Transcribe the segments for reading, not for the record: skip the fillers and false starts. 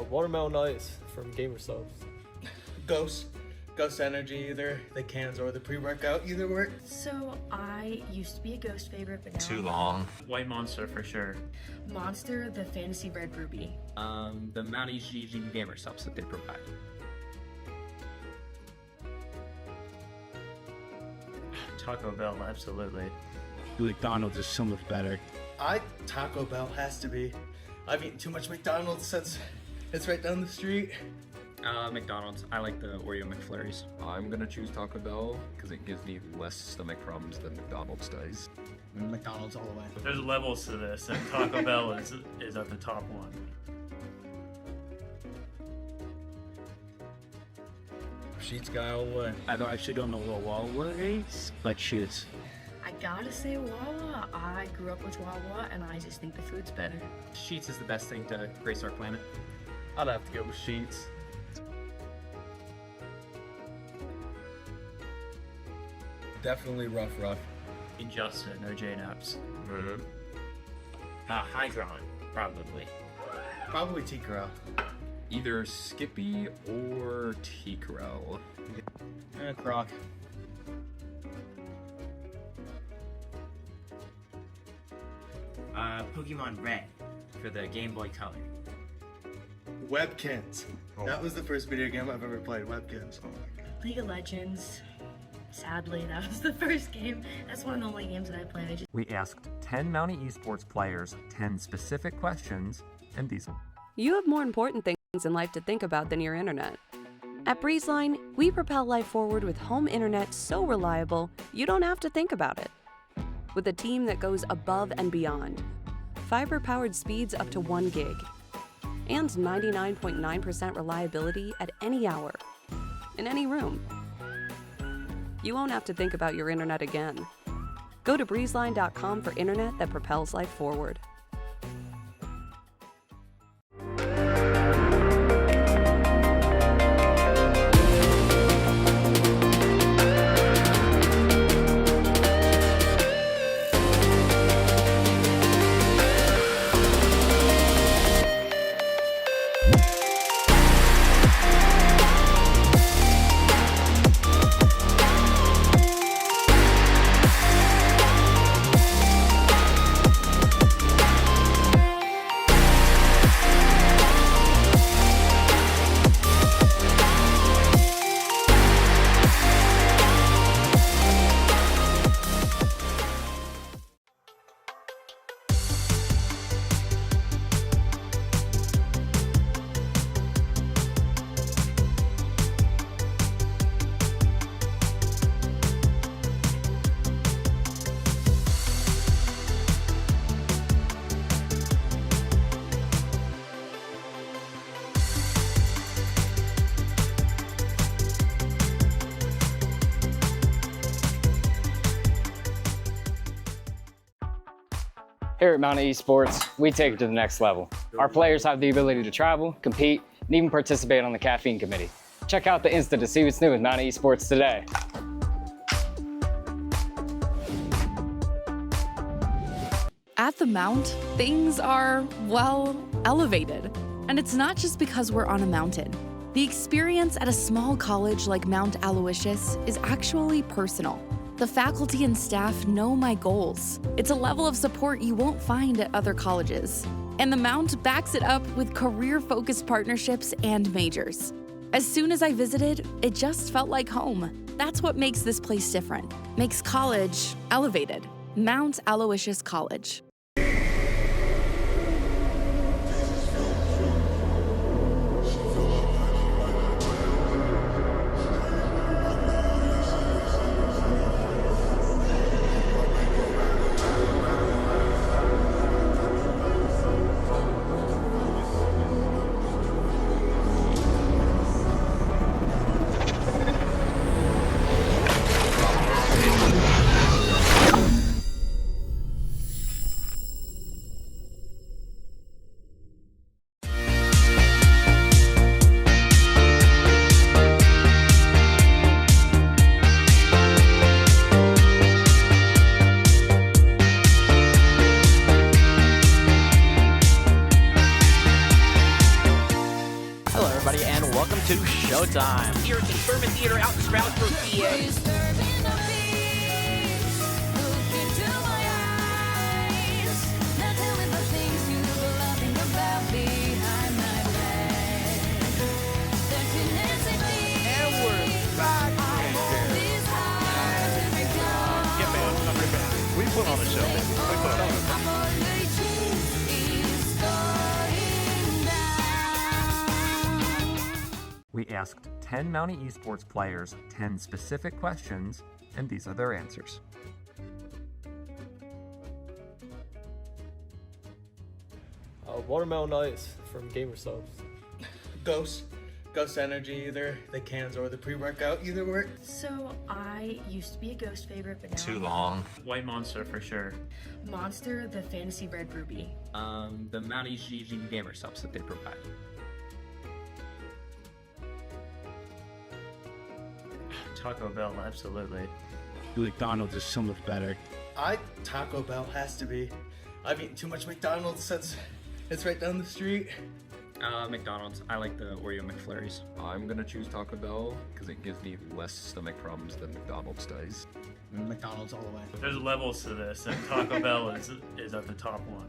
Watermelon Ice from Gamer Subs. Ghost Energy, either the cans or the pre-workout, either work. So I used to be a Ghost favorite, but now Too long. White Monster for sure. Monster, the Fantasy Red Ruby. The Mount EGG Gamer Subs that they provide. Taco Bell, absolutely. McDonald's is so much better. Taco Bell has to be. I've eaten too much McDonald's since it's right down the street. McDonald's. I like the Oreo McFlurries. I'm gonna choose Taco Bell because it gives me less stomach problems than McDonald's does. McDonald's all the way. There's levels to this, and Taco Bell is at the top one. Sheets guy all the way. I actually don't know what Wawa is, but Sheets. I gotta say Wawa. I grew up with Wawa, and I just think the food's better. Sheets is the best thing to grace our planet. I'd have to go with Sheets. Definitely rough. Injustice, no J-Naps. Hydron, probably. Probably T-Crow. Either Skippy or T-Crow. Croc. Pokemon Red for the Game Boy Color. Webkins. That was the first video game I've ever played, Webkins. Oh my god. League of Legends. Sadly, that was the first game. That's one of the only games that I played. We asked 10 Mountie esports players 10 specific questions, and these. You have more important things in life to think about than your internet. At Breezeline, we propel life forward with home internet so reliable, you don't have to think about it. With a team that goes above and beyond. Fiber-powered speeds up to 1 gig. And 99.9% reliability at any hour. In any room. You won't have to think about your internet again. Go to breezeline.com for internet that propels life forward. Here at Mountie Esports, we take it to the next level. Our players have the ability to travel, compete, and even participate on the caffeine committee. Check out the Insta to see what's new with Mountie Esports today. At the Mount, things are, well, elevated. And it's not just because we're on a mountain. The experience at a small college like Mount Aloysius is actually personal. The faculty and staff know my goals. It's a level of support you won't find at other colleges. And the Mount backs it up with career-focused partnerships and majors. As soon as I visited, it just felt like home. That's what makes this place different. Makes college elevated. Mount Aloysius College. to showtime. Here at the Sherman Theater out in Stroudsburg, PA. We put on a show, baby. We put on a show. We asked 10 Mountie esports players 10 specific questions, and these are their answers. Watermelon ice from Gamer Subs. Ghost energy, either the cans or the pre-workout, either work. So I used to be a Ghost favorite, but now Too long. White Monster for sure. Monster, the Fantasy Red Ruby. The Mountie GG gamer subs that they provide. Taco Bell, absolutely. McDonald's is so much better. Taco Bell has to be. I've eaten too much McDonald's since it's right down the street. McDonald's. I like the Oreo McFlurries. I'm gonna choose Taco Bell because it gives me less stomach problems than McDonald's does. McDonald's all the way. There's levels to this, and Taco Bell is at the top one.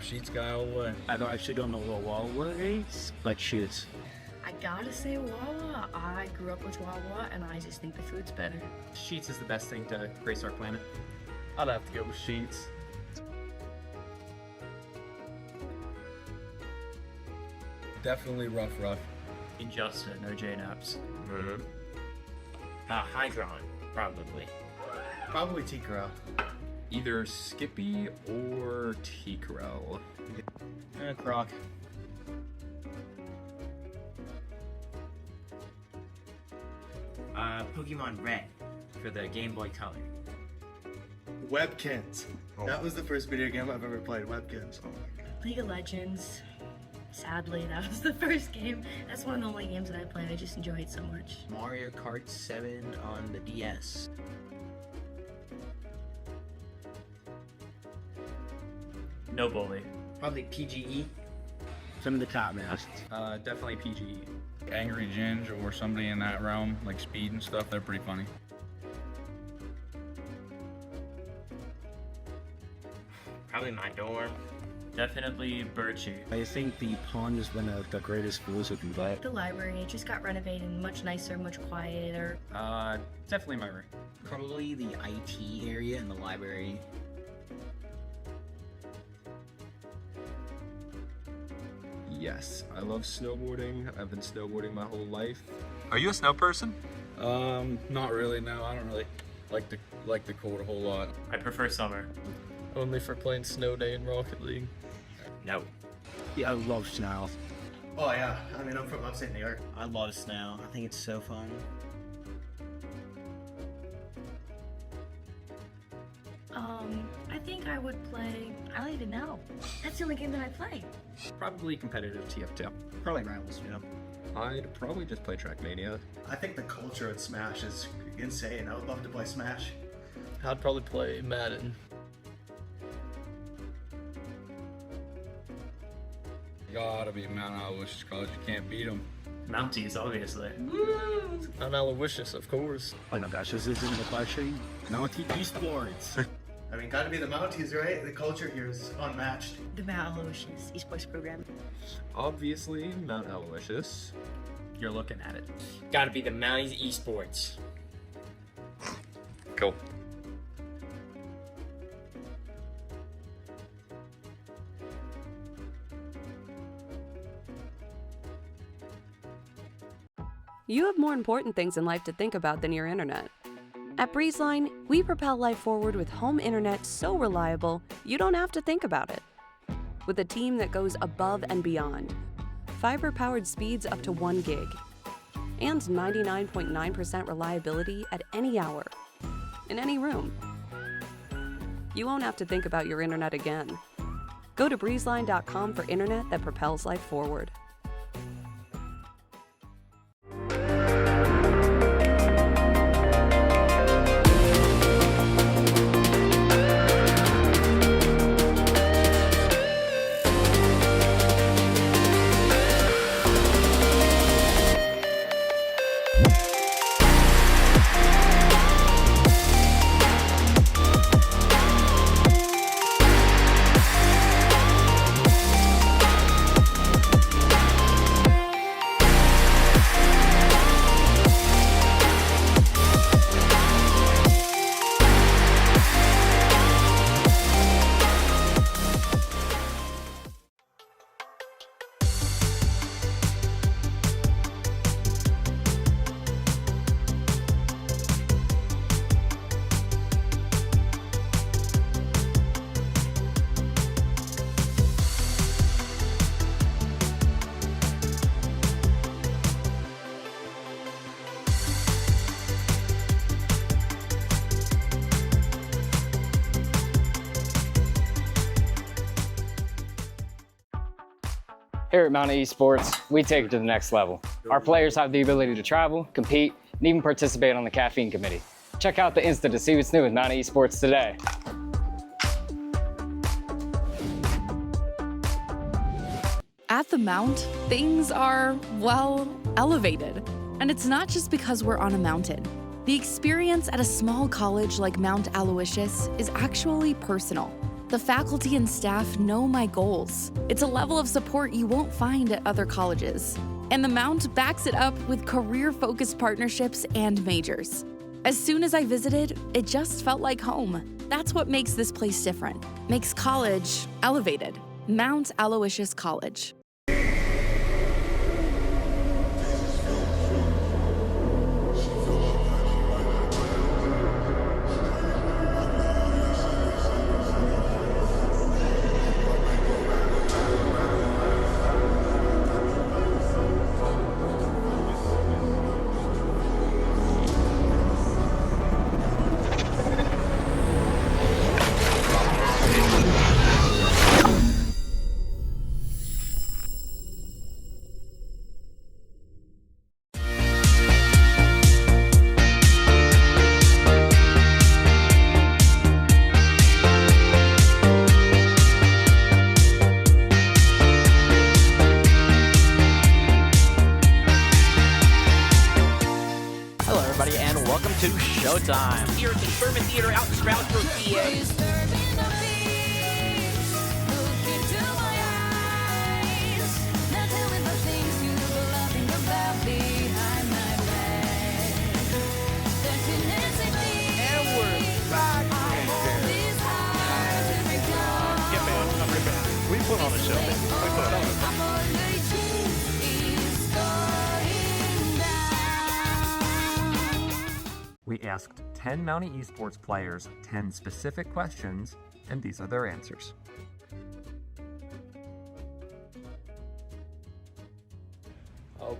Sheets guy all the way. I actually don't know what Wawa is, but sheets. I gotta say Wawa. I grew up with Wawa, and I just think the food's better. Sheets is the best thing to grace our planet. I'd have to go with Sheets. Definitely rough. Injustice, no J-Naps. Hydron, probably. Probably T-Corral. Either Skippy or T-Corral. Croc. Pokemon Red for the Game Boy Color. Webkins. That was the first video game I've ever played, Webkins. Oh my god. League of Legends. Sadly, that was the first game. That's one of the only games that I played. I just enjoy it so much. Mario Kart 7 on the DS. No bully. Probably PGE. Some of the top masks. Definitely PGE. Angry Ginge or somebody in that realm, like Speed and stuff, they're pretty funny. Probably my dorm. Definitely Birchie. I think the pond is one of the greatest schools you can buy. The library, it just got renovated, much nicer, much quieter. Definitely my room. Probably the IT area and the library. Yes, I love snowboarding. I've been snowboarding my whole life. Are you a snow person? Not really, no. I don't really like the cold a whole lot. I prefer summer. Only for playing Snow Day in Rocket League. No. Yeah, I love snow. Oh yeah, I mean I'm from upstate New York. I love snow. I think it's so fun. I think I would play, I don't even know. That's the only game that I play. Probably competitive TF2. Probably Rivals, you know. I'd probably just play Trackmania. I think the culture at Smash is insane. I would love to play Smash. I'd probably play Madden. Gotta be Mount Aloysius College. You can't beat them. Mounties, obviously. Mount Aloysius, of course. Oh my gosh, this isn't the question. Mountie esports. I mean, gotta be the Mounties, right? The culture here is unmatched. The Mount Aloysius esports program. Obviously, Mount Aloysius. You're looking at it. Gotta be the Mounties Esports. Cool. You have more important things in life to think about than your internet. At BreezeLine, we propel life forward with home internet so reliable, you don't have to think about it. With a team that goes above and beyond, fiber-powered speeds up to 1 gig, and 99.9% reliability at any hour, in any room. You won't have to think about your internet again. Go to breezeline.com for internet that propels life forward. Here at Mountain Esports, we take it to the next level. Our players have the ability to travel, compete, and even participate on the caffeine committee. Check out the Insta to see what's new with Mountain Esports today. At the Mount, things are, well, elevated. And it's not just because we're on a mountain. The experience at a small college like Mount Aloysius is actually personal. The faculty and staff know my goals. It's a level of support you won't find at other colleges. And the Mount backs it up with career-focused partnerships and majors. As soon as I visited, it just felt like home. That's what makes this place different. Makes college elevated. Mount Aloysius College. To showtime here at the Sherman Theater out in Stroudsburg, PA. And we're back. We put on a show, baby. We put on a show. We asked 10 Mountie Esports players 10 specific questions, and these are their answers.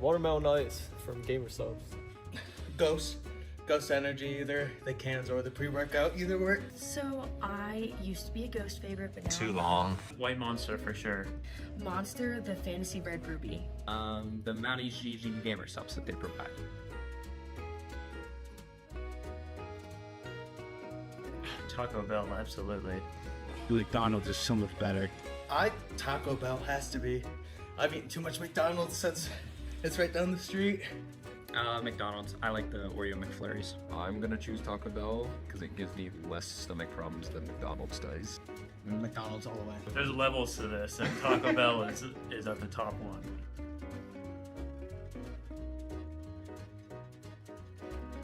Watermelon ice from Gamer Subs. Ghost Energy, either the cans or the pre-workout, either work. So I used to be a Ghost favorite, but now Too long. White Monster for sure. Monster, the Fantasy Red Ruby. The Mountie GG Gamer Subs that they provide. Taco Bell, absolutely. McDonald's is so much better. Taco Bell has to be. I've eaten too much McDonald's since it's right down the street. McDonald's. I like the Oreo McFlurries. I'm gonna choose Taco Bell because it gives me less stomach problems than McDonald's does. McDonald's all the way. There's levels to this, and Taco Bell is at the top one.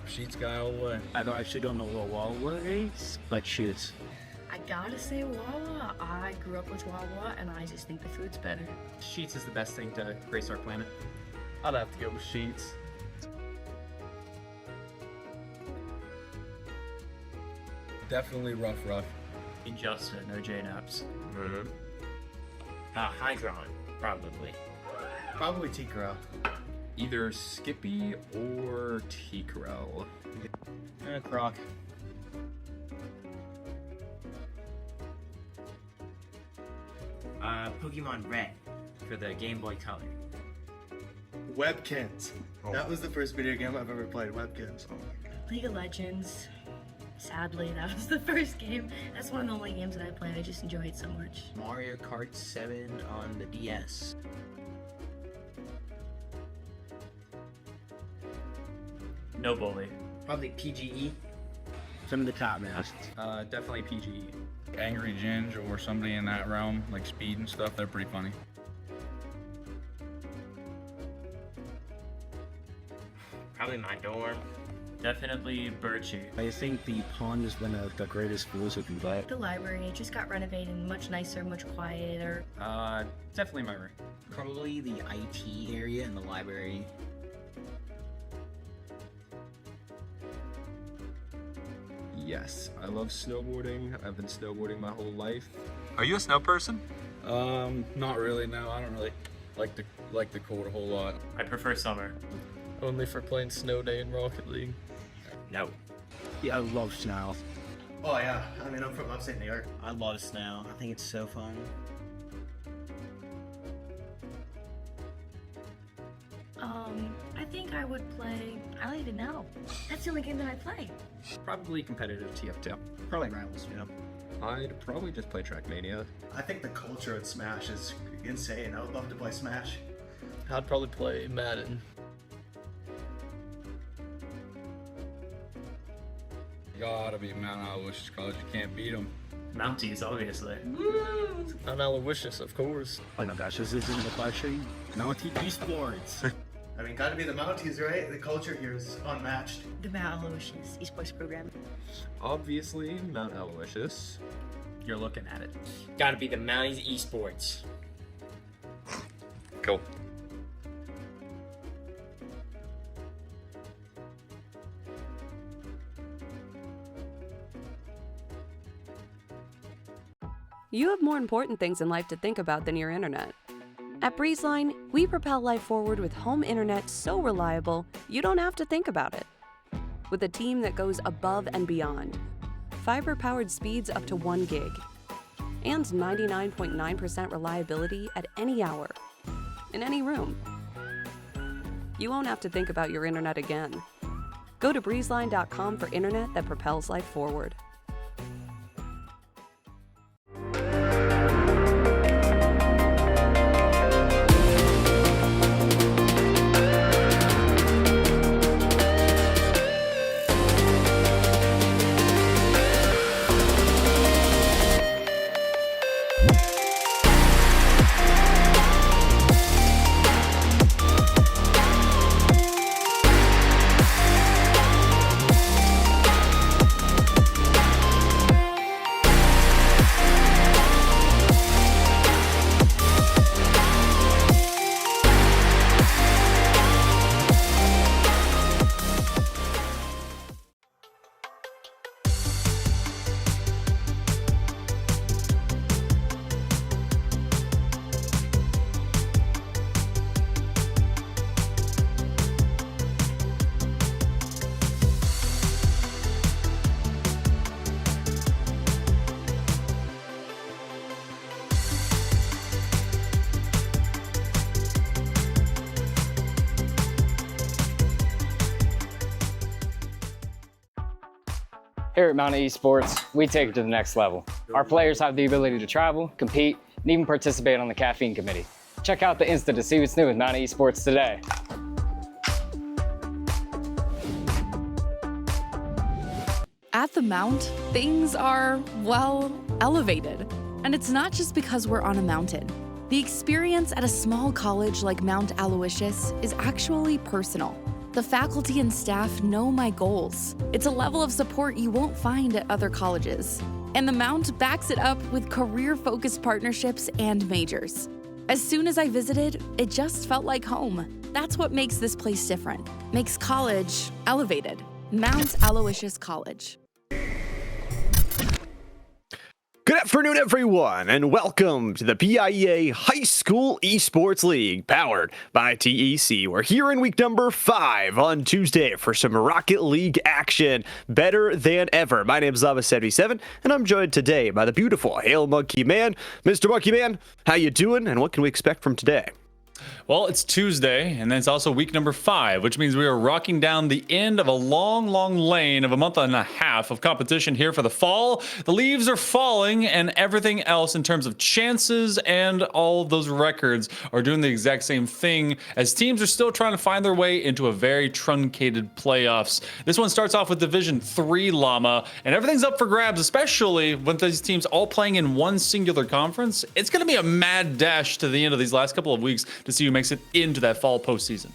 Sheets guy all the way. I actually don't know what Wawa is, but sheets. I gotta say Wawa. I grew up with Wawa, and I just think the food's better. Sheets is the best thing to grace our planet. I'd have to go with Sheets. Definitely rough. Injustice, no J-Naps. High ground, probably. Probably T-Corral. Either Skippy or T-Corral. Croc. Pokemon Red for the Game Boy Color. Webkins. That was the first video game I've ever played, Webkins. League of Legends. Sadly, that was the first game. That's one of the only games that I played. I just enjoy it so much. Mario Kart 7 on the DS. No bully. Probably PGE. Some of the top now. Definitely PGE. Angry Ginge or somebody in that realm, like Speed and stuff, they're pretty funny. Probably my dorm. Definitely Birchie. I think the pond is one of the greatest schools you can buy. The library, it just got renovated, much nicer, much quieter. Definitely my room. Probably the IT area in the library. Yes, I love snowboarding. I've been snowboarding my whole life. Are you a snow person? Not really, no. I don't really like the cold a whole lot. I prefer summer. Only for playing Snow Day in Rocket League. No. Yeah, I love snow. Oh yeah, I mean I'm from upstate New York. I love snow. I think it's so fun. think I would play. I don't even know. That's the only game that I play. Probably competitive TF2. Probably Rivals. Yeah. I'd probably just play Trackmania. I think the culture at Smash is insane. I would love to play Smash. I'd probably play Madden. Gotta be Mount Aloysius College. You can't beat them. Mounties, obviously. Mount Aloysius, of course. Oh my gosh, this isn't the question. Mountie Esports. I mean, gotta be the Mounties, right? The culture here is unmatched. The Mount Aloysius esports program. Obviously, Mount Aloysius. You're looking at it. Gotta be the Mounties Esports. Cool. You have more important things in life to think about than your internet. At BreezeLine, we propel life forward with home internet so reliable, you don't have to think about it. With a team that goes above and beyond, fiber-powered speeds up to 1 gig, and 99.9% reliability at any hour, in any room. You won't have to think about your internet again. Go to breezeline.com for internet that propels life forward. Here at Mountain Esports, we take it to the next level. Our players have the ability to travel, compete, and even participate on the caffeine committee. Check out the Insta to see what's new with Mountain Esports today. At the Mount, things are, well, elevated. And it's not just because we're on a mountain. The experience at a small college like Mount Aloysius is actually personal. The faculty and staff know my goals. It's a level of support you won't find at other colleges. And the Mount backs it up with career-focused partnerships and majors. As soon as I visited, it just felt like home. That's what makes this place different. Makes college elevated. Mount Aloysius College. Good afternoon, everyone, and welcome to the PIEA High School Esports League, powered by TEC. We're here in week number 5 on Tuesday for some Rocket League action, better than ever. My name is Lava77, and I'm joined today by the beautiful Hail Monkey Man. Mr. Monkey Man, how you doing, and what can we expect from today? Well, it's Tuesday, and then it's also week number 5, which means we are rocking down the end of a long, long lane of a month and a half of competition here for the fall. The leaves are falling, and everything else in terms of chances and all of those records are doing the exact same thing, as teams are still trying to find their way into a very truncated playoffs. This one starts off with Division 3 Llama, and everything's up for grabs, especially when these teams all playing in one singular conference. It's going to be a mad dash to the end of these last couple of weeks to see who makes it into that fall postseason.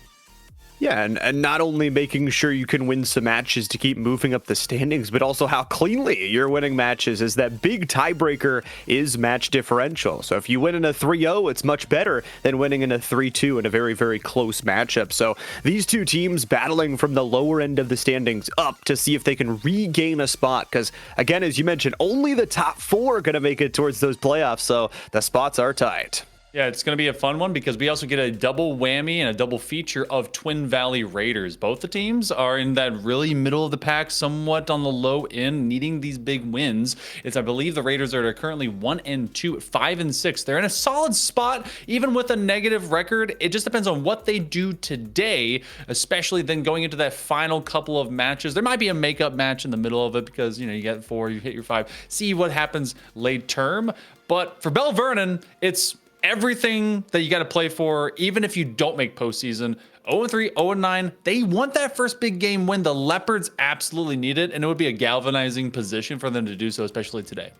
Yeah, and not only making sure you can win some matches to keep moving up the standings, but also how cleanly you're winning matches, is that big tiebreaker is match differential. So if you win in a 3-0, it's much better than winning in a 3-2 in a very, very close matchup. So these two teams battling from the lower end of the standings up to see if they can regain a spot. Because, again, as you mentioned, only the top 4 are going to make it towards those playoffs, so the spots are tight. Yeah, it's going to be a fun one because we also get a double whammy and a double feature of Twin Valley Raiders. Both the teams are in that really middle of the pack, somewhat on the low end, needing these big wins. I believe the Raiders are currently 1-2, 5-6. They're in a solid spot, even with a negative record. It just depends on what they do today, especially then going into that final couple of matches. There might be a makeup match in the middle of it because, you get 4, you hit your 5. See what happens late term. But for Belle Vernon, it's everything that you got to play for, even if you don't make postseason. 0-3, 0-9. They want that first big game win. The Leopards absolutely need it, and it would be a galvanizing position for them to do so, especially today.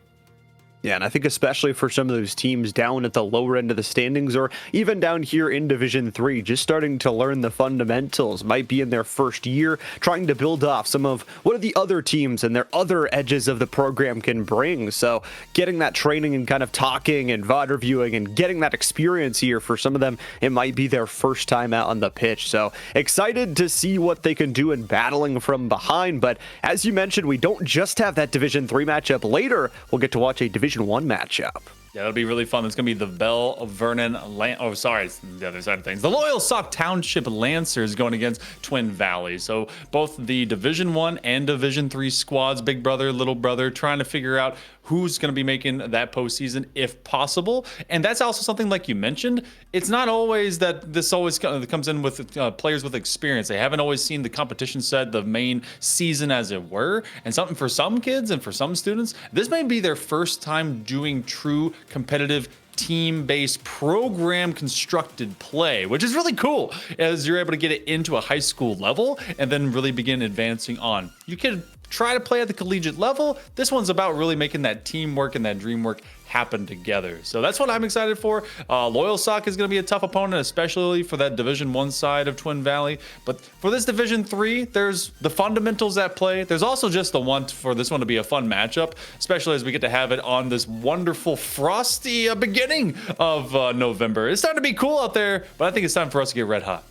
Yeah, and I think especially for some of those teams down at the lower end of the standings or even down here in Division 3, just starting to learn the fundamentals, might be in their first year, trying to build off some of what the other teams and their other edges of the program can bring. So getting that training and kind of talking and VOD reviewing and getting that experience here for some of them, it might be their first time out on the pitch. So excited to see what they can do in battling from behind. But as you mentioned, we don't just have that Division 3 matchup. Later, we'll get to watch a Division 1 matchup. Yeah, that'll be really fun. It's going to be the Belle, Vernon, it's the other side of things. The Loyalsock Township Lancers going against Twin Valley. So both the Division 1 and Division 3 squads, big brother, little brother, trying to figure out who's going to be making that postseason if possible. And that's also something like you mentioned. It's not always that this always comes in with players with experience. They haven't always seen the competition set, the main season as it were. And something for some kids and for some students, this may be their first time doing true competitive team-based program constructed play, which is really cool as you're able to get it into a high school level and then really begin advancing on. You can try to play at the collegiate level. This one's about really making that teamwork and that dream work happen together. So that's what I'm excited for. Loyalsock is going to be a tough opponent, especially for that Division 1 side of Twin Valley. But for this Division 3, there's the fundamentals at play. There's also just the want for this one to be a fun matchup, especially as we get to have it on this wonderful frosty beginning of November. It's starting to be cool out there, but I think it's time for us to get red hot.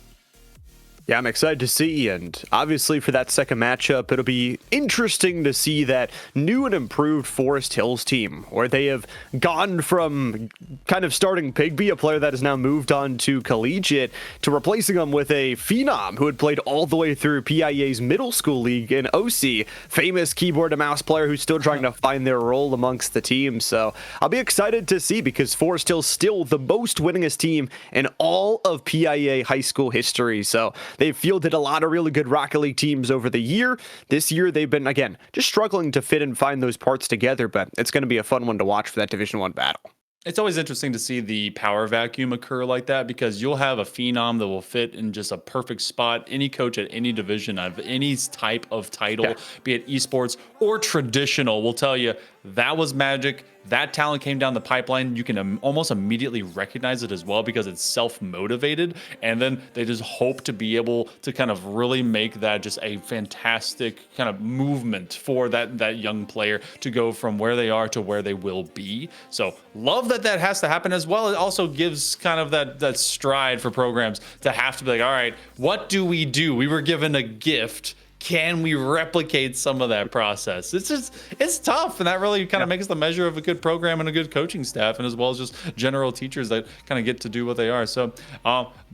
Yeah, I'm excited to see, and obviously for that second matchup, it'll be interesting to see that new and improved Forest Hills team, where they have gone from kind of starting Pigby, a player that has now moved on to collegiate, to replacing him with a phenom who had played all the way through PIEA's middle school league in OC, famous keyboard and mouse player who's still trying to find their role amongst the team. So I'll be excited to see, because Forest Hills still the most winningest team in all of PIEA high school history. So they've fielded a lot of really good Rocket League teams over the year. This year, they've been, again, just struggling to fit and find those parts together, but it's going to be a fun one to watch for that Division 1 battle. It's always interesting to see the power vacuum occur like that, because you'll have a phenom that will fit in just a perfect spot. Any coach at any division of any type of title, be it esports or traditional, will tell you that was magic. That talent came down the pipeline. You can almost immediately recognize it as well, because it's self-motivated. And then they just hope to be able to kind of really make that just a fantastic kind of movement for that young player to go from where they are to where they will be. So love that has to happen as well. It also gives kind of that stride for programs to have to be like, all right, what do? We were given a gift. Can we replicate some of that process? It's tough, and that really kind of makes the measure of a good program and a good coaching staff, and as well as just general teachers that kind of get to do what they are. So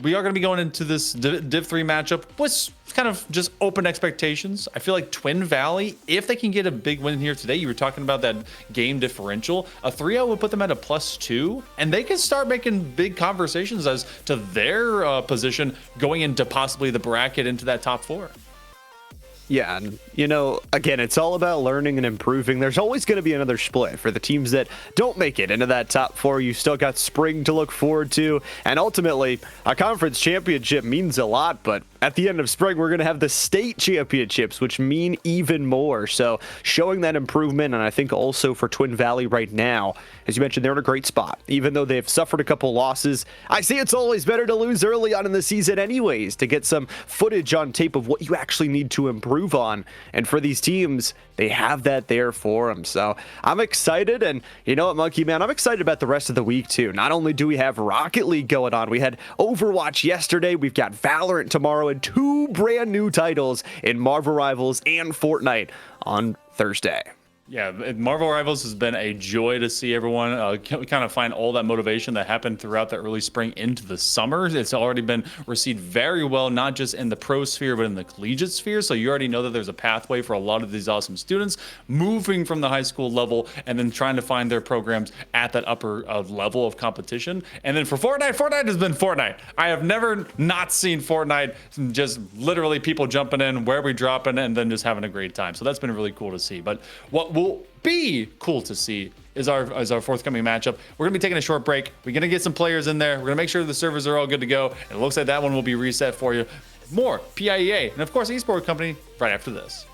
we are going to be going into this Div 3 matchup with kind of just open expectations. I feel like Twin Valley, if they can get a big win here today, you were talking about that game differential, a 3-0 would put them at a +2, and they can start making big conversations as to their position going into possibly the bracket into that top 4. Yeah, and again, it's all about learning and improving. There's always going to be another split for the teams that don't make it into that top 4. You still got spring to look forward to, and ultimately, a conference championship means a lot, but at the end of spring, we're going to have the state championships, which mean even more. So showing that improvement, and I think also for Twin Valley right now, as you mentioned, they're in a great spot. Even though they've suffered a couple losses, I see it's always better to lose early on in the season anyways, to get some footage on tape of what you actually need to improve on. And for these teams, they have that there for them. So I'm excited, and you know what, Monkey Man, I'm excited about the rest of the week too. Not only do we have Rocket League going on, we had Overwatch yesterday, we've got Valorant tomorrow, and 2 brand new titles in Marvel Rivals and Fortnite on Thursday. Yeah, Marvel Rivals has been a joy to see everyone kind of find all that motivation that happened throughout the early spring into the summer. It's already been received very well, not just in the pro sphere, but in the collegiate sphere. So you already know that there's a pathway for a lot of these awesome students moving from the high school level and then trying to find their programs at that upper level of competition. And then for Fortnite has been Fortnite. I have never not seen Fortnite, just literally people jumping in, where we dropping, and then just having a great time. So that's been really cool to see. But what will be cool to see is our forthcoming matchup. We're gonna be taking a short break. We're gonna get some players in there. We're gonna make sure the servers are all good to go. And it looks like that one will be reset for you. More PIEA and of course eSport Company right after this.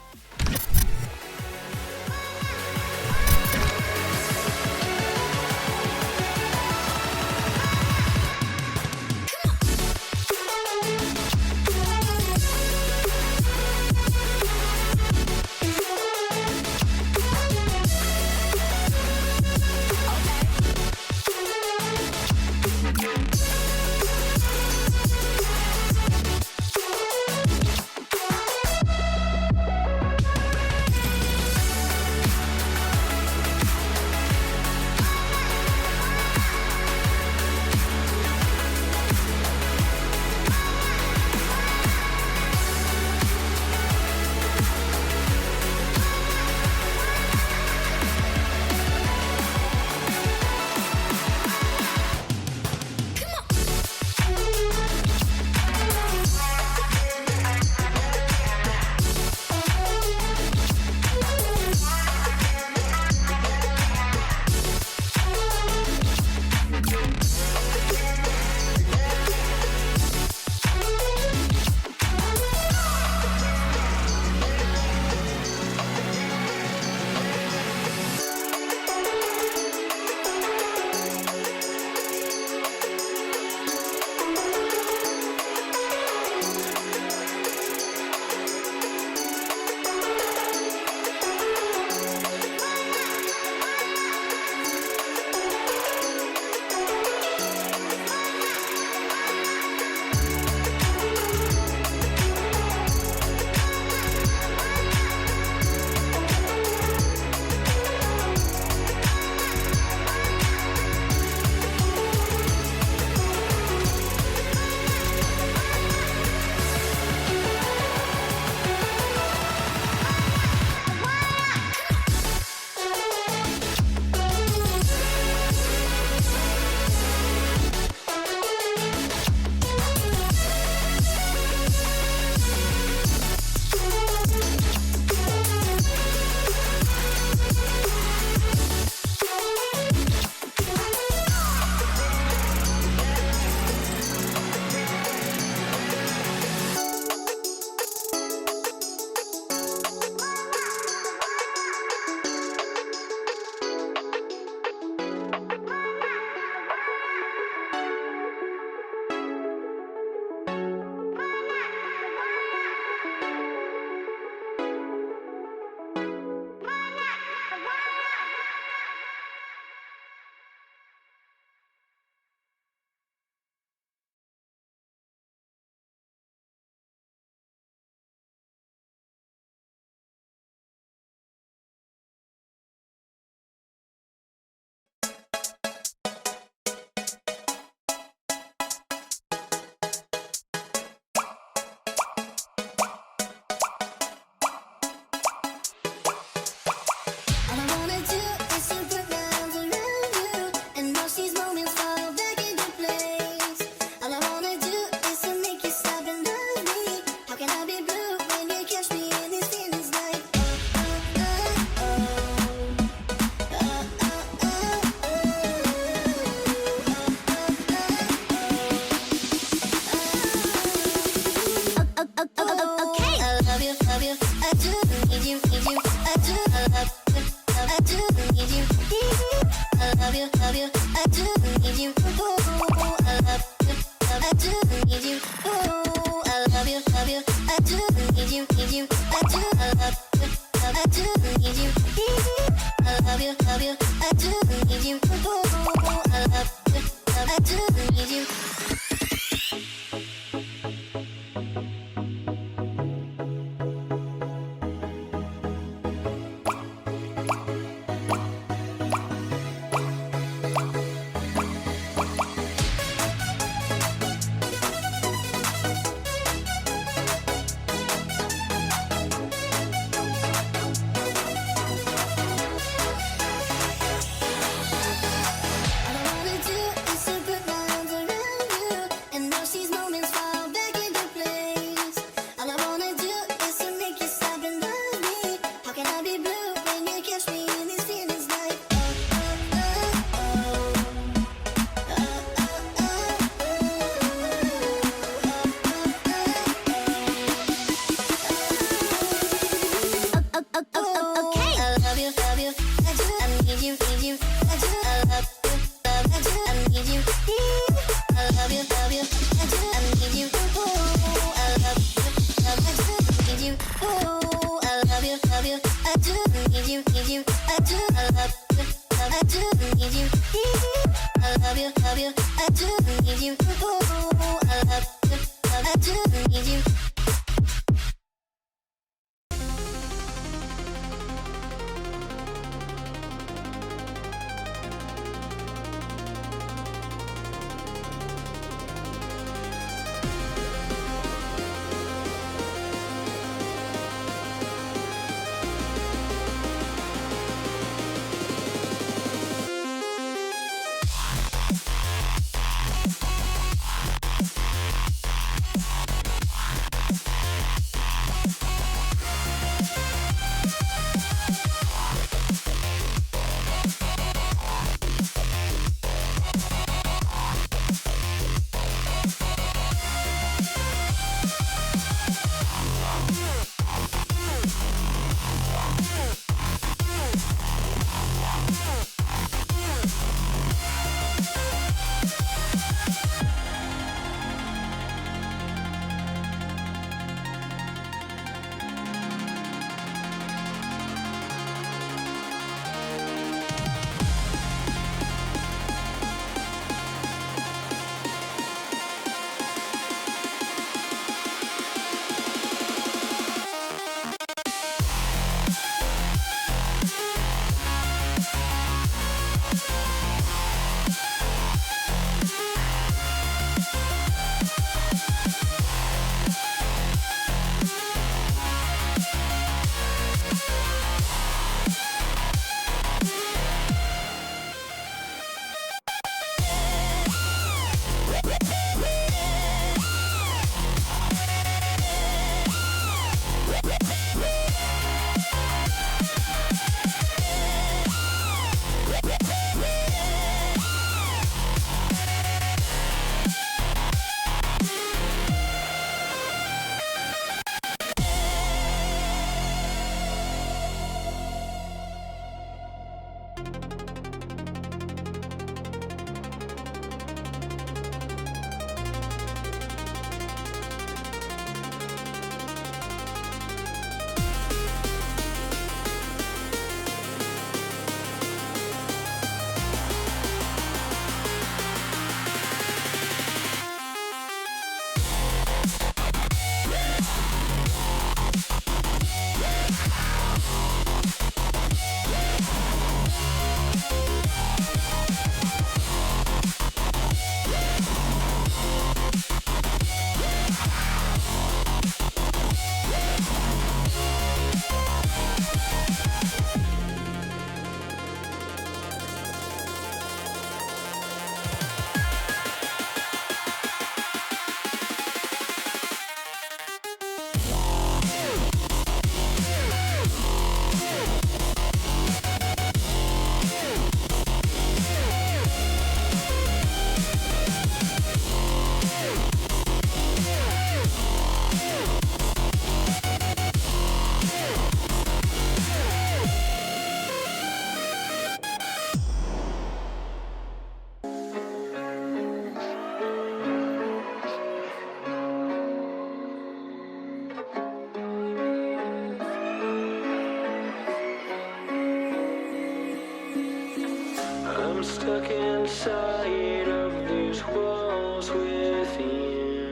I'm stuck inside of these walls within.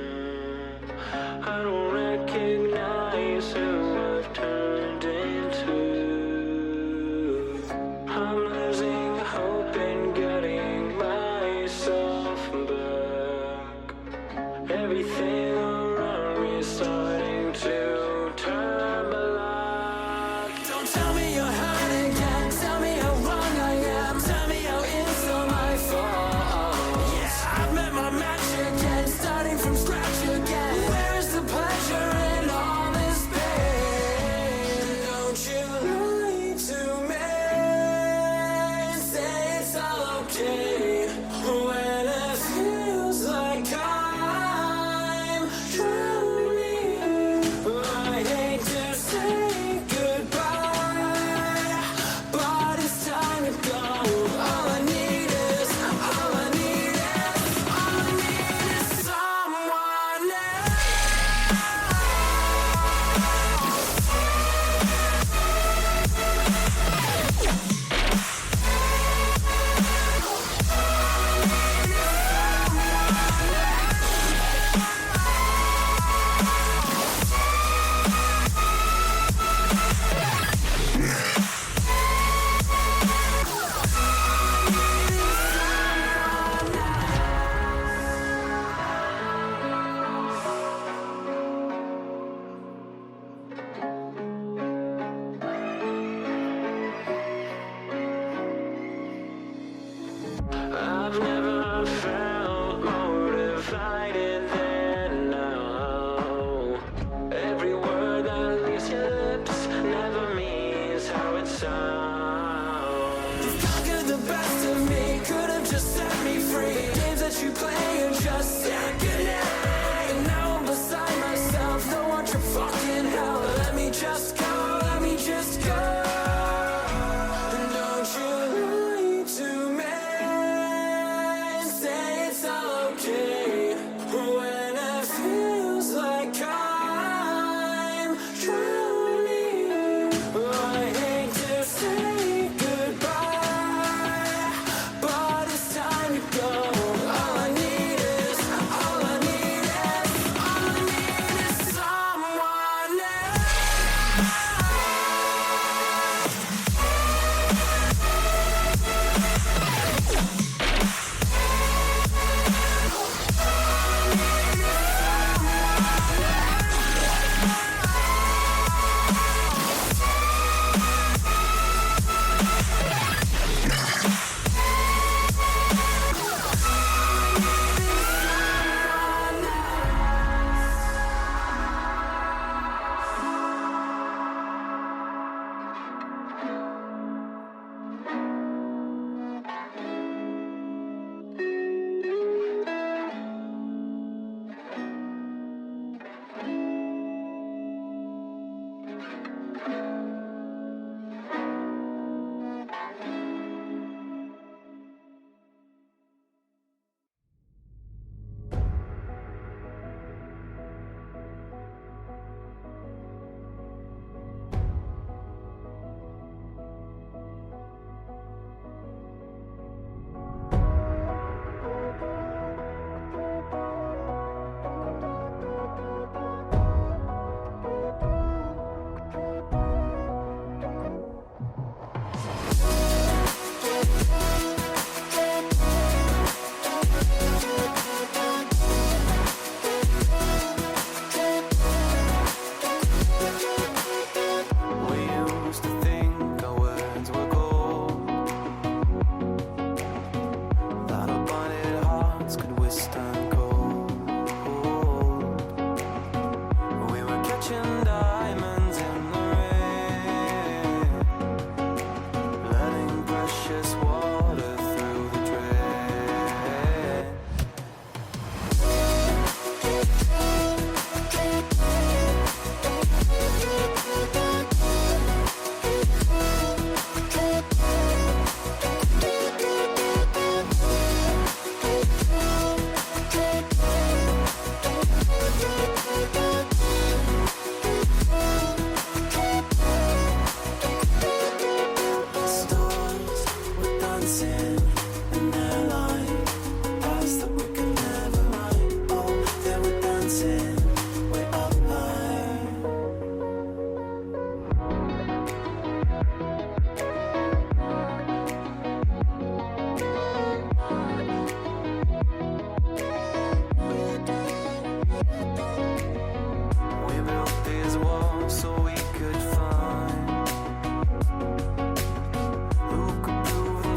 I don't recognize who I've turned into. I'm losing hope and getting myself back. Everything around me is starting to turn black. Don't tell me you're hurt again. Tell me how wrong I am. Tell me how it's all my fault. I've never felt more divided than now. Every word that leaves your lips never means how it sounds. You've conquered the best of me, could have just set me free. Games that you play are just second hand. And now I'm beside myself, don't want your fucking help. Let me just go, let me just go. And don't you lie to me and say it's all okay when it feels like I'm drowning. I hate to say goodbye, but it's time to go. All I need is someone else.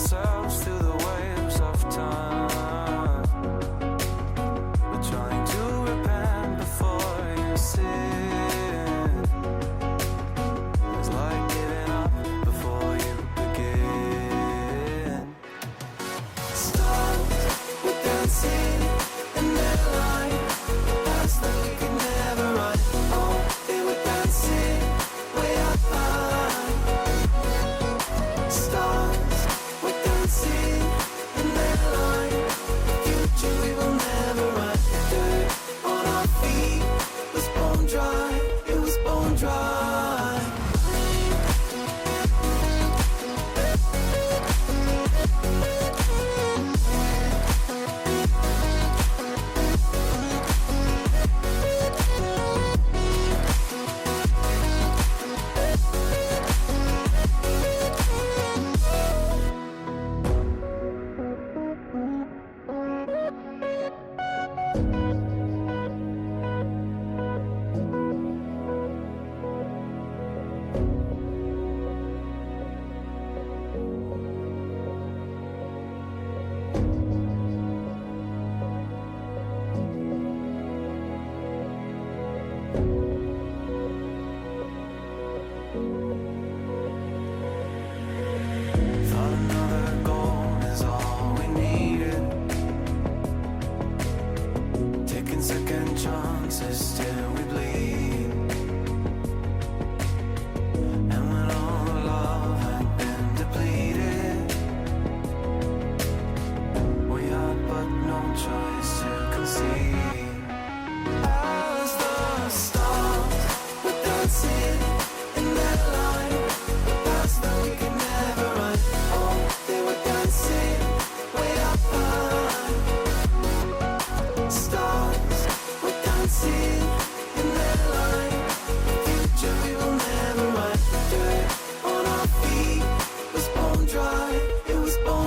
themselves to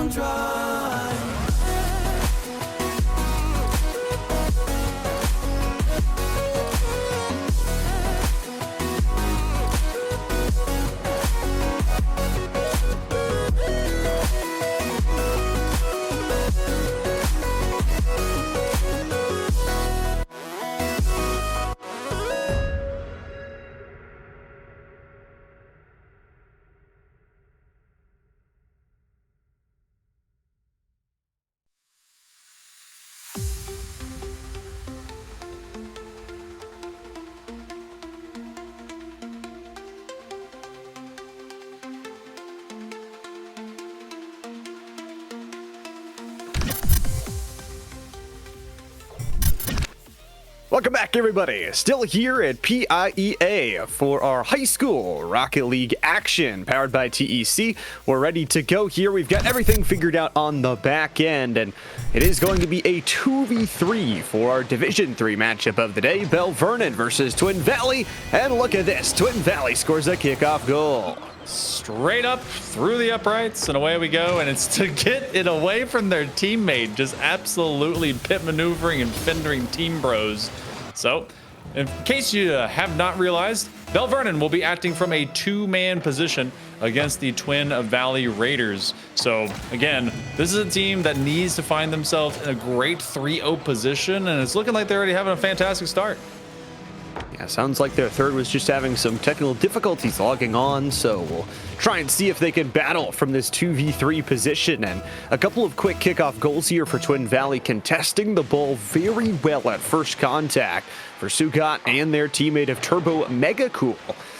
run dry. Welcome back, everybody. Still here at PIEA for our high school Rocket League action powered by TEC. We're ready to go here. We've got everything figured out on the back end, and it is going to be a 2v3 for our Division 3 matchup of the day. Belle Vernon versus Twin Valley. And look at this. Twin Valley scores a kickoff goal. Straight up through the uprights, and away we go. And it's to get it away from their teammate, just absolutely pit maneuvering and fendering team bros. So, in case you have not realized, Belle Vernon will be acting from a two-man position against the Twin Valley Raiders. So, again, this is a team that needs to find themselves in a great 3-0 position, and it's looking like they're already having a fantastic start. Yeah, sounds like their third was just having some technical difficulties logging on, so we'll try and see if they can battle from this 2v3 position. And a couple of quick kickoff goals here for Twin Valley, contesting the ball very well at first contact for Sugat and their teammate of Turbo Mega Cool.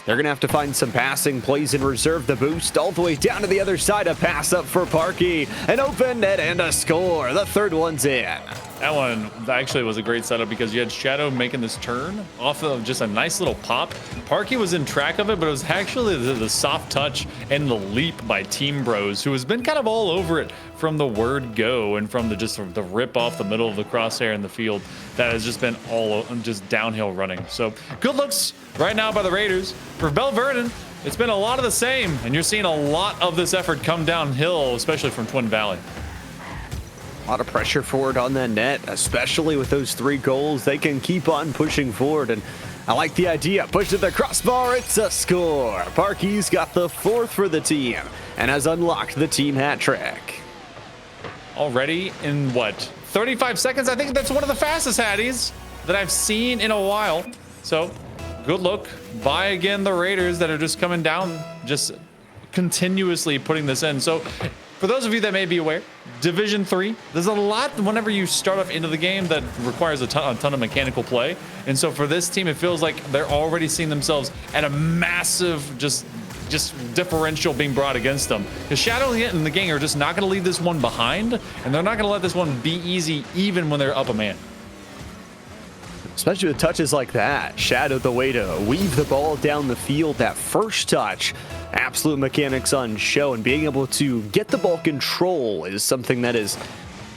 They're going to have to find some passing plays and reserve the boost all the way down to the other side. A pass up for Parky, an open net and a score. The third one's in. That one actually was a great setup because you had Shadow making this turn off of just a nice little pop. Parky was in track of it, but it was actually the soft touch and the leap by Team Bros, who has been kind of all over it from the word go and from the rip off the middle of the crosshair in the field. That has just been all just downhill running. So good looks right now by the Raiders. For Belle Vernon, it's been a lot of the same, and you're seeing a lot of this effort come downhill, especially from Twin Valley. A lot of pressure forward on that net, especially with those 3 goals. They can keep on pushing forward, and I like the idea. Push to the crossbar, it's a score. Parky's got the 4th for the team and has unlocked the team hat trick. Already in what, 35 seconds? I think that's one of the fastest hatties that I've seen in a while. So good look by, again, the Raiders that are just coming down, just continuously putting this in. So for those of you that may be aware, Division 3, there's a lot whenever you start off into the game that requires a ton of mechanical play. And so for this team, it feels like they're already seeing themselves at a massive just differential being brought against them. Because Shadow and the gang are just not going to leave this one behind, and they're not going to let this one be easy even when they're up a man. Especially with touches like that. Shadow the way to weave the ball down the field. That first touch, absolute mechanics on show, and being able to get the ball control is something that is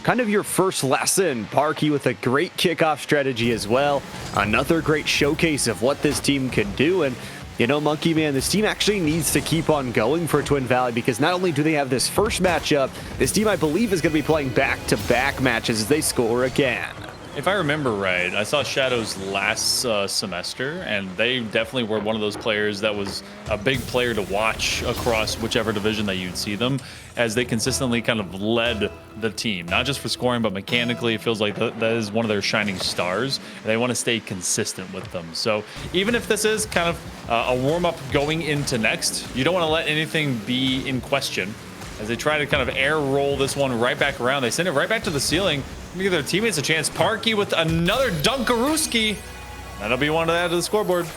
kind of your first lesson. Parky with a great kickoff strategy as well. Another great showcase of what this team can do. And you know, Monkey Man, this team actually needs to keep on going for Twin Valley, because not only do they have this first matchup, this team, I believe, is going to be playing back-to-back matches as they score again. If I remember right, I saw Shadow's last semester, and they definitely were one of those players that was a big player to watch across whichever division that you'd see them, as they consistently kind of led the team, not just for scoring, but mechanically. It feels like that is one of their shining stars, and they want to stay consistent with them. So even if this is kind of a warm-up going into next, you don't want to let anything be in question. As they try to kind of air roll this one right back around, they send it right back to the ceiling. Give their teammates a chance. Parky with another Dunkarooski. That'll be one to add to the scoreboard.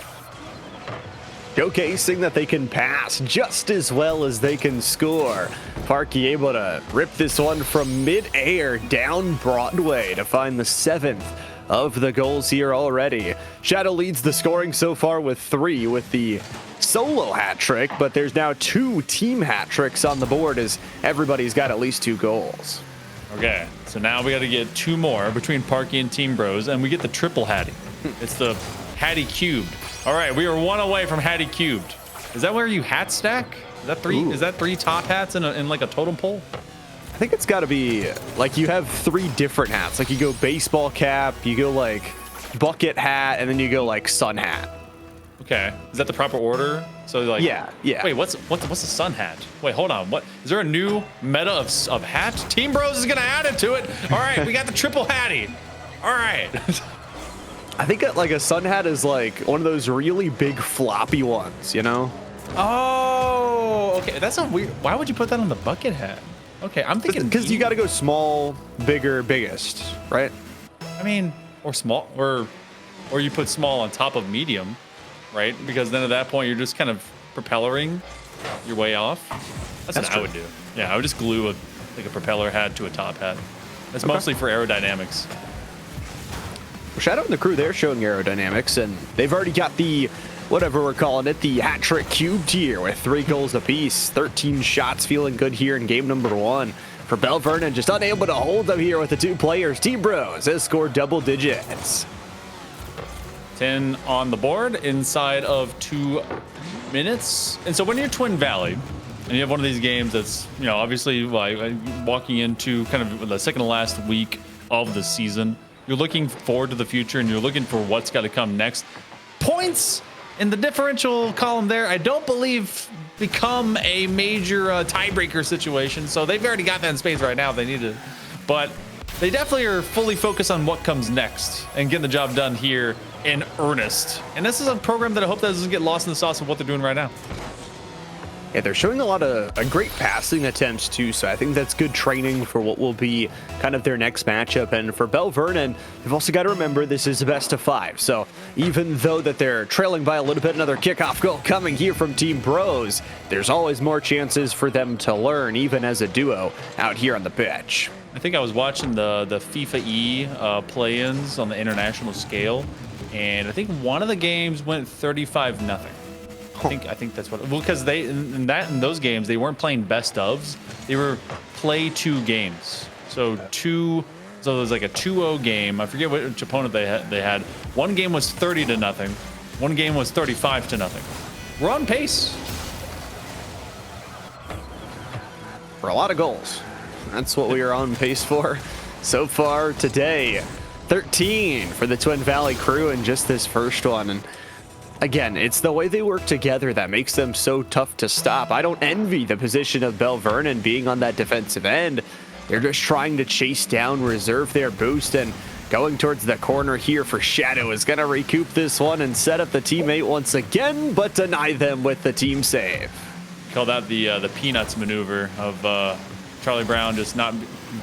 Showcasing that they can pass just as well as they can score. Parky able to rip this one from mid-air down Broadway to find the 7th of the goals here already. Shadow leads the scoring so far with 3 with the solo hat trick, but there's now 2 team hat tricks on the board as everybody's got at least 2 goals. Okay, so now we got to get 2 more between Parky and Team Bros, and we get the triple Hattie. It's the Hattie cubed. All right, we are 1 away from Hattie cubed. Is that where you hat stack? Is that 3? Ooh. Is that 3 top hats in like a totem pole? think it's got to be like you have 3 different hats. Like you go baseball cap, you go like bucket hat, and then you go like sun hat. Okay, is that the proper order? So like, yeah. Wait, what's the sun hat? Wait, hold on. What is there a new meta of hat? Team Bros is gonna add it to it. All right, we got the triple hattie. All right. I think like a sun hat is like one of those really big floppy ones, you know? Oh, okay. That's a weird. Why would you put that on the bucket hat? Okay, I'm thinking because you got to go small, bigger, biggest, right? I mean, or small, or you put small on top of medium, right? Because then at that point you're just kind of propellering your way off. That's what I would do. Yeah, I would just glue a propeller hat to a top hat. That's mostly for aerodynamics. Well, Shadow and the crew, they're showing aerodynamics, and they've already got the, whatever we're calling it, the hat trick cubed here with 3 goals apiece. 13 shots, feeling good here in game number 1. For Belle Vernon, just unable to hold them here with the 2 players. Team Bros has scored double digits. 10 on the board inside of 2 minutes. And so when you're Twin Valley, and you have one of these games that's, you know, obviously like walking into kind of the second to last week of the season, you're looking forward to the future and you're looking for what's got to come next. Points in the differential column there, I don't believe become a major tiebreaker situation. So they've already got that in spades right now if they need it. But they definitely are fully focused on what comes next and getting the job done here in earnest. And this is a program that I hope that doesn't get lost in the sauce of what they're doing right now. Yeah, they're showing a lot of great passing attempts too, so I think that's good training for what will be kind of their next matchup. And for Belle Vernon, you've also got to remember this is a best of 5. So even though that they're trailing by a little bit, another kickoff goal coming here from Team Bros, there's always more chances for them to learn, even as a duo out here on the pitch. I think I was watching the FIFA E play-ins on the international scale, and I think one of the games went 35-0. I think that's what. Well, because they in those games they weren't playing best ofs. They were play 2 games. So So there's like a 2-0 game. I forget which opponent they had. One game was 30-0. One game was 35-0. We're on pace for a lot of goals. That's what we are on pace for so far today. 13 for the Twin Valley crew in just this first one. And again, it's the way they work together that makes them so tough to stop. I don't envy the position of Belle Vernon being on that defensive end. They're just trying to chase down, reserve their boost, and going towards the corner here for Shadow is going to recoup this one and set up the teammate once again, but deny them with the team save. Call that the Peanuts maneuver of Charlie Brown just not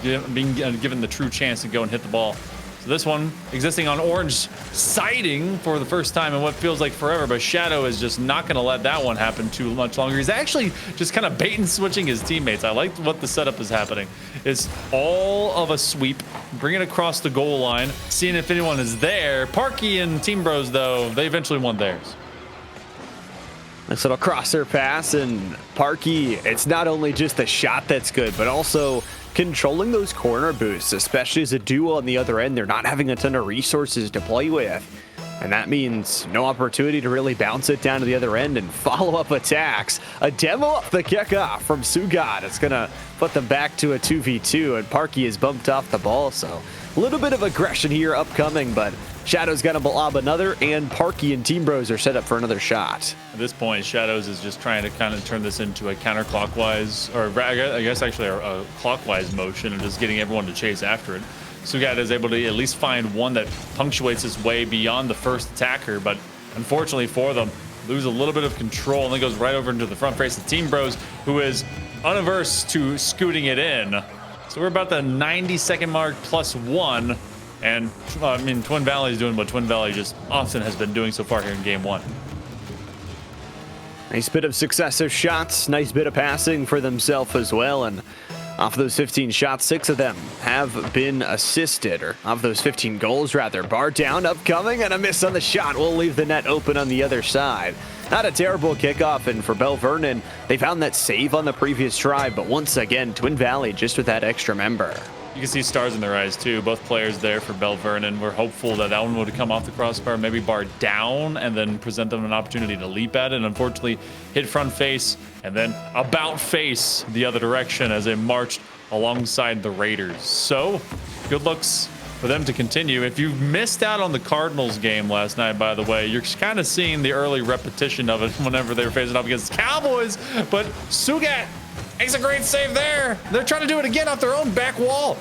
being given the true chance to go and hit the ball. So this one existing on orange siding for the first time in what feels like forever, but Shadow is just not going to let that one happen too much longer. He's actually just kind of bait and switching his teammates. I like what the setup is happening. It's all of a sweep, bring it across the goal line, seeing if anyone is there. Parky and Team Bros, though, they eventually won theirs. Nice little crosser pass, and Parky, it's not only just the shot that's good, but also controlling those corner boosts, especially as a duo on the other end. They're not having a ton of resources to play with, and that means no opportunity to really bounce it down to the other end and follow up attacks. A demo up the kickoff from Sugad. It's gonna put them back to a 2v2, and Parky is bumped off the ball, so a little bit of aggression here upcoming, but Shadow's gonna lob another, and Parky and Team Bros are set up for another shot. At this point, Shadows is just trying to kind of turn this into a counterclockwise, or I guess actually a clockwise motion, and just getting everyone to chase after it. Sugad is able to at least find one that punctuates his way beyond the first attacker, but unfortunately for them, lose a little bit of control, and then goes right over into the front face of Team Bros, who is unaverse to scooting it in. So we're about the 90-second mark +1. And I mean, Twin Valley is doing what Twin Valley just often has been doing so far here in game 1. Nice bit of successive shots, nice bit of passing for themselves as well. And off those 15 shots, 6 of them have been assisted, or of those 15 goals rather. Bar down, upcoming, and a miss on the shot will leave the net open on the other side. Not a terrible kickoff, and for Belle Vernon, they found that save on the previous try, but once again, Twin Valley just with that extra member. You can see stars in their eyes too. Both players there for Belle Vernon. We're hopeful that that one would come off the crossbar, maybe bar down, and then present them an opportunity to leap at it. And unfortunately, hit front face and then about face the other direction as they marched alongside the Raiders. So good looks for them to continue. If you missed out on the Cardinals game last night, by the way, you're kind of seeing the early repetition of it whenever they were facing off against the Cowboys. But Sugat makes a great save there. They're trying to do it again off their own back wall.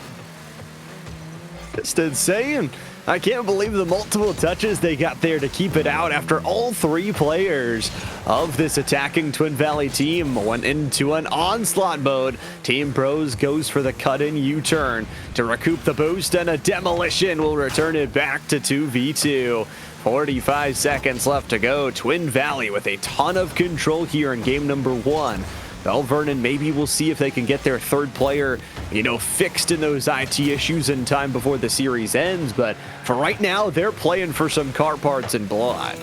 Just insane. I can't believe the multiple touches they got there to keep it out after all three players of this attacking Twin Valley team went into an onslaught mode. Team Pros goes for the cut-in U-turn to recoup the boost, and a demolition will return it back to 2v2. 45 seconds left to go. Twin Valley with a ton of control here in game number 1. Belle Vernon, maybe we'll see if they can get their third player, fixed in those IT issues in time before the series ends. But for right now, they're playing for some car parts and blood.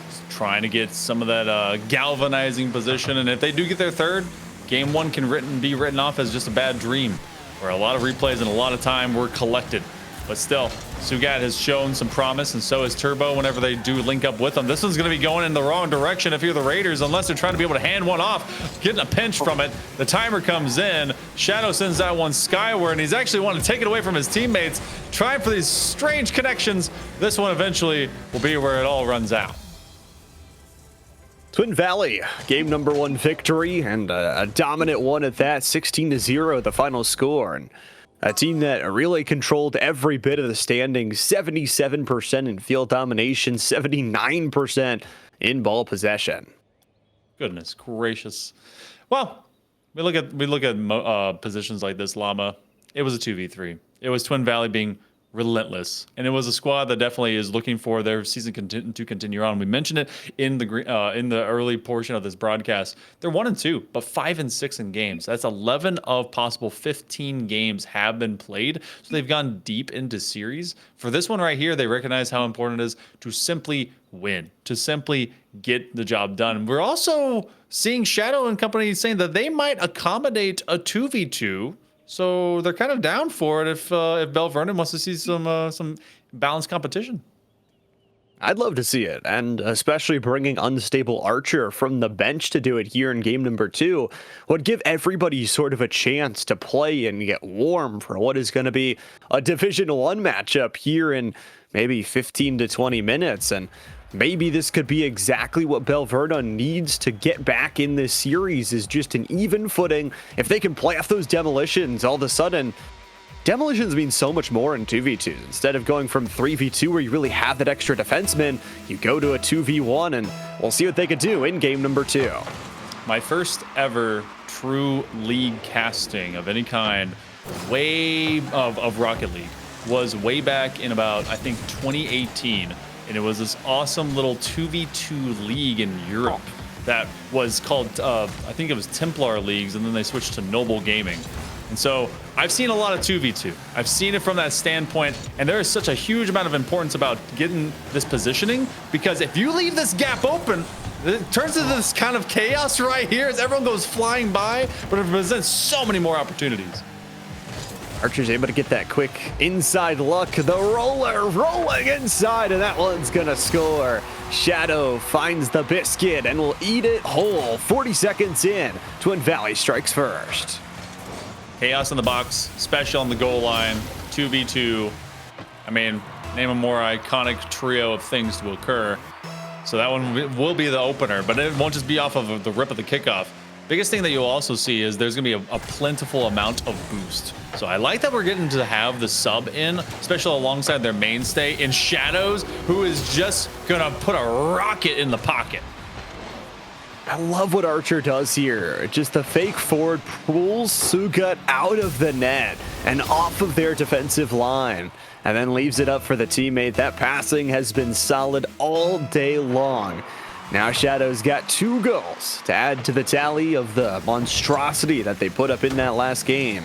Just trying to get some of that galvanizing position. And if they do get their third, game 1 can be written off as just a bad dream, where a lot of replays and a lot of time were collected. But still, Sugat has shown some promise, and so is Turbo whenever they do link up with them. This one's going to be going in the wrong direction if you're the Raiders, unless they're trying to be able to hand one off, getting a pinch from it. The timer comes in. Shadow sends that one skyward, and he's actually wanting to take it away from his teammates, trying for these strange connections. This one eventually will be where it all runs out. Twin Valley, game number 1 victory, and a dominant one at that, 16-0 the final score. And a team that really controlled every bit of the standings, 77% in field domination, 79% in ball possession. Goodness gracious. Well, we look at positions like this, Llama. It was a 2v3. It was Twin Valley being relentless, and it was a squad that definitely is looking for their season to continue on. We mentioned it in the early portion of this broadcast. They're 1-2, but 5-6 in games. That's 11 of possible 15 games have been played, so they've gone deep into series. For this one right here, they recognize how important it is to simply win, to simply get the job done. We're also seeing Shadow and company saying that they might accommodate a 2v2. So they're kind of down for it if Belle Vernon wants to see some balanced competition. I'd love to see it, and especially bringing unstable Archer from the bench to do it here in game number 2 would give everybody sort of a chance to play and get warm for what is going to be a Division 1 matchup here in maybe 15 to 20 minutes. And maybe this could be exactly what Belle Vernon needs to get back in this series, is just an even footing. If they can play off those demolitions, all of a sudden, demolitions mean so much more in 2v2s. Instead of going from 3v2 where you really have that extra defenseman, you go to a 2v1, and we'll see what they could do in game number 2. My first ever true league casting of any kind, of Rocket League, was way back in about, I think, 2018. And it was this awesome little 2v2 league in Europe that was called, I think it was Templar Leagues, and then they switched to Noble Gaming. And so I've seen a lot of 2v2. I've seen it from that standpoint, and there is such a huge amount of importance about getting this positioning, because if you leave this gap open, it turns into this kind of chaos right here as everyone goes flying by, but it presents so many more opportunities. Archer's able to get that quick inside look. The roller rolling inside, and that one's gonna score. Shadow finds the biscuit and will eat it whole. 40 seconds in, Twin Valley strikes first. Chaos in the box, special on the goal line, 2v2. I mean, name a more iconic trio of things to occur. So that one will be the opener, but it won't just be off of the rip of the kickoff. Biggest thing that you'll also see is there's gonna be a plentiful amount of boost. So I like that we're getting to have the sub in, especially alongside their mainstay in Shadows, who is just gonna put a rocket in the pocket. I love what Archer does here. Just the fake forward pulls Sugat out of the net and off of their defensive line, and then leaves it up for the teammate. That passing has been solid all day long. Now Shadow's got 2 goals to add to the tally of the monstrosity that they put up in that last game.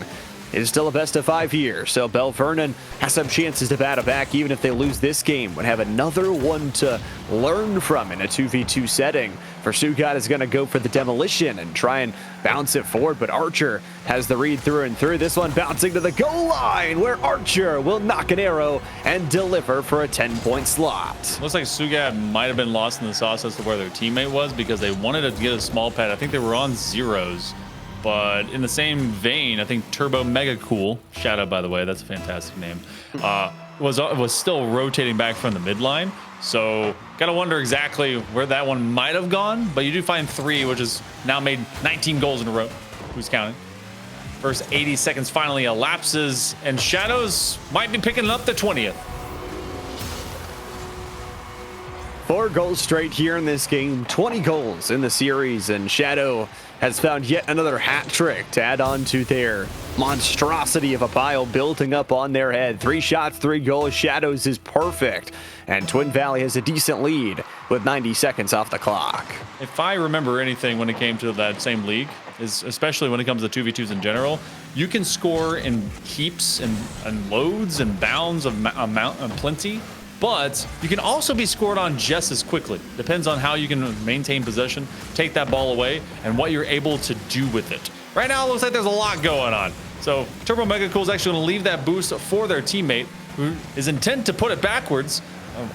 It is still a best of 5 here, so Belle Vernon has some chances to battle back. Even if they lose this game, would have another one to learn from in a 2v2 setting. For Sugat is going to go for the demolition and try and bounce it forward, but Archer has the read through and through. This one bouncing to the goal line, where Archer will knock an arrow and deliver for a 10-point slot. Looks like Sugat might have been lost in the sauce as to where their teammate was, because they wanted to get a small pad. I think they were on zeros. But in the same vein, I think Turbo Mega Cool, Shadow, by the way, that's a fantastic name, was still rotating back from the midline. So gotta wonder exactly where that one might have gone. But you do find 3, which has now made 19 goals in a row. Who's counting? First 80 seconds finally elapses, and Shadows might be picking up the 20th. 4 goals straight here in this game, 20 goals in the series, and Shadow has found yet another hat trick to add on to their monstrosity of a pile building up on their head. 3 shots, 3 goals. Shadows is perfect, and Twin Valley has a decent lead with 90 seconds off the clock. If I remember anything when it came to that same league, is especially when it comes to 2v2s in general, you can score in heaps and loads and bounds of amount and plenty, but you can also be scored on just as quickly. Depends on how you can maintain possession, take that ball away, and what you're able to do with it. Right now, it looks like there's a lot going on. So Turbo Mega Cool is actually going to leave that boost for their teammate, who is intent to put it backwards.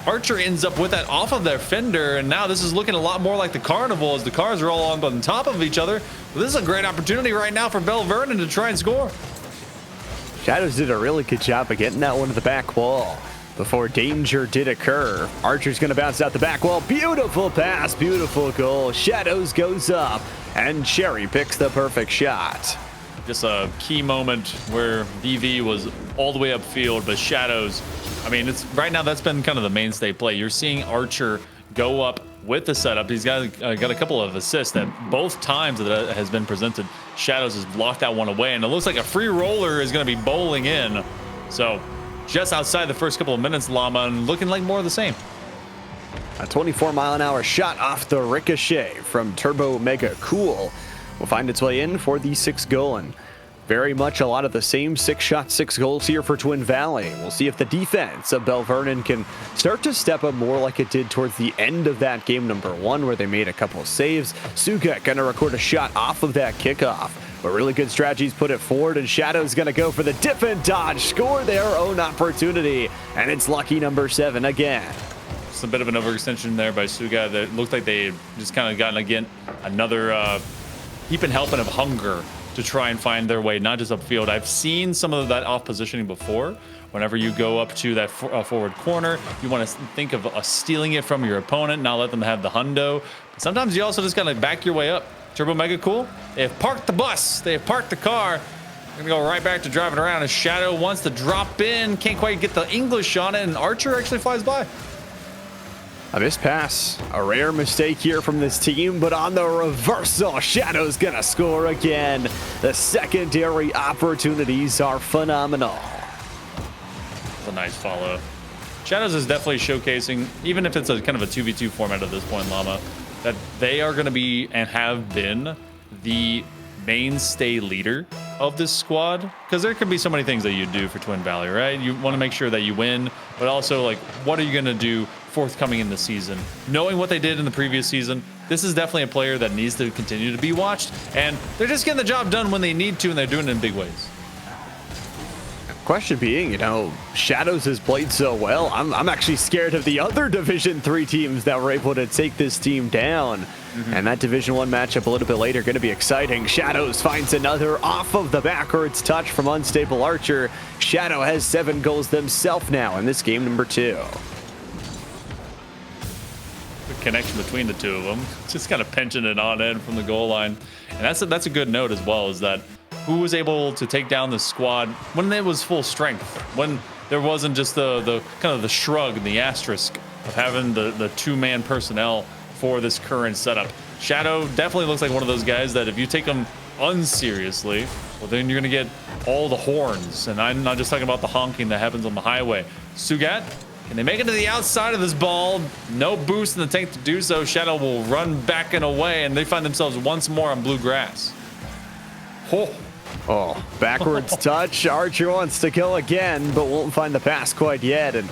Archer ends up with that off of their fender, and now this is looking a lot more like the carnival as the cars are all on top of each other. But this is a great opportunity right now for Belle Vernon to try and score. Shadows did a really good job of getting that one to the back wall before danger did occur. Archer's going to bounce out the back wall. Beautiful pass, beautiful goal. Shadows goes up, and Cherry picks the perfect shot. Just a key moment where VV was all the way upfield, but Shadows, I mean, it's right now that's been kind of the mainstay play. You're seeing Archer go up with the setup. He's got a couple of assists that both times that has been presented, Shadows has blocked that one away, and it looks like a free roller is going to be bowling in. So just outside the first couple of minutes, Llama, and looking like more of the same. A 24-mile-an-hour shot off the ricochet from Turbo Mega Cool will find its way in for the 6th goal, and very much a lot of the same 6 shots, 6 goals here for Twin Valley. We'll see if the defense of Belle Vernon can start to step up more like it did towards the end of that game number 1, where they made a couple of saves. Suga gonna record a shot off of that kickoff, but really good strategies put it forward, and Shadow's gonna go for the dip and dodge, score their own opportunity, and it's lucky number 7 again. Just a bit of an overextension there by Suga. That looked like they just kind of gotten again another heap and helping of hunger to try and find their way, not just upfield. I've seen some of that off positioning before. Whenever you go up to that forward corner, you want to think of stealing it from your opponent, not let them have the hundo. But sometimes you also just gotta back your way up. Turbo Mega Cool, they have parked the bus, they have parked the car. They're gonna go right back to driving around as Shadow wants to drop in, can't quite get the English on it, and Archer actually flies by. A missed pass, a rare mistake here from this team, but on the reversal, Shadow's gonna score again. The secondary opportunities are phenomenal. That's a nice follow. Shadows is definitely showcasing, even if it's a kind of a 2v2 format at this point, Llama, that they are gonna be and have been the mainstay leader of this squad, because there can be so many things that you do for Twin Valley, right? You want to make sure that you win, but also, like, what are you going to do forthcoming in the season? Knowing what they did in the previous season, this is definitely a player that needs to continue to be watched, and they're just getting the job done when they need to, and they're doing it in big ways. Question being, you know, Shadows has played so well. I'm actually scared of the other Division 3 teams that were able to take this team down. And that Division 1 matchup a little bit later going to be exciting. Shadows finds another off of the backwards touch from Unstable Archer. Shadow has 7 goals themselves now in this game number 2. The connection between the two of them, just kind of pinching it on in from the goal line. And that's a good note as well, is that who was able to take down the squad when it was full strength, when there wasn't just the kind of the shrug and the asterisk of having the 2-man personnel for this current setup. Shadow definitely looks like one of those guys that if you take him unseriously, well, then you're going to get all the horns. And I'm not just talking about the honking that happens on the highway. Sugat, can they make it to the outside of this ball? No boost in the tank to do so. Shadow will run back and away, and they find themselves once more on blue grass. Oh, backwards touch. Archer wants to go again, but won't find the pass quite yet. And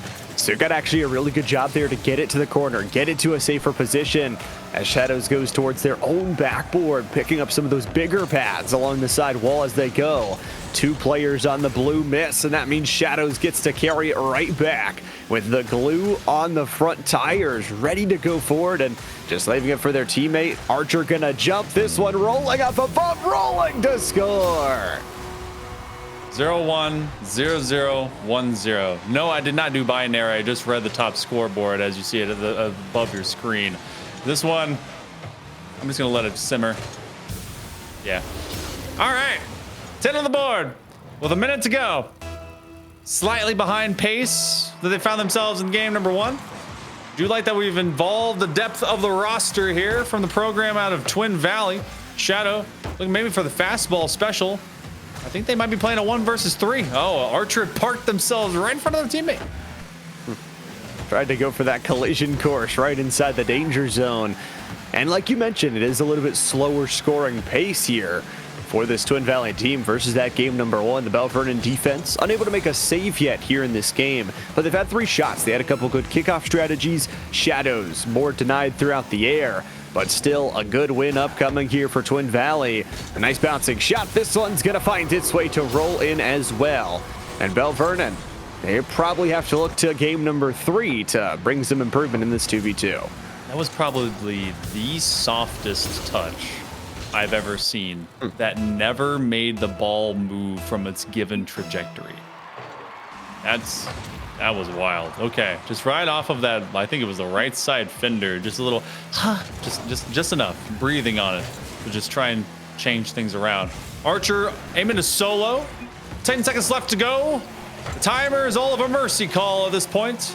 Sugat actually a really good job there to get it to the corner, get it to a safer position as Shadows goes towards their own backboard, picking up some of those bigger pads along the side wall as they go. 2 players on the blue miss, and that means Shadows gets to carry it right back with the glue on the front tires, ready to go forward and just leaving it for their teammate. Archer gonna jump this one, rolling up above, rolling to score. 0-1, 0-0, 1-0. No, I did not do binary. I just read the top scoreboard as you see it above your screen. This one, I'm just gonna let it simmer. Yeah. All right, 10 on the board with a minute to go. Slightly behind pace that they found themselves in game number 1. Do like that we've involved the depth of the roster here from the program out of Twin Valley. Shadow, looking maybe for the fastball special. I think they might be playing a 1 versus 3. Oh, Archer parked themselves right in front of their teammate. Tried to go for that collision course right inside the danger zone. And like you mentioned, it is a little bit slower scoring pace here for this Twin Valley team versus that game number 1. The Belle Vernon defense unable to make a save yet here in this game, but they've had 3 shots. They had a couple good kickoff strategies. Shadows more denied throughout the air, but still a good win upcoming here for Twin Valley. A nice bouncing shot. This one's gonna find its way to roll in as well. And Belle Vernon, they probably have to look to game number 3 to bring some improvement in this 2v2. That was probably the softest touch I've ever seen that never made the ball move from its given trajectory. That was wild. Okay, just right off of that, I think it was the right side fender, just a little, just enough breathing on it to just try and change things around. Archer aiming to solo. 10 seconds left to go. The timer is all of a mercy call at this point,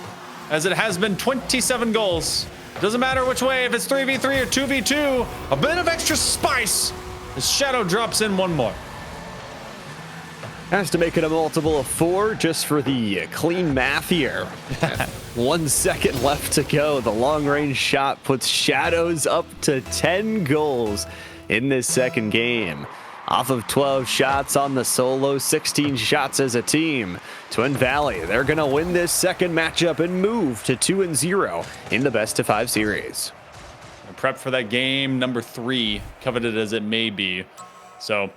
as it has been 27 goals. Doesn't matter which way, if it's 3v3 or 2v2, a bit of extra spice as Shadow drops in one more. Has to make it a multiple of 4 just for the clean math here. 1 second left to go. The long range shot puts Shadows up to 10 goals in this second game. Off of 12 shots on the solo, 16 shots as a team. Twin Valley, they're going to win this second matchup and move to 2-0 in the best of 5 series. Prep for that game number 3, coveted as it may be. So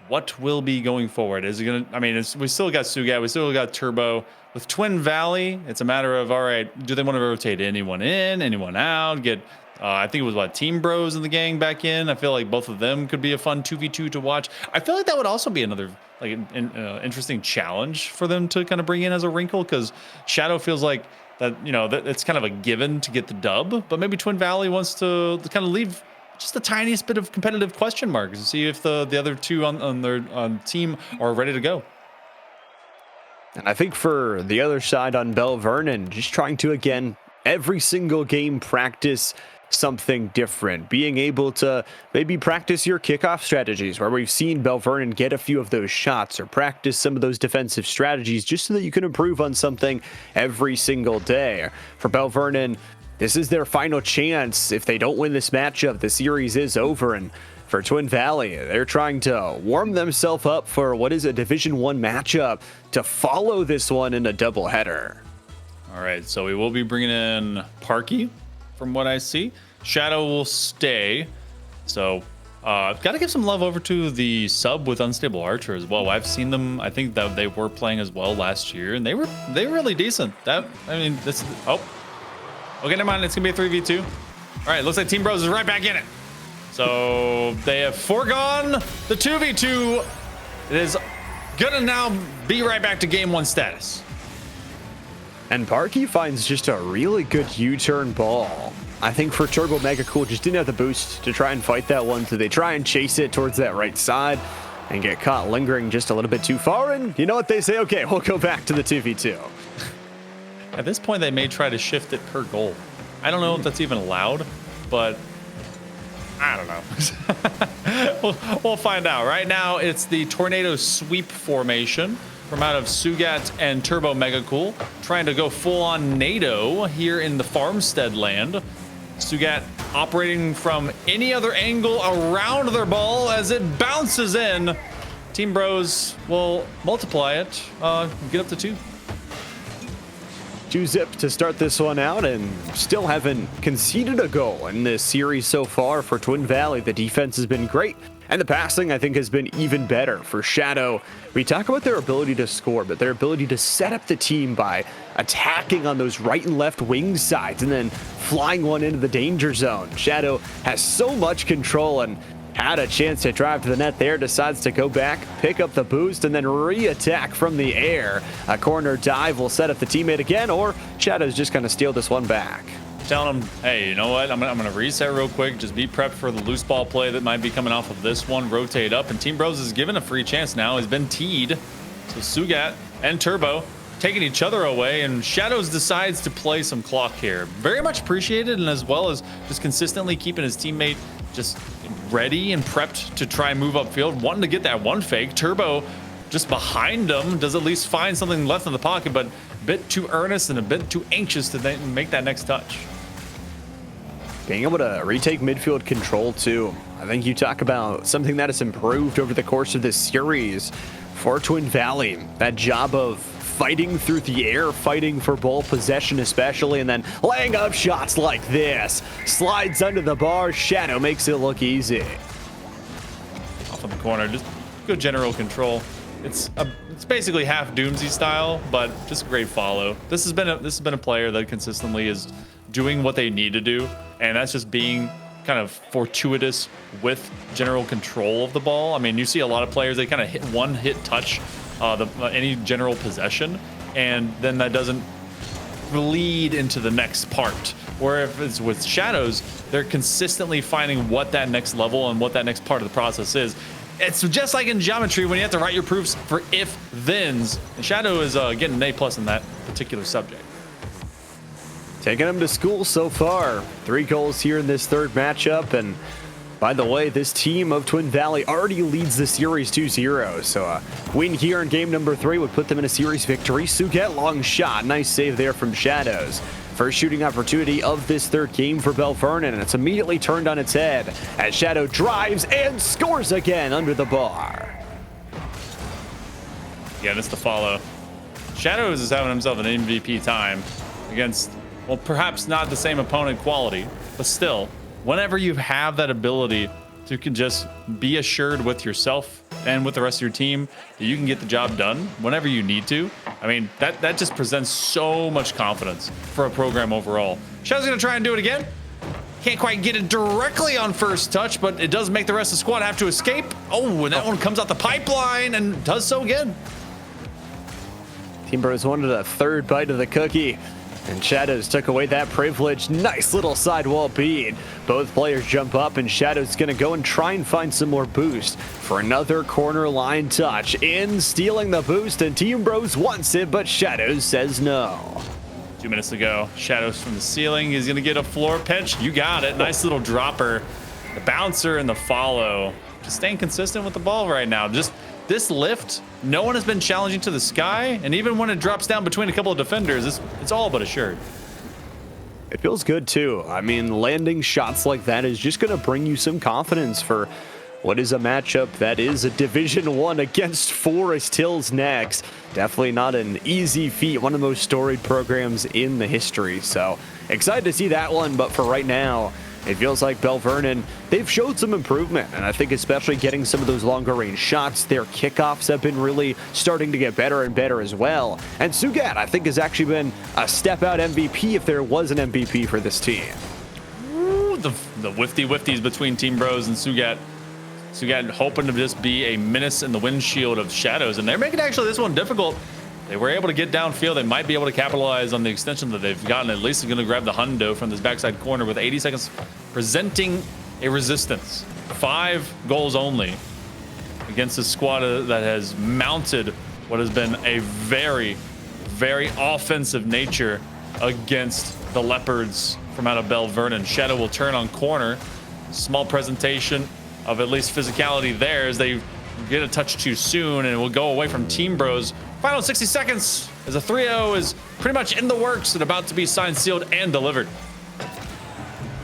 what will be going forward? Is it going to, I mean, we still got Sugat, we still got Turbo. With Twin Valley, it's a matter of, all right, do they want to rotate anyone in, anyone out, get, I think it was Team Bros in the gang back in. I feel like both of them could be a fun 2v2 to watch. I feel like that would also be another like interesting challenge for them to kind of bring in as a wrinkle, because Shadow feels like that, you know, that it's kind of a given to get the dub, but maybe Twin Valley wants to kind of leave just the tiniest bit of competitive question marks to see if the other two on their team are ready to go. And I think for the other side on Belle Vernon, just trying to, again, every single game practice something different, being able to maybe practice your kickoff strategies, where we've seen Belle Vernon get a few of those shots, or practice some of those defensive strategies just so that you can improve on something every single day. For Belle Vernon, this is their final chance. If they don't win this matchup, the series is over. And for Twin Valley, they're trying to warm themselves up for what is a Division I matchup to follow this one in a doubleheader. All right, so we will be bringing in Parky, from what I see. Shadow will stay. So I've got to give some love over to the sub with Unstable Archer as well. I've seen them. I think that they were playing as well last year, and they were really decent. That, I mean, this. Oh, okay, never mind. It's gonna be a 3v2. All right, looks like Team Bros is right back in it. So they have foregone the 2v2. It is gonna now be right back to game 1 status. And Parky finds just a really good U-turn ball. I think for Turbo Mega Cool, just didn't have the boost to try and fight that one, so they try and chase it towards that right side and get caught lingering just a little bit too far. And you know what they say? Okay, we'll go back to the 2v2. At this point, they may try to shift it per goal. I don't know if that's even allowed, but I don't know. we'll find out. Right now, it's the Tornado Sweep formation from out of Sugat and Turbo Mega Cool, trying to go full-on NATO here in the Farmstead land. Sugat operating from any other angle around their ball as it bounces in. Team Bros will multiply it, get up to 2. 2-zip to start this one out, and still haven't conceded a goal in this series so far for Twin Valley. The defense has been great, and the passing, I think, has been even better for Shadow. We talk about their ability to score, but their ability to set up the team by attacking on those right and left wing sides and then flying one into the danger zone. Shadow has so much control and had a chance to drive to the net there, decides to go back, pick up the boost, and then re-attack from the air. A corner dive will set up the teammate again, or Shadow's just going to steal this one back. Telling him, hey, you know what? I'm gonna reset real quick. Just be prepped for the loose ball play that might be coming off of this one. Rotate up, and Team Bros is given a free chance now. Has been teed. So Sugat and Turbo taking each other away, and Shadows decides to play some clock here. Very much appreciated, and as well as just consistently keeping his teammate just ready and prepped to try and move upfield, wanting to get that one fake. Turbo just behind him does at least find something left in the pocket, but a bit too earnest and a bit too anxious to make that next touch. Being able to retake midfield control too. I think you talk about something that has improved over the course of this series for Twin Valley. That job of fighting through the air, fighting for ball possession especially, and then laying up shots like this. Slides under the bar, Shadow makes it look easy. Off in the corner, just good general control. It's basically half Doomsy style, but just a great follow. This has been a player that consistently is doing what they need to do, and that's just being kind of fortuitous with general control of the ball. I mean, you see a lot of players, they kind of hit one hit touch any general possession, and then that doesn't lead into the next part. Where if it's with Shadows, they're consistently finding what that next level and what that next part of the process is. It's just like in geometry when you have to write your proofs for if-thens. And Shadow is getting an A+ in that particular subject. Taking him to school so far. 3 goals here in this third matchup, and by the way, this team of Twin Valley already leads the series 2-0, so a win here in game number 3 would put them in a series victory. Suget, long shot, nice save there from Shadows. First shooting opportunity of this third game for Belle Vernon, and it's immediately turned on its head as Shadow drives and scores again under the bar. Yeah, that's the follow. Shadows is having himself an MVP time against, well, perhaps not the same opponent quality, but still, whenever you have that ability to can just be assured with yourself and with the rest of your team that you can get the job done whenever you need to, I mean, that just presents so much confidence for a program overall. Shadow's gonna try and do it again. Can't quite get it directly on first touch, but it does make the rest of the squad have to escape. Oh, and that one comes out the pipeline and does so again. Team Bros wanted a third bite of the cookie, and Shadows took away that privilege. Nice little sidewall beat. Both players jump up, and Shadows gonna go and try and find some more boost for another corner line touch. In, stealing the boost, and Team Bros wants it, but Shadows says no. 2 minutes to go. Shadows from the ceiling. He's gonna get a floor pinch. You got it. Nice little dropper. The bouncer and the follow. Just staying consistent with the ball right now. Just this lift, no one has been challenging to the sky, and even when it drops down between a couple of defenders, it's all but assured. It feels good too. I mean, landing shots like that is just going to bring you some confidence for what is a matchup that is a Division 1 against Forest Hills next. Definitely not an easy feat, one of the most storied programs in the history. So excited to see that one, but for right now, it feels like Belle Vernon, they've showed some improvement, and I think especially getting some of those longer range shots, their kickoffs have been really starting to get better and better as well. And Sugat, I think, has actually been a step out MVP if there was an MVP for this team. Ooh, the wifties between Team Bros and Sugat. Sugat hoping to just be a menace in the windshield of Shadows, and they're making actually this one difficult. They were able to get downfield. They might be able to capitalize on the extension that they've gotten. At least they're going to grab the hundo from this backside corner with 80 seconds, presenting a resistance. 5 goals only against a squad that has mounted what has been a very, very offensive nature against the Leopards from out of Belle Vernon. Shadow will turn on corner. Small presentation of at least physicality there as they get a touch too soon, and it will go away from Team Bros. Final 60 seconds as a 3-0 is pretty much in the works and about to be signed, sealed, and delivered.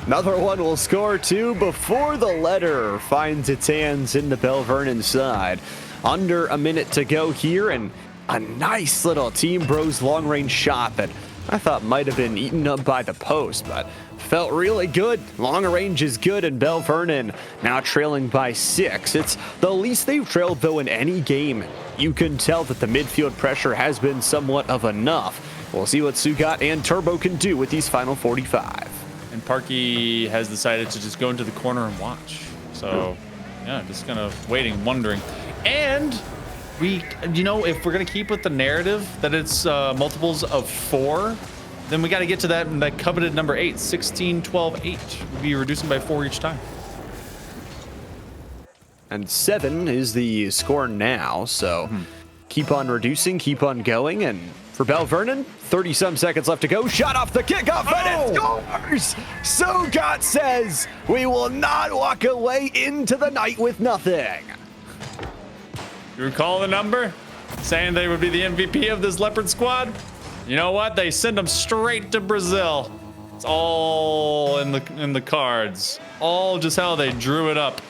Another one will score too before the letter finds its hands in the Belle Vernon side. Under a minute to go here, and a nice little Team Bros long-range shot that I thought might have been eaten up by the post, but felt really good. Longer range is good, and Belle Vernon now trailing by 6. It's the least they've trailed, though, in any game. You can tell that the midfield pressure has been somewhat of enough. We'll see what Sugat and Turbo can do with these final 45. And Parky has decided to just go into the corner and watch. So, yeah, just kind of waiting, wondering. And we, you know, if we're going to keep with the narrative that it's multiples of 4, then we got to get to that coveted number 8, 16, 12, 8. We'll be reducing by 4 each time. And 7 is the score now, so keep on reducing, keep on going, and for Belle Vernon, 30-some seconds left to go. Shot off the kickoff, and it scores! Sugat says, we will not walk away into the night with nothing. You recall the number? Saying they would be the MVP of this Leopard squad? You know what? They send them straight to Brazil. It's all in the cards. All just how they drew it up.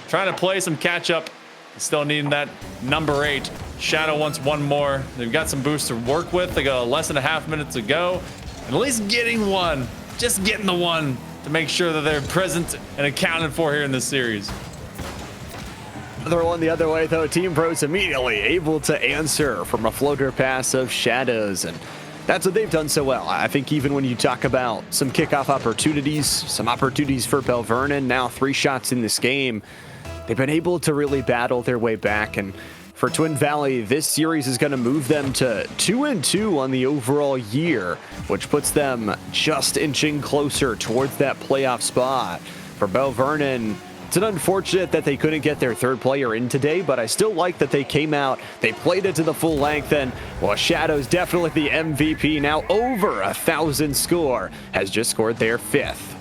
Trying to play some catch up. Still needing that number 8. Shadow wants one more. They've got some boosts to work with. They got less than a half minute to go. And at least getting one. Just getting the one to make sure that they're present and accounted for here in this series. Another one the other way, though. Team Pros immediately able to answer from a floater pass of Shadows, and that's what they've done so well. I think even when you talk about some kickoff opportunities, some opportunities for Belle Vernon, now 3 shots in this game, they've been able to really battle their way back. And for Twin Valley, this series is going to move them to 2-2 on the overall year, which puts them just inching closer towards that playoff spot. For Belle Vernon, it's an unfortunate that they couldn't get their 3rd player in today, but I still like that they came out, they played it to the full length, and well, Shadow's definitely the MVP, now over 1,000 score, has just scored their 5th.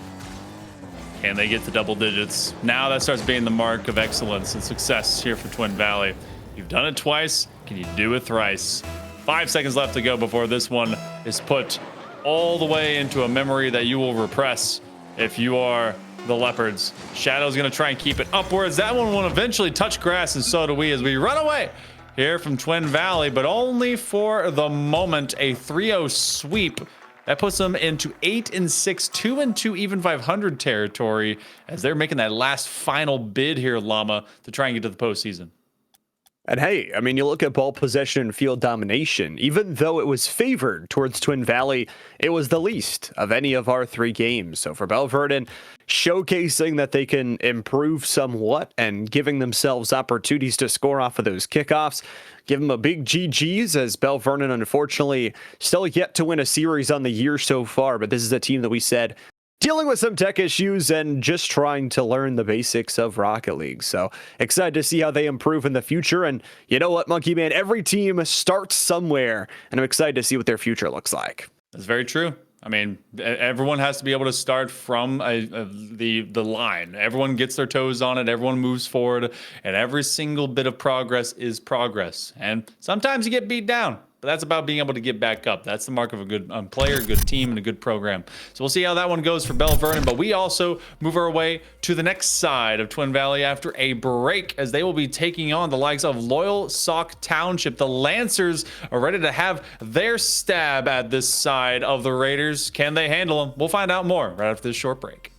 Can they get to double digits? Now that starts being the mark of excellence and success here for Twin Valley. You've done it twice, can you do it thrice? 5 seconds left to go before this one is put all the way into a memory that you will repress if you are the Leopards. Shadow's gonna try and keep it upwards. That one will eventually touch grass, and so do we as we run away here from Twin Valley, but only for the moment. A 3-0 sweep. That puts them into 8-6, 2-2 even 500 territory as they're making that last final bid here, Llama, to try and get to the postseason. And hey, I mean, you look at ball possession and field domination. Even though it was favored towards Twin Valley, it was the least of any of our 3 games. So for Belle Vernon, showcasing that they can improve somewhat and giving themselves opportunities to score off of those kickoffs. Give them a big GG's, as Belle Vernon, unfortunately, still yet to win a series on the year so far. But this is a team that we said dealing with some tech issues and just trying to learn the basics of Rocket League. So excited to see how they improve in the future. And you know what, Monkey Man, every team starts somewhere, and I'm excited to see what their future looks like. That's very true. I mean, everyone has to be able to start from the line. Everyone gets their toes on it. Everyone moves forward, and every single bit of progress is progress. And sometimes you get beat down, but that's about being able to get back up. That's the mark of a good player, good team, and a good program. So we'll see how that one goes for Belle Vernon, but we also move our way to the next side of Twin Valley after a break, as they will be taking on the likes of Loyalsock Township. The Lancers are ready to have their stab at this side of the Raiders. Can they handle them? We'll find out more right after this short break.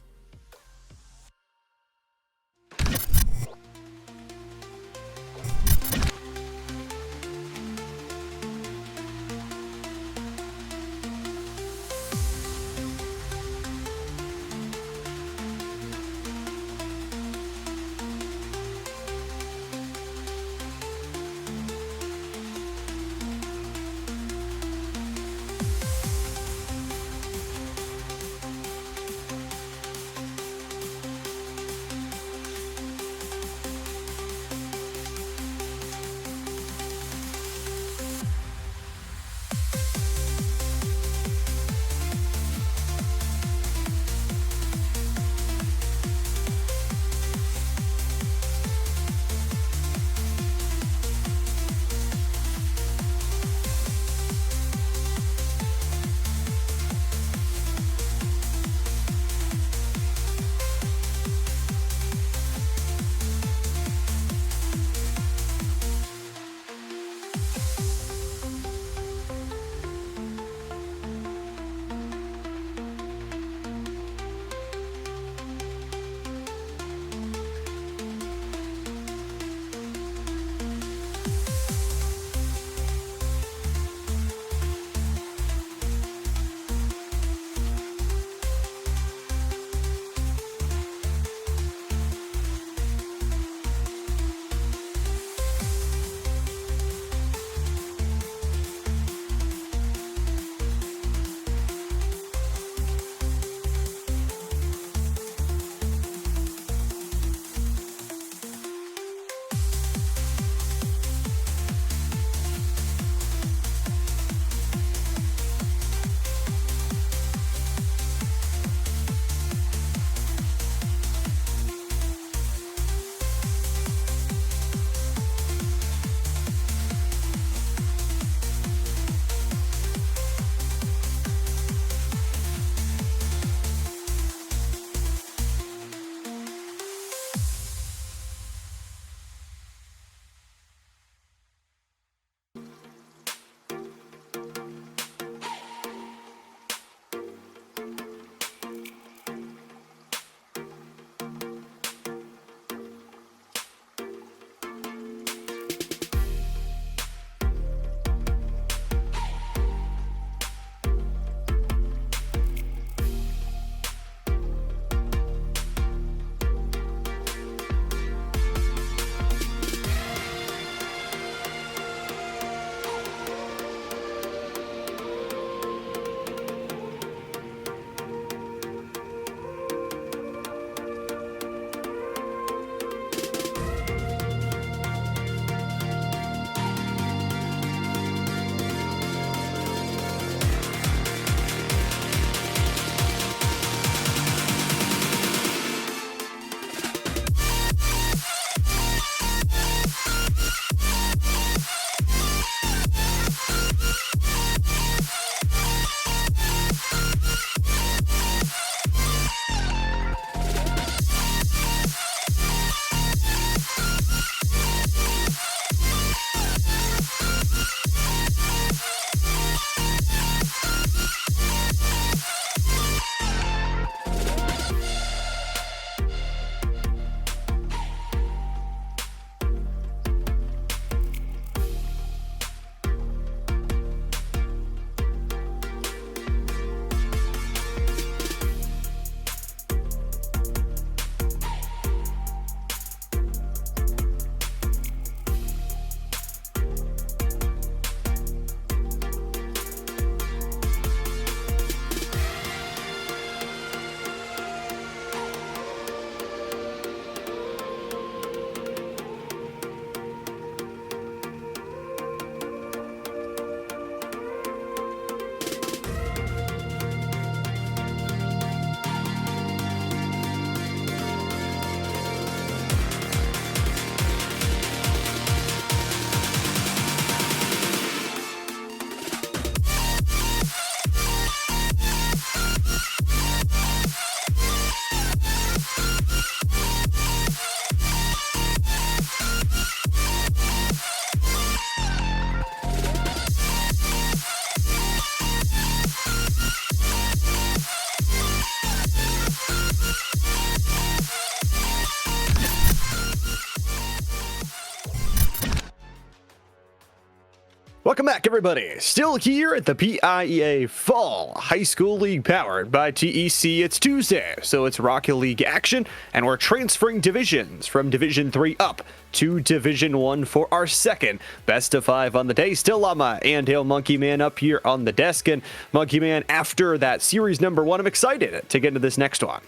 Welcome back, everybody. Still here at the PIEA Fall High School League powered by TEC. It's Tuesday, so it's Rocket League action, and we're transferring divisions from Division 3 up to Division 1 for our second best of 5 on the day. Still Llama and Hail Monkey Man up here on the desk, and Monkey Man, after that series number 1, I'm excited to get into this next one.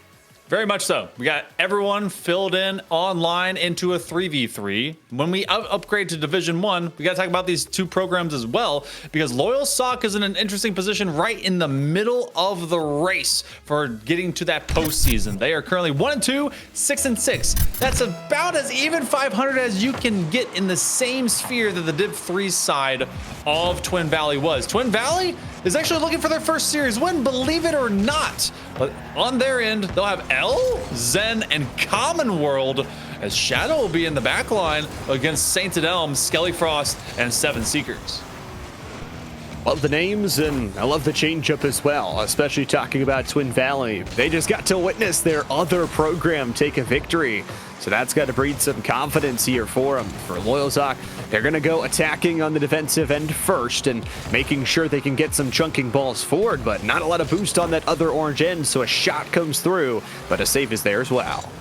Very much so. We got everyone filled in online into a 3v3. When we upgrade to Division 1, we got to talk about these two programs as well, because Loyalsock is in an interesting position right in the middle of the race for getting to that postseason. They are currently 1-2, 6-6. That's about as even 500 as you can get in the same sphere that the Div 3 side of Twin Valley was. Twin Valley is actually looking for their first series win, believe it or not. But on their end, they'll have L, Zen, and Common World, as Shadow will be in the back line against Sainted Elm, Skelly Frost, and Seven Seekers. Love the names, and I love the change-up as well, especially talking about Twin Valley. They just got to witness their other program take a victory, so that's got to breed some confidence here for them. For Loyalsock, they're going to go attacking on the defensive end first and making sure they can get some chunking balls forward, but not a lot of boost on that other orange end, so a shot comes through, but a save is there as well.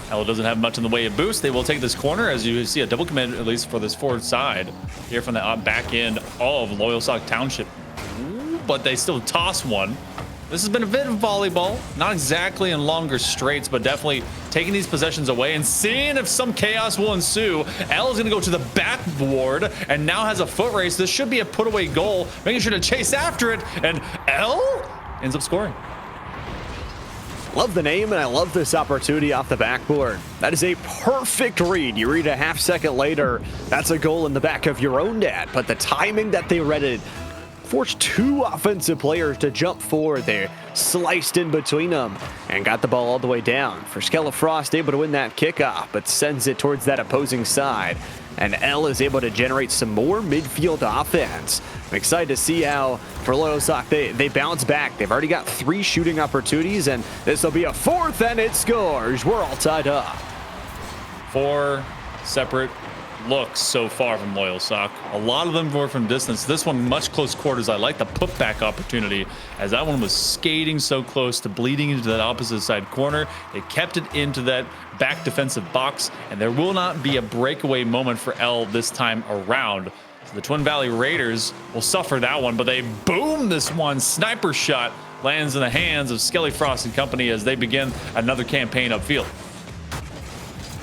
L doesn't have much in the way of boost. They will take this corner, as you see a double commit, at least for this forward side here from the back end of Loyalsock Township. Ooh, but they still toss one. This has been a bit of volleyball, not exactly in longer straights, but definitely taking these possessions away and seeing if some chaos will ensue. L is going to go to the backboard and now has a foot race. This should be a put away goal, making sure to chase after it, and L ends up scoring. Love the name, and I love this opportunity off the backboard. That is a perfect read. You read a half second later, that's a goal in the back of your own net, but the timing that they read it forced two offensive players to jump forward. They sliced in between them and got the ball all the way down. For Skelly Frost, able to win that kickoff, but sends it towards that opposing side. And L is able to generate some more midfield offense. I'm excited to see how, for Loyalsock, they bounce back. They've already got 3 shooting opportunities, and this will be a 4th, and it scores. We're all tied up. 4 separate looks so far from Loyalsock. A lot of them were from distance. This one much close quarters. I like the putback opportunity, as that one was skating so close to bleeding into that opposite side corner. They kept it into that back defensive box, and there will not be a breakaway moment for L this time around. So the Twin Valley Raiders will suffer that one, but they boom this one. Sniper shot lands in the hands of Skelly Frost and company as they begin another campaign upfield.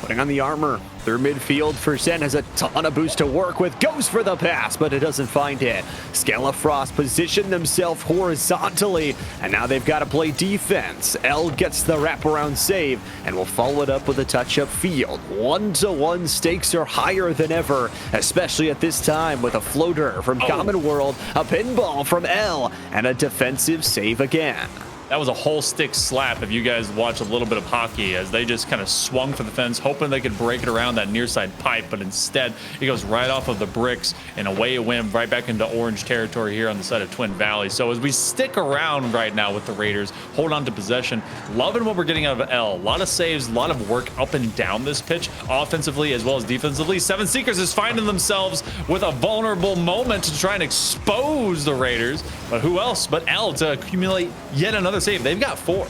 Putting on the armor through midfield for Zen, has a ton of boost to work with, goes for the pass, but it doesn't find it. Skelly Frost positioned themselves horizontally, and now they've got to play defense. L gets the wraparound save, and will follow it up with a touch up field. 1-1 stakes are higher than ever, especially at this time with a floater from Common World, a pinball from L, and a defensive save again. That was a whole stick slap if you guys watch a little bit of hockey, as they just kind of swung for the fence, hoping they could break it around that near side pipe, but instead it goes right off of the bricks and away it went right back into orange territory here on the side of Twin Valley. So as we stick around right now with the Raiders, hold on to possession, loving what we're getting out of L. A lot of saves, a lot of work up and down this pitch, offensively as well as defensively. Seven Seekers is finding themselves with a vulnerable moment to try and expose the Raiders, but who else but L to accumulate yet another save. They've got 4.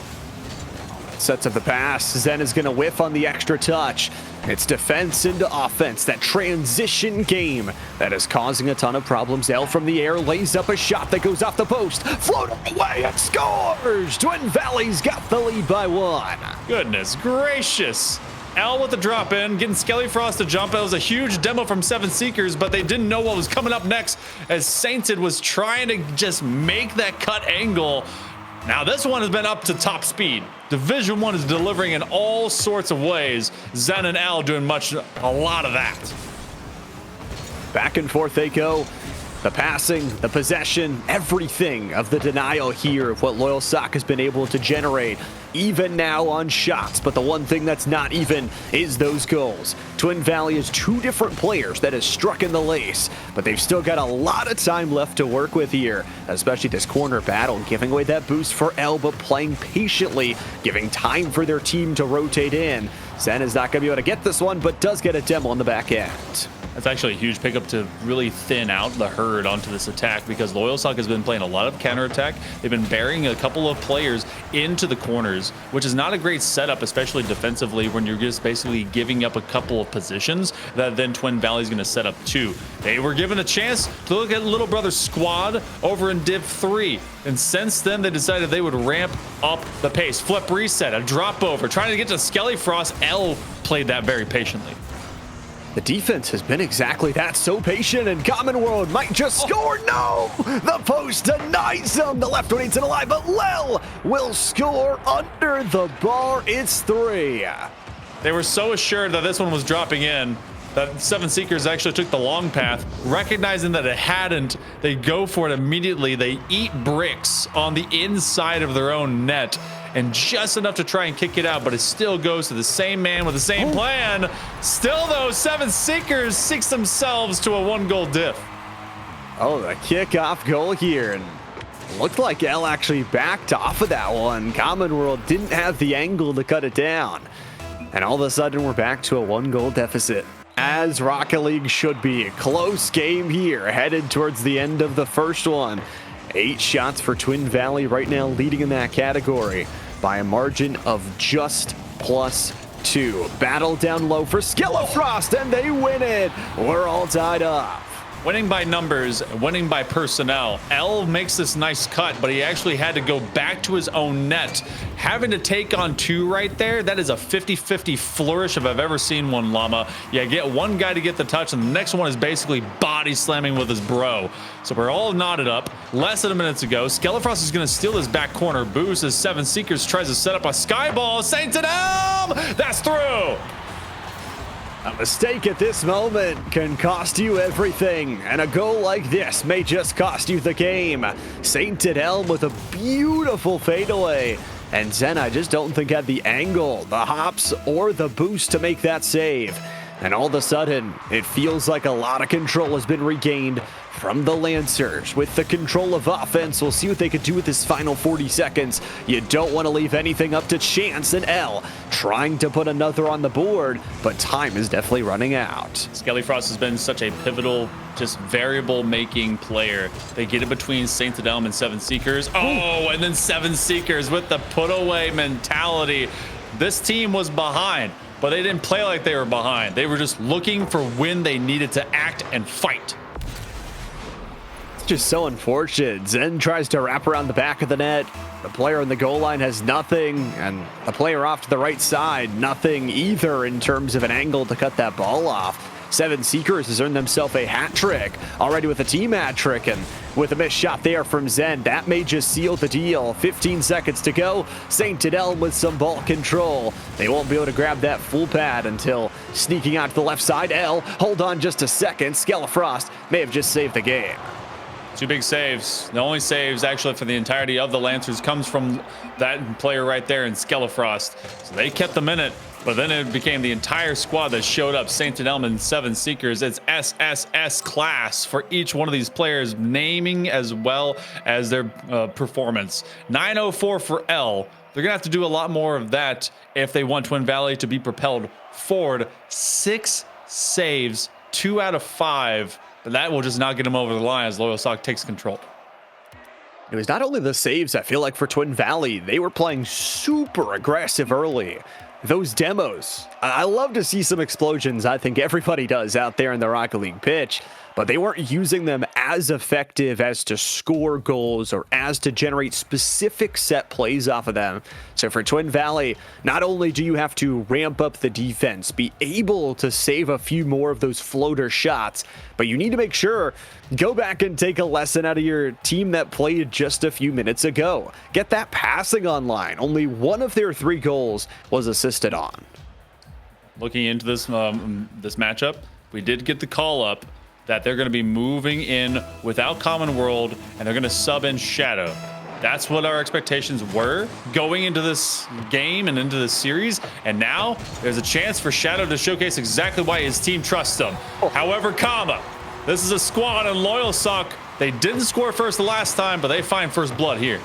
Sets up the pass. Zen is going to whiff on the extra touch. It's defense into offense, that transition game that is causing a ton of problems. L from the air lays up a shot that goes off the post, floating away and scores. Twin Valley's got the lead by 1. Goodness gracious. L with the drop in, getting Skelly Frost to jump. That was a huge demo from Seven Seekers, but they didn't know what was coming up next, as Sainted was trying to just make that cut angle. Now this one has been up to top speed. Division 1 is delivering in all sorts of ways. Zen and L doing a lot of that. Back and forth they go. The passing, the possession, everything of the denial here of what Loyalsock has been able to generate, even now on shots. But the one thing that's not even is those goals. Twin Valley is 2 different players that has struck in the lace, but they've still got a lot of time left to work with here, especially this corner battle, giving away that boost for L, but playing patiently, giving time for their team to rotate in. Zen is not going to be able to get this one, but does get a demo on the back end. That's actually a huge pickup to really thin out the herd onto this attack, because Loyalsock has been playing a lot of counterattack. They've been burying a couple of players into the corners, which is not a great setup, especially defensively, when you're just basically giving up a couple of positions that then Twin Valley's going to set up too. They were given a chance to look at Little Brother's squad over in Div 3, and since then they decided they would ramp up the pace. Flip reset, a drop over, trying to get to Skelly Frost. L played that very patiently. The defense has been exactly that, so patient, and Common World might just score. No! The post denies them. The left one needs it alive, but Lil will score under the bar. It's 3. They were so assured that this one was dropping in that Seven Seekers actually took the long path. Recognizing that it hadn't, they go for it immediately. They eat bricks on the inside of their own net, and just enough to try and kick it out, but it still goes to the same man with the same plan. Still, though, Seven Seekers seeks themselves to a 1-goal diff. Oh, the kickoff goal here, and looked like L actually backed off of that one. Common World didn't have the angle to cut it down, and all of a sudden we're back to a 1-goal deficit. As Rocket League should be. A close game here, headed towards the end of the first one. 8 shots for Twin Valley right now, leading in that category by a margin of just +2. Battle down low for Skellafrost, and they win it. We're all tied up. Winning by numbers, winning by personnel. L makes this nice cut, but he actually had to go back to his own net. Having to take on 2 right there, that is a 50-50 flourish if I've ever seen one, Llama. You get one guy to get the touch, and the next one is basically body slamming with his bro. So we're all knotted up. Less than a minute to go. Skellafrost is going to steal this back corner boost as Seven Seekers tries to set up a skyball. Saint and Elm! That's through! A mistake at this moment can cost you everything, and a goal like this may just cost you the game. Sainted Elm with a beautiful fadeaway, and Zen, I just don't think, had the angle, the hops, or the boost to make that save. And all of a sudden, it feels like a lot of control has been regained from the Lancers. With the control of offense, we'll see what they could do with this final 40 seconds. You don't want to leave anything up to chance, and L trying to put another on the board, but time is definitely running out. Skellafrost has been such a pivotal, just variable-making player. They get it between Sainted Elm and Seven Seekers. Oh, and then Seven Seekers with the put-away mentality. This team was behind, but they didn't play like they were behind. They were just looking for when they needed to act and fight. It's just so unfortunate. Zen tries to wrap around the back of the net. The player on the goal line has nothing, and the player off to the right side, nothing either in terms of an angle to cut that ball off. Seven Seekers has earned themselves a hat trick already with a team hat trick, and with a missed shot there from Zen, that may just seal the deal. 15 seconds to go. Sainted Elm with some ball control. They won't be able to grab that full pad until sneaking out to the left side. L, hold on just a second. Skellafrost may have just saved the game. 2 big saves. The only saves actually for the entirety of the Lancers comes from that player right there in Skellafrost. So they kept them in it, but then it became the entire squad that showed up. Sainted Elm and Seven Seekers. It's SSS class for each one of these players, naming as well as their performance. 904 for L. They're going to have to do a lot more of that if they want Twin Valley to be propelled forward. 6 saves, 2 out of 5. But that will just not get him over the line as Loyalsock takes control. It was not only the saves, I feel like, for Twin Valley. They were playing super aggressive early. Those demos, I love to see some explosions. I think everybody does out there in the Rocket League pitch. But they weren't using them as effective as to score goals or as to generate specific set plays off of them. So for Twin Valley, not only do you have to ramp up the defense, be able to save a few more of those floater shots, but you need to make sure, go back and take a lesson out of your team that played just a few minutes ago. Get that passing online. Only 1 of their 3 goals was assisted on. Looking into this this matchup, we did get the call up that they're going to be moving in without Common World, and they're going to sub in Shadow. That's what our expectations were going into this game and into this series. And now there's a chance for Shadow to showcase exactly why his team trusts him. However, this is a squad in Loyalsock. They didn't score first the last time, but they find first blood here.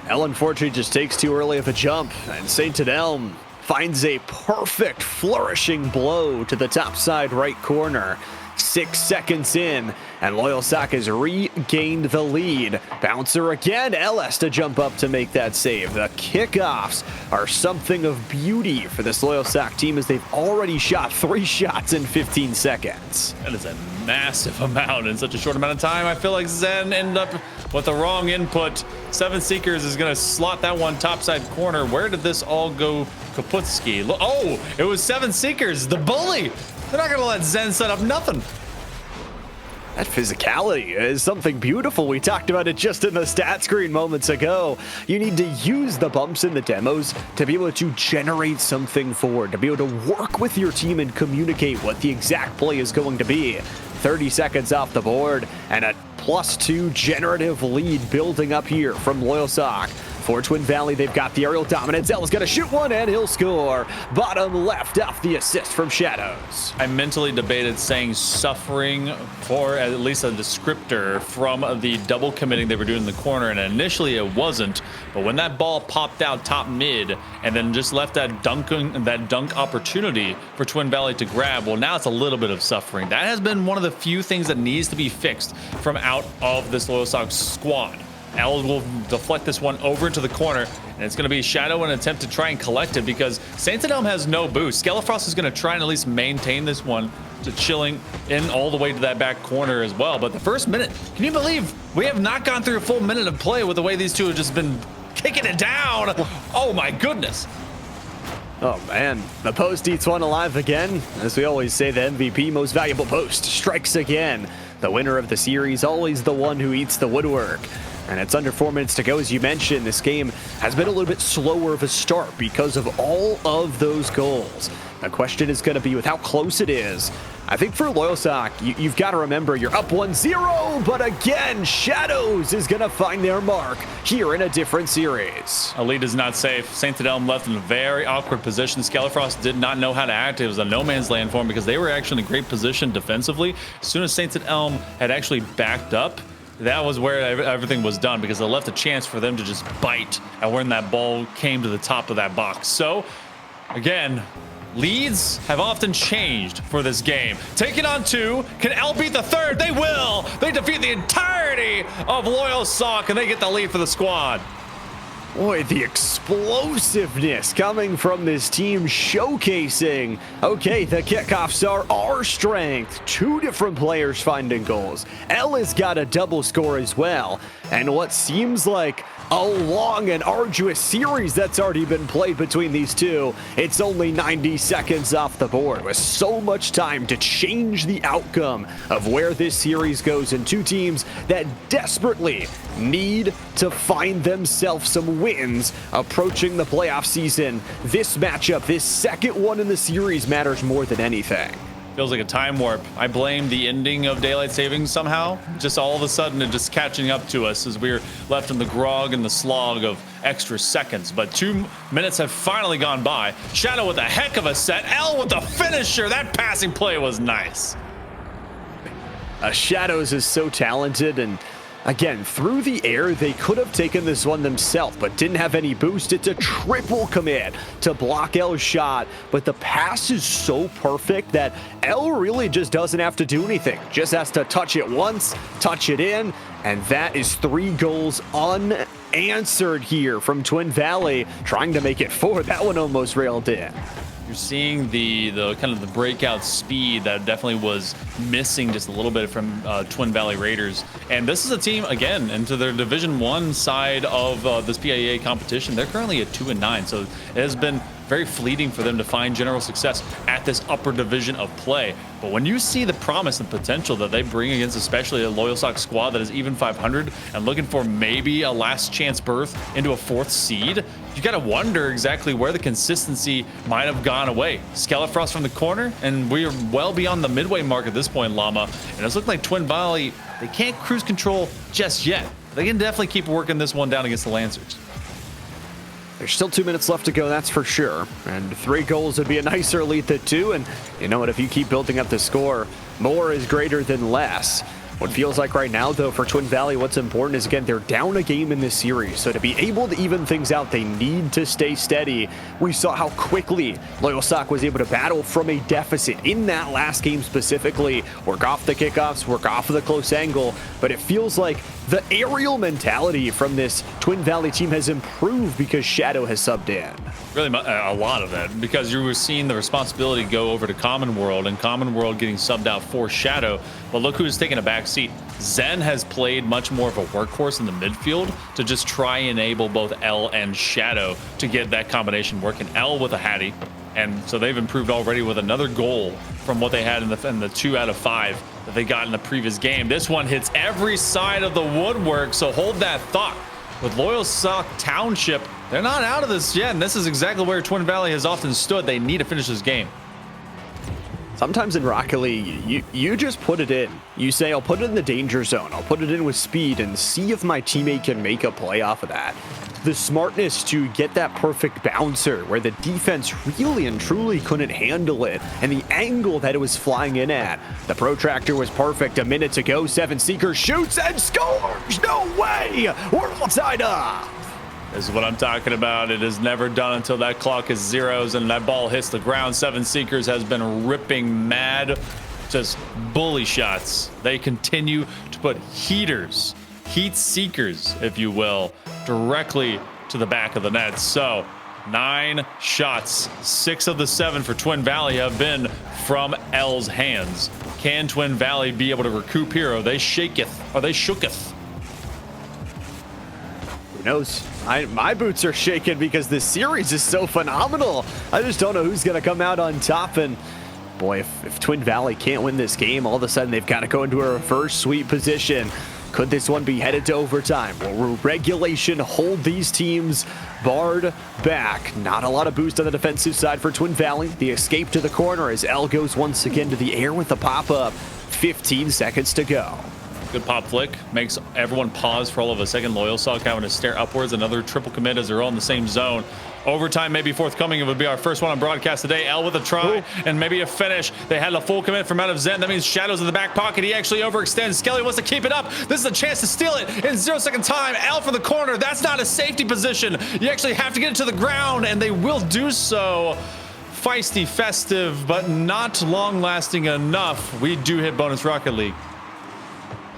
L, unfortunately, just takes too early of a jump, and Sainted Elm finds a perfect flourishing blow to the top side right corner. 6 seconds in, and Loyalsock has regained the lead. Bouncer again. Elle has to jump up to make that save. The kickoffs are something of beauty for this Loyalsock team as they've already shot 3 shots in 15 seconds. That is a massive amount in such a short amount of time. I feel like Zen ended up with the wrong input. 7 Seekers is going to slot that one topside corner. Where did this all go, Kaputski? Oh, it was 7 Seekers, the bully. They're not going to let Zen set up nothing. That physicality is something beautiful. We talked about it just in the stat screen moments ago. You need to use the bumps in the demos to be able to generate something forward, to be able to work with your team and communicate what the exact play is going to be. 30 seconds off the board and a +2 generative lead building up here from Loyalsock. For Twin Valley, they've got the aerial dominance. Elle's going to shoot one, and he'll score. Bottom left off the assist from Shadows. I mentally debated saying suffering for at least a descriptor from the double committing they were doing in the corner, and initially it wasn't. But when that ball popped out top mid and then just left that dunk opportunity for Twin Valley to grab, well, now it's a little bit of suffering. That has been one of the few things that needs to be fixed from out of this Loyalsock squad. Elle will deflect this one over into the corner, and it's going to be Shadow in an attempt to try and collect it because Saints Elm has no boost. Skelefrost is going to try and at least maintain this one to chilling in all the way to that back corner as well. But the first minute, can you believe we have not gone through a full minute of play with the way these two have just been kicking it down? Oh my goodness. Oh man, the post eats one alive again. As we always say, the MVP, most valuable post, strikes again. The winner of the series, always the one who eats the woodwork. And it's under 4 minutes to go. As you mentioned, this game has been a little bit slower of a start because of all of those goals. The question is going to be with how close it is. I think for Loyalsock, you've got to remember you're up 1-0, but again, Shadows is going to find their mark here in a different series. A lead is not safe. Saints Elm left in a very awkward position. Skelefrost did not know how to act. It was a no man's land for him because they were actually in a great position defensively. As soon as Saints Elm had actually backed up, that was where everything was done because it left a chance for them to just bite at when that ball came to the top of that box. So, again, leads have often changed for this game. Take it on 2. Can Elle beat the third? They will. They defeat the entirety of Loyalsock, and they get the lead for the squad. Boy, the explosiveness coming from this team showcasing, okay, the kickoffs are our strength. 2 different players finding goals. Elle has got a double score as well. And what seems like a long and arduous series that's already been played between these two. It's only 90 seconds off the board with so much time to change the outcome of where this series goes, and 2 teams that desperately need to find themselves some wins approaching the playoff season. This matchup, this second one in the series, matters more than anything. Feels like a time warp. I blame the ending of daylight savings somehow. Just all of a sudden it just catching up to us as we're left in the grog and the slog of extra seconds. But 2 minutes have finally gone by. Shadow with a heck of a set. Elle with the finisher. That passing play was nice. Shadows is so talented, and again, through the air, they could have taken this one themselves, but didn't have any boost. It's a triple commit to block Elle's shot, but the pass is so perfect that Elle really just doesn't have to do anything. Just has to touch it once, touch it in, and that is 3 goals unanswered here from Twin Valley, trying to make it 4. That one almost railed in. You're seeing the kind of the breakout speed that definitely was missing just a little bit from Twin Valley Raiders. And this is a team, again, into their Division 1 side of this PIEA competition. They're currently at 2-9, so it has been very fleeting for them to find general success at this upper division of play. But when you see the promise and potential that they bring against especially a Loyalsock squad that is even 500 and looking for maybe a last chance berth into a 4th seed, you gotta wonder exactly where the consistency might have gone away. Skelefrost from the corner, and we're well beyond the midway mark at this point, Llama. And it's looking like Twin Valley, they can't cruise control just yet. They can definitely keep working this one down against the Lancers. There's still 2 minutes left to go, that's for sure. And 3 goals would be a nicer lead than 2. And you know what? If you keep building up the score, more is greater than less. What feels like right now, though, for Twin Valley, what's important is, again, they're down a game in this series. So to be able to even things out, they need to stay steady. We saw how quickly Loyalsock was able to battle from a deficit in that last game specifically. Work off the kickoffs, work off of the close angle. But it feels like the aerial mentality from this Twin Valley team has improved because Shadow has subbed in. Really, a lot of that, because you were seeing the responsibility go over to Common World, and Common World getting subbed out for Shadow. But look who's taking a back seat. Zen has played much more of a workhorse in the midfield to just try and enable both L and Shadow to get that combination working. L with a Hattie, and so they've improved already with another goal from what they had in the 2 out of 5 that they got in the previous game. This one hits every side of the woodwork, so hold that thought. With Loyalsock Township, they're not out of this yet, and this is exactly where Twin Valley has often stood. They need to finish this game. Sometimes in Rocket League, you just put it in. You say, I'll put it in the danger zone. I'll put it in with speed and see if my teammate can make a play off of that. The smartness to get that perfect bouncer where the defense really and truly couldn't handle it, and the angle that it was flying in at. The protractor was perfect. A minute to go. 7 Seekers shoots and scores. No way. We're offside up. This is what I'm talking about. It is never done until that clock is zeros and that ball hits the ground. 7 Seekers has been ripping mad, just bully shots. They continue to put heaters, heat seekers, if you will, directly to the back of the net. So 9 shots, 6 of the 7 for Twin Valley have been from L's hands. Can Twin Valley be able to recoup here? Or they shaketh, or they shooketh? Who knows? My boots are shaking because this series is so phenomenal. I just don't know who's going to come out on top. And boy, if Twin Valley can't win this game, all of a sudden they've got to go into a reverse sweep position. Could this one be headed to overtime? Will regulation hold these teams barred back? Not a lot of boost on the defensive side for Twin Valley. The escape to the corner as L goes once again to the air with the pop-up. 15 seconds to go. Good pop flick, makes everyone pause for all of a second. Loyalsock having to stare upwards. Another triple commit as they're all in the same zone. Overtime may be forthcoming. It would be our first one on broadcast today. L with a try and maybe a finish. They had a full commit from out of Zen. That means Shadow's in the back pocket. He actually overextends. Skelly wants to keep it up. This is a chance to steal it in 0-second time. L for the corner. That's not a safety position. You actually have to get it to the ground, and they will do so. Feisty, festive, but not long-lasting enough. We do hit bonus Rocket League.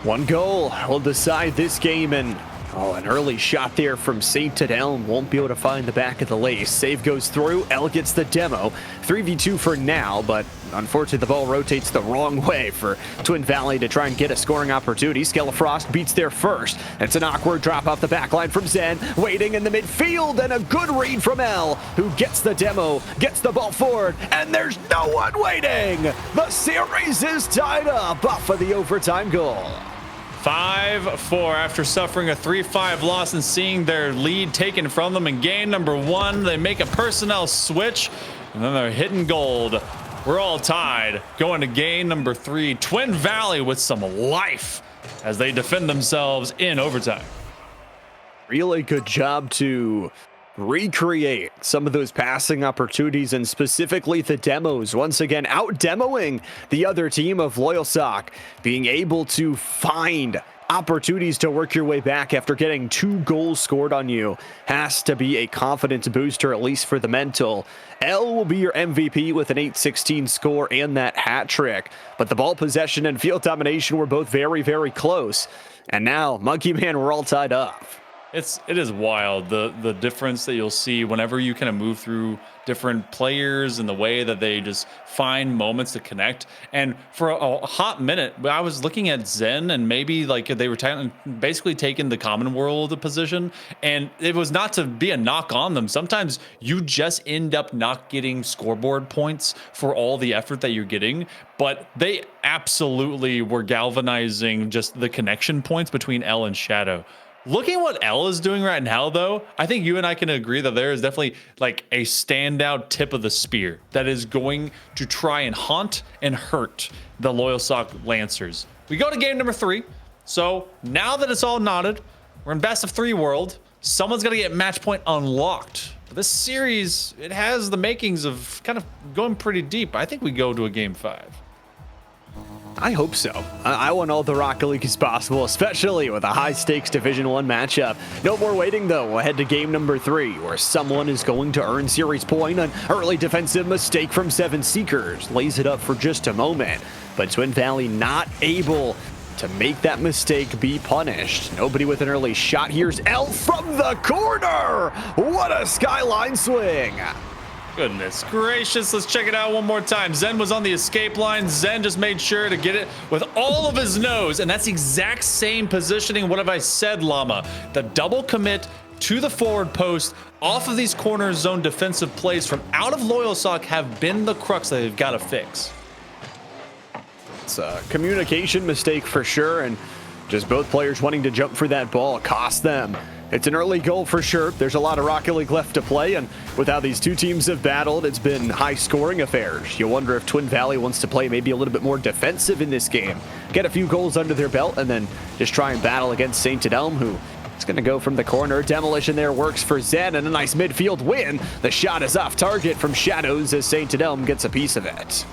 One goal will decide this game, and an early shot there from St. Elm won't be able to find the back of the lace. Save goes through. L gets the demo. 3v2 for now, but unfortunately the ball rotates the wrong way for Twin Valley to try and get a scoring opportunity. Skelefrost beats there first. It's an awkward drop off the back line from Zen, waiting in the midfield, and a good read from L, who gets the demo, gets the ball forward, and there's no one waiting. The series is tied up off of the overtime goal. 5-4 after suffering a 3-5 loss and seeing their lead taken from them in game number 1. They make a personnel switch, and then they're hitting gold. We're all tied going to game number 3. Twin Valley with some life as they defend themselves in overtime. Really good job to recreate some of those passing opportunities, and specifically the demos. Once again, out-demoing the other team of Loyalsock, being able to find opportunities to work your way back after getting 2 goals scored on you has to be a confidence booster, at least for the mental. L will be your MVP with an 8-16 score and that hat trick, but the ball possession and field domination were both very, very close. And now, Monkey Man, we're all tied up. It is wild, the difference that you'll see whenever you kind of move through different players and the way that they just find moments to connect. And for a hot minute, I was looking at Zen, and maybe like they were basically taking the Common World position, and it was not to be a knock on them. Sometimes you just end up not getting scoreboard points for all the effort that you're getting, but they absolutely were galvanizing just the connection points between L and Shadow. Looking at what L is doing right now, though, I think you and I can agree that there is definitely like a standout tip of the spear that is going to try and haunt and hurt the Loyalsock Lancers. We go to game number 3. So now that it's all knotted, we're in best of 3 world. Someone's going to get match point unlocked. But this series, it has the makings of kind of going pretty deep. I think we go to a game 5. I hope so. I want all the Rocket League as possible, especially with a high-stakes Division 1 matchup. No more waiting, though. We'll head to game number 3, where someone is going to earn series point. An early defensive mistake from 7 Seekers lays it up for just a moment, but Twin Valley not able to make that mistake be punished. Nobody with an early shot. Here's L from the corner. What a skyline swing. Goodness gracious, let's check it out one more time. Zen was on the escape line. Zen just made sure to get it with all of his nose, and that's the exact same positioning. What have I said, Llama? The double commit to the forward post off of these corner zone defensive plays from out of Loyalsock have been the crux that they've got to fix. It's a communication mistake for sure, and just both players wanting to jump for that ball cost them. It's an early goal for sure. There's a lot of Rocket League left to play, and with how these two teams have battled, it's been high-scoring affairs. You wonder if Twin Valley wants to play maybe a little bit more defensive in this game, get a few goals under their belt, and then just try and battle against St. Elm, who is going to go from the corner. Demolition there works for Zen, and a nice midfield win. The shot is off target from Shadows as St. Elm gets a piece of it.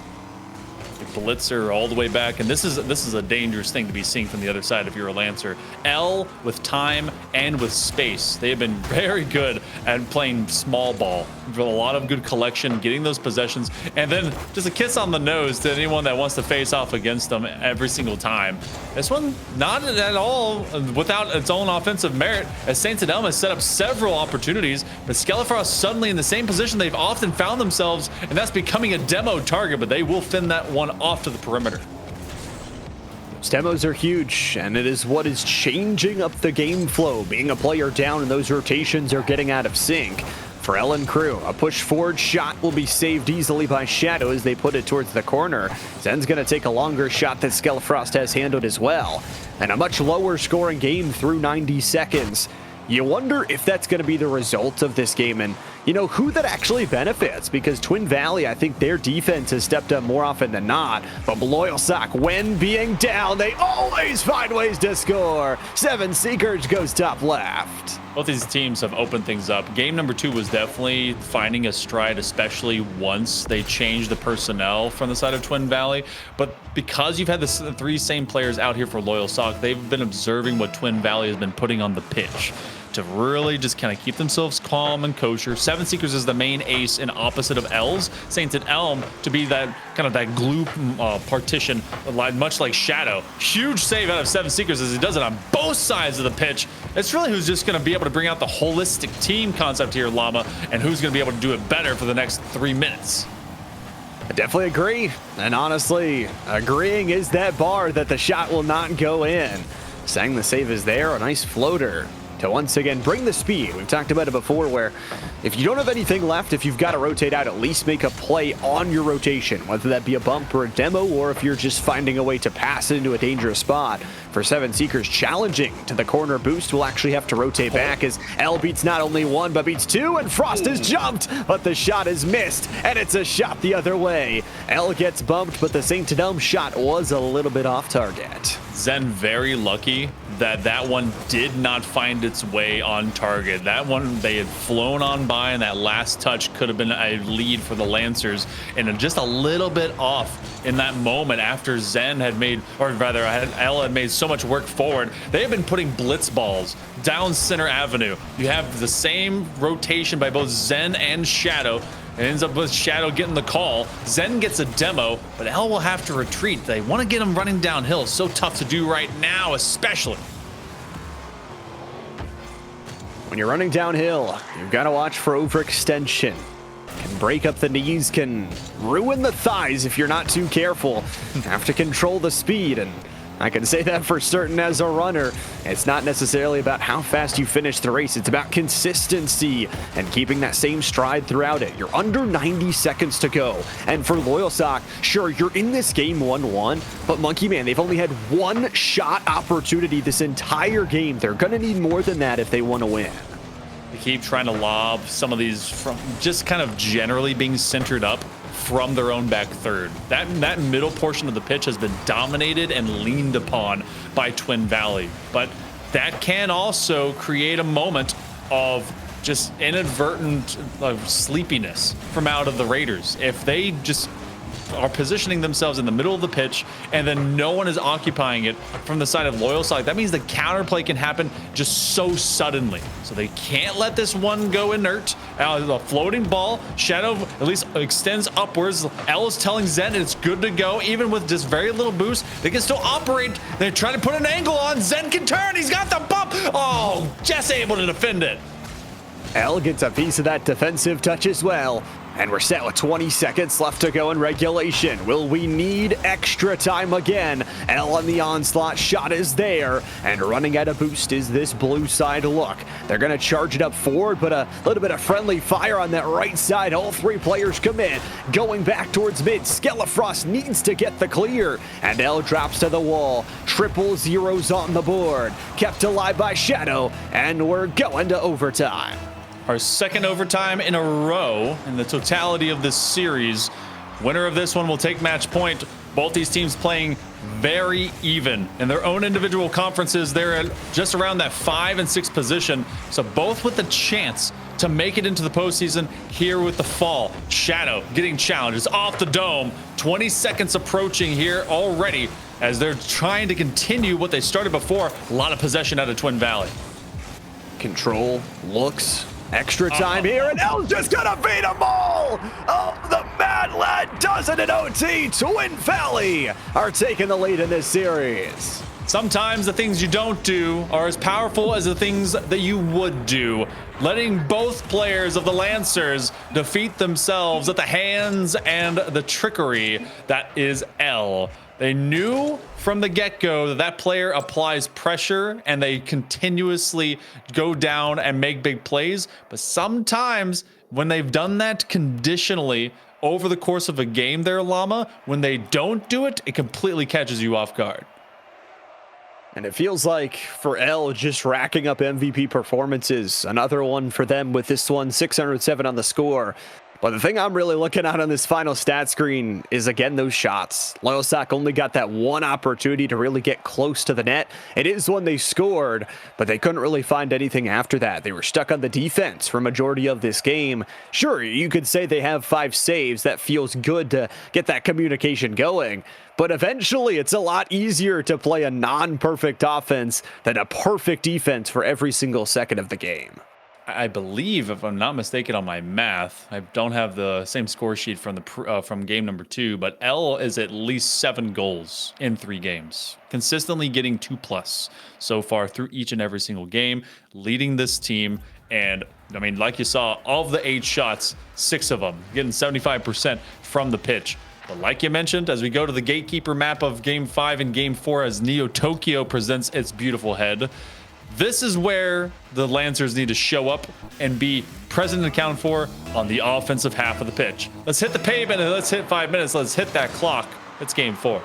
Blitzer all the way back, and this is a dangerous thing to be seeing from the other side if you're a Lancer. L with time and with space. They have been very good at playing small ball. A lot of good collection, getting those possessions, and then just a kiss on the nose to anyone that wants to face off against them every single time. This one, not at all without its own offensive merit, as St. Elm has set up several opportunities, but Skelefrost suddenly in the same position they've often found themselves, and that's becoming a demo target, but they will fin that one off to the perimeter. Those demos are huge, and it is what is changing up the game flow. Being a player down and those rotations are getting out of sync. For Ellen Crew, a push forward shot will be saved easily by Shadow as they put it towards the corner. Zen's going to take a longer shot that Skelefrost has handled as well. And a much lower scoring game through 90 seconds. You wonder if that's going to be the result of this game and, you know, who that actually benefits, because Twin Valley, I think their defense has stepped up more often than not. But Loyalsock, when being down, they always find ways to score. 7 Seekers goes top left. Both these teams have opened things up. Game number 2 was definitely finding a stride, especially once they changed the personnel from the side of Twin Valley. But because you've had the 3 same players out here for Loyalsock, they've been observing what Twin Valley has been putting on the pitch to really just kind of keep themselves calm and kosher. 7 Seekers is the main ace in opposite of L's. St. Elm to be that kind of that glue partition, much like Shadow. Huge save out of 7 Seekers as he does it on both sides of the pitch. It's really who's just going to be able to bring out the holistic team concept here, Llama, and who's going to be able to do it better for the next 3 minutes. I definitely agree. And honestly, agreeing is that bar that the shot will not go in. Saying the save is there, a nice floater to once again bring the speed. We've talked about it before where if you don't have anything left, if you've got to rotate out, at least make a play on your rotation, whether that be a bump or a demo, or if you're just finding a way to pass it into a dangerous spot. For 7 Seekers, challenging to the corner boost, will actually have to rotate back as L beats not only 1 but beats 2, and Frost has jumped, but the shot is missed, and it's a shot the other way. L gets bumped, but the St. Elm shot was a little bit off target. Zen very lucky that one did not find its way on target. That one they had flown on by, and that last touch could have been a lead for the Lancers, and just a little bit off in that moment after Zen had made, or rather L had made so much work forward. They have been putting blitz balls down center avenue. You have the same rotation by both Zen and Shadow. It ends up with Shadow getting the call. Zen gets a demo, but L will have to retreat. They want to get him running downhill. So tough to do right now, especially. When you're running downhill, you've got to watch for overextension. Can break up the knees, can ruin the thighs if you're not too careful. Have to control the speed, and I can say that for certain as a runner. It's not necessarily about how fast you finish the race. It's about consistency and keeping that same stride throughout it. You're under 90 seconds to go. And for Loyalsock, sure, you're in this game 1-1, but Monkey Man, they've only had 1 shot opportunity this entire game. They're going to need more than that if they want to win. They keep trying to lob some of these from just kind of generally being centered up from their own back third. That middle portion of the pitch has been dominated and leaned upon by Twin Valley, but that can also create a moment of just inadvertent sleepiness from out of the Raiders. If they just are positioning themselves in the middle of the pitch, and then no one is occupying it from the side of Loyalsock. That means the counterplay can happen just so suddenly. So they can't let this one go inert. The floating ball, Shadow at least extends upwards. L is telling Zen it's good to go, even with just very little boost. They can still operate. They're trying to put an angle on. Zen can turn. He's got the bump. Oh, just able to defend it. L gets a piece of that defensive touch as well. And we're set with 20 seconds left to go in regulation. Will we need extra time again? L on the onslaught, shot is there. And running out of boost is this blue side look. They're gonna charge it up forward, but a little bit of friendly fire on that right side. All three players commit. Going back towards mid, Skelefrost needs to get the clear. And L drops to the wall. Triple zeros on the board. Kept alive by Shadow, and we're going to overtime. Our second overtime in a row in the totality of this series. Winner of this one will take match point. Both these teams playing very even in their own individual conferences. They're at just around that 5 and 6 position. So both with the chance to make it into the postseason here with the fall. Shadow getting challenged. It's off the dome. 20 seconds approaching here already as they're trying to continue what they started before. A lot of possession out of Twin Valley. Control, looks, extra time here, and L's just gonna beat them all! Oh, the Mad Lad does it in OT! Twin Valley are taking the lead in this series. Sometimes the things you don't do are as powerful as the things that you would do. Letting both players of the Lancers defeat themselves at the hands and the trickery that is L. They knew from the get-go that that player applies pressure and they continuously go down and make big plays. But sometimes when they've done that conditionally over the course of a game there, Llama, when they don't do it, it completely catches you off guard. And it feels like for L, just racking up MVP performances. Another one for them with this one, 607 on the score. But the thing I'm really looking at on this final stat screen is, again, those shots. Loyalsock only got that one opportunity to really get close to the net. It is when they scored, but they couldn't really find anything after that. They were stuck on the defense for majority of this game. Sure, you could say they have 5 saves. That feels good to get that communication going. But eventually, it's a lot easier to play a non-perfect offense than a perfect defense for every single second of the game. I believe, if I'm not mistaken on my math, I don't have the same score sheet from from game number 2, but L is at least 7 goals in 3 games, consistently getting 2+ so far through each and every single game, leading this team. And I mean, like you saw, all of the 8 shots, 6 of them getting 75% from the pitch. But like you mentioned, as we go to the gatekeeper map of game 5 and game 4, as Neo Tokyo presents its beautiful head, this is where the Lancers need to show up and be present and accounted for on the offensive half of the pitch. Let's hit the pavement and let's hit 5 minutes. Let's hit that clock. It's game 4.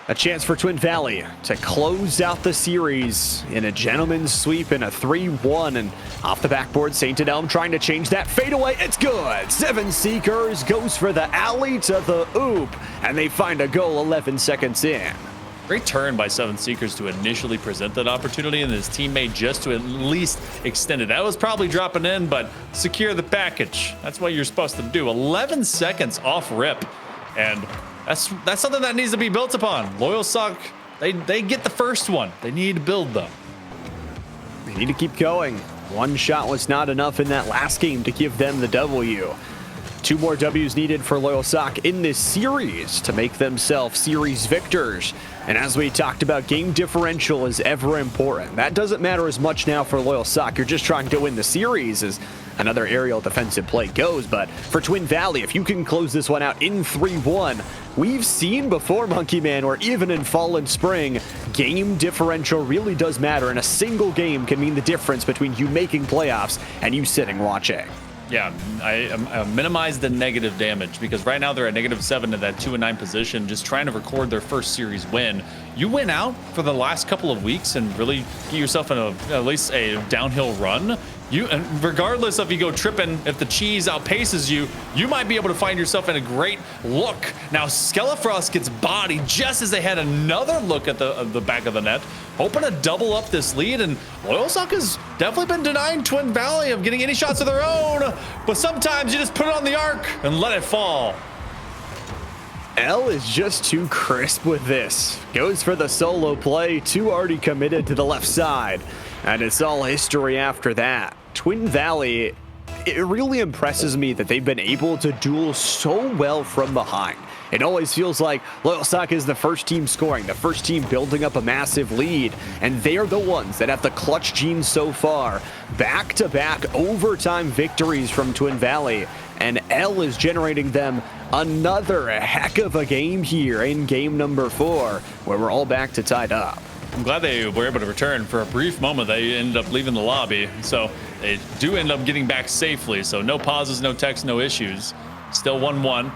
A chance for Twin Valley to close out the series in a gentleman's sweep in a 3-1. And off the backboard, St. Elm trying to change that fadeaway. It's good. 7 Seekers goes for the alley to the oop. And they find a goal 11 seconds in. Great turn by 7 Seekers to initially present that opportunity, and his teammate just to at least extend it. That was probably dropping in, but secure the package. That's what you're supposed to do. 11 seconds off rip, and that's something that needs to be built upon. Loyalsock, they get the first one. They need to build them. They need to keep going. One shot was not enough in that last game to give them the W. 2 more W's needed for Loyalsock in this series to make themselves series victors. And as we talked about, game differential is ever important. That doesn't matter as much now for Loyalsock. You're just trying to win the series as another aerial defensive play goes. But for Twin Valley, if you can close this one out in 3-1, we've seen before, Monkey Man, where even in fall and spring, game differential really does matter. And a single game can mean the difference between you making playoffs and you sitting watching. Yeah, I minimize the negative damage because right now they're at -7 to that 2-9 position, just trying to record their first series win. You win out for the last couple of weeks and really get yourself in at least a downhill run. And regardless if you go tripping, if the cheese outpaces you, you might be able to find yourself in a great look. Now, Skelefrost gets bodied just as they had another look at the back of the net, hoping to double up this lead. And Loyalsock has definitely been denying Twin Valley of getting any shots of their own, but sometimes you just put it on the arc and let it fall. L is just too crisp with this. Goes for the solo play, 2 already committed to the left side. And it's all history after that. Twin Valley, it really impresses me that they've been able to duel so well from behind. It always feels like Loyalsock is the first team scoring, the first team building up a massive lead, and they're the ones that have the clutch genes so far. Back-to-back overtime victories from Twin Valley, and L is generating them another heck of a game here in game number 4, where we're all back to tied up. I'm glad they were able to return. For a brief moment, they ended up leaving the lobby, so they do end up getting back safely. So no pauses, no texts, no issues. Still 1-1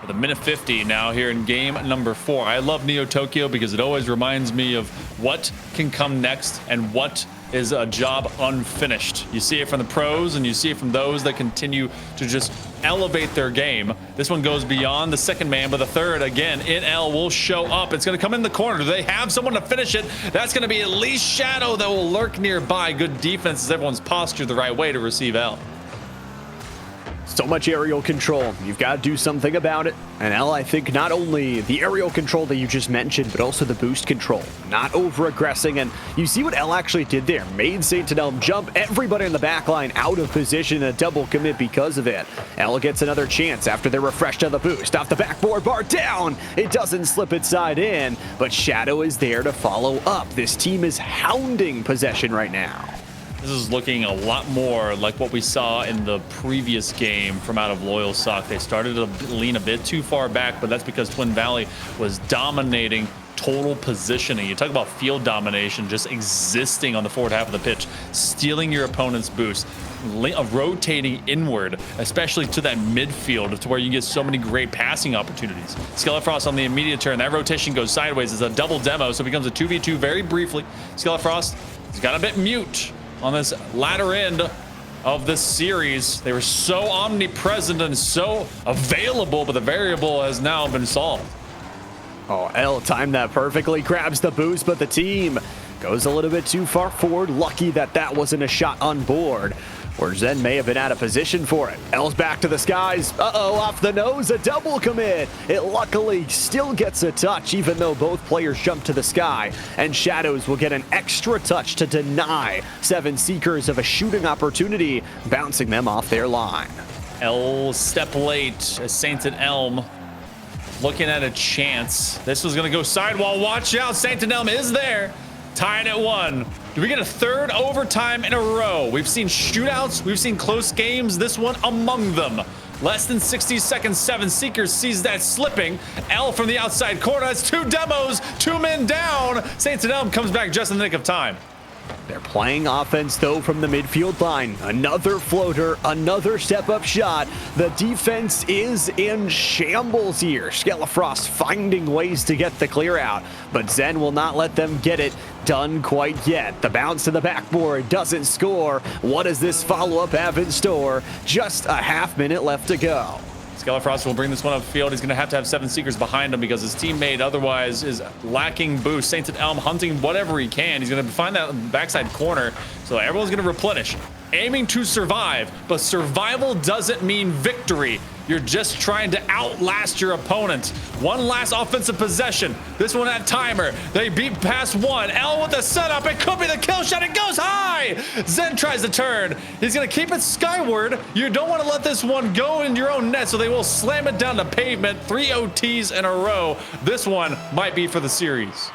with a minute 50 now here in game number 4. I love Neo Tokyo because it always reminds me of what can come next and what is a job unfinished. You see it from the pros and you see it from those that continue to just elevate their game. This one goes beyond the second man, but the third again in L will show up. It's going to come in the corner. Do they have someone to finish it? That's going to be at least Shadow that will lurk nearby. Good defense as everyone's postured the right way to receive L. So much aerial control. You've got to do something about it. And L, I think not only the aerial control that you just mentioned, but also the boost control. Not over-aggressing. And you see what L actually did there. Made St. Elm jump everybody in the back line out of position, a double commit because of it. L gets another chance after they're refreshed on the boost. Off the backboard, bar down. It doesn't slip it side in, but Shadow is there to follow up. This team is hounding possession right now. This is looking a lot more like what we saw in the previous game from out of Loyalsock. They started to lean a bit too far back, but that's because Twin Valley was dominating total positioning. You talk about field domination, just existing on the forward half of the pitch, stealing your opponent's boost, rotating inward, especially to that midfield to where you get so many great passing opportunities. Skelefrost on the immediate turn. That rotation goes sideways. It's a double demo, so it becomes a 2v2 very briefly. Skelefrost has got a bit mute on this latter end of this series. They were so omnipresent and so available, but the variable has now been solved. Oh, L timed that perfectly, grabs the boost, but the team goes a little bit too far forward. Lucky that that wasn't a shot on board, where Zen may have been out of position for it. L's back to the skies. Uh-oh, off the nose, a double commit. It luckily still gets a touch, even though both players jump to the sky. And Shadows will get an extra touch to deny 7 Seekers of a shooting opportunity, bouncing them off their line. L step late as Saint and Elm looking at a chance. This was going to go sidewall. Watch out, Saint and Elm is there. Tied at 1. Do we get a third overtime in a row? We've seen shootouts. We've seen close games. This one among them. Less than 60 seconds. 7 Seekers sees that slipping. L from the outside corner. That's 2 demos. 2 men down. Saints and Elm comes back just in the nick of time. They're playing offense, though, from the midfield line. Another floater, another step-up shot. The defense is in shambles here. Skelefrost finding ways to get the clear out, but Zen will not let them get it done quite yet. The bounce to the backboard doesn't score. What does this follow-up have in store? Just a half minute left to go. Skelefrost will bring this one upfield. He's going to have 7 Seekers behind him because his teammate otherwise is lacking boost. Saints and Elm hunting whatever he can. He's going to find that backside corner, so everyone's going to replenish. Aiming to survive, but survival doesn't mean victory. You're just trying to outlast your opponent. One last offensive possession. This one at timer. They beat past 1. L with the setup. It could be the kill shot. It goes high. Zen tries to turn. He's going to keep it skyward. You don't want to let this one go in your own net, so they will slam it down to pavement. 3 OTs in a row. This one might be for the series.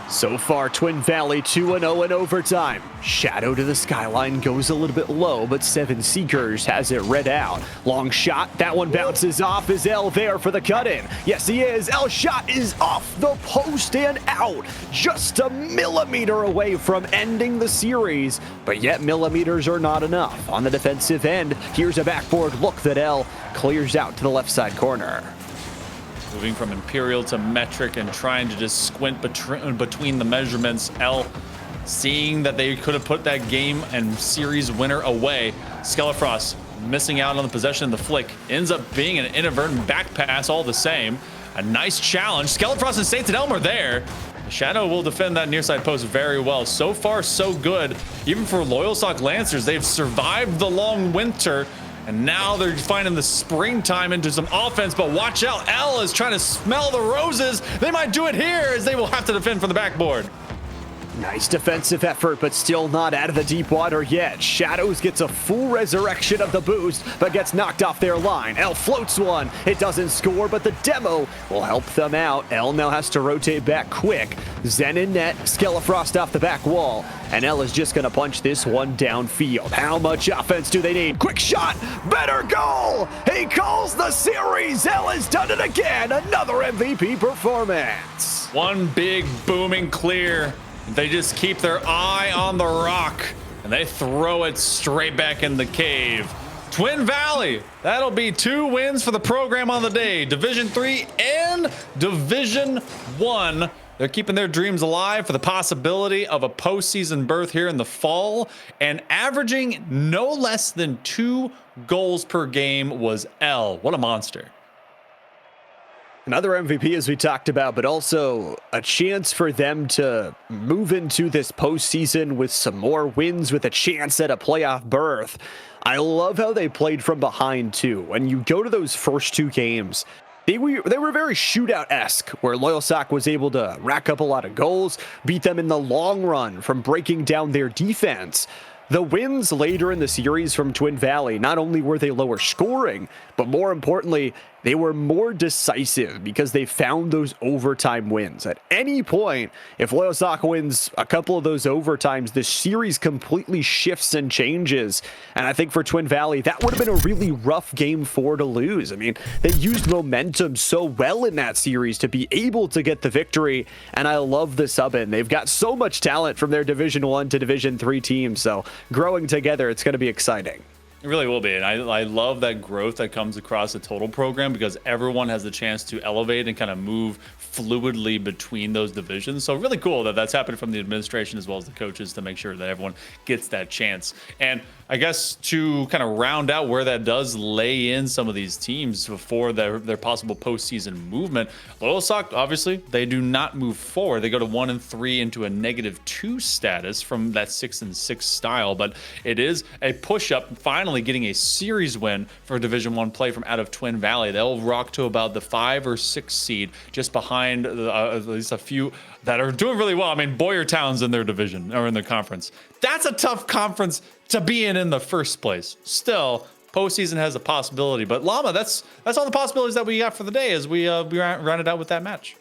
So far, Twin Valley 2-0 in overtime. Shadow to the skyline goes a little bit low, but 7 Seekers has it read out. Long shot, that one bounces off. Is L there for the cut-in? Yes, he is. L shot is off the post and out. Just a millimeter away from ending the series, but yet millimeters are not enough. On the defensive end, here's a backboard look that L clears out to the left side corner. Moving from Imperial to Metric and trying to just squint between the measurements. L seeing that they could have put that game and series winner away. Skelefrost missing out on the possession of the flick. Ends up being an inadvertent back pass all the same. A nice challenge. Skelefrost and Saint and Elm are there. The Shadow will defend that near side post very well. So far, so good. Even for Loyalsock Lancers, they've survived the long winter And now they're finding the springtime into some offense, but watch out. L is trying to smell the roses. They might do it here as they will have to defend from the backboard. Nice defensive effort, but still not out of the deep water yet. Shadows gets a full resurrection of the boost, but gets knocked off their line. L floats one. It doesn't score, but the demo will help them out. L now has to rotate back quick. Zen in net, Skelefrost off the back wall, and L is just going to punch this one downfield. How much offense do they need? Quick shot, better goal! He calls the series. L has done it again. Another MVP performance. One big booming clear. They just keep their eye on the rock, and they throw it straight back in the cave. Twin Valley, that'll be 2 wins for the program on the day. Division 3 and Division 1. They're keeping their dreams alive for the possibility of a postseason berth here in the fall, and averaging no less than 2 goals per game was L. What a monster. Another MVP, as we talked about, but also a chance for them to move into this postseason with some more wins, with a chance at a playoff berth. I love how they played from behind, too. When you go to those first 2 games, they were very shootout-esque, where Loyalsock was able to rack up a lot of goals, beat them in the long run from breaking down their defense. The wins later in the series from Twin Valley, not only were they lower scoring, but more importantly, they were more decisive because they found those overtime wins. At any point, if Loyalsock wins a couple of those overtimes, the series completely shifts and changes. And I think for Twin Valley, that would have been a really rough game 4 to lose. I mean, they used momentum so well in that series to be able to get the victory. And I love the sub-in. They've got so much talent from their Division 1 to Division 3 teams. So growing together, it's going to be exciting. It really will be, and I love that growth that comes across the total program because everyone has the chance to elevate and kind of move fluidly between those divisions. So really cool that that's happening from the administration as well as the coaches to make sure that everyone gets that chance. And I guess to kind of round out where that does lay in some of these teams before their possible postseason movement, Loyalsock, obviously, they do not move forward. They go to 1-3 into a -2 status from that 6-6 style, but it is a push-up, finally getting a series win for Division 1 play from out of Twin Valley. They'll rock to about the 5 or 6 seed, just behind at least a few that are doing really well. I mean, Boyertown's in their division or in their conference. That's a tough conference to be in the first place. Still, postseason has a possibility. But Llama, that's all the possibilities that we got for the day as we round it out with that match.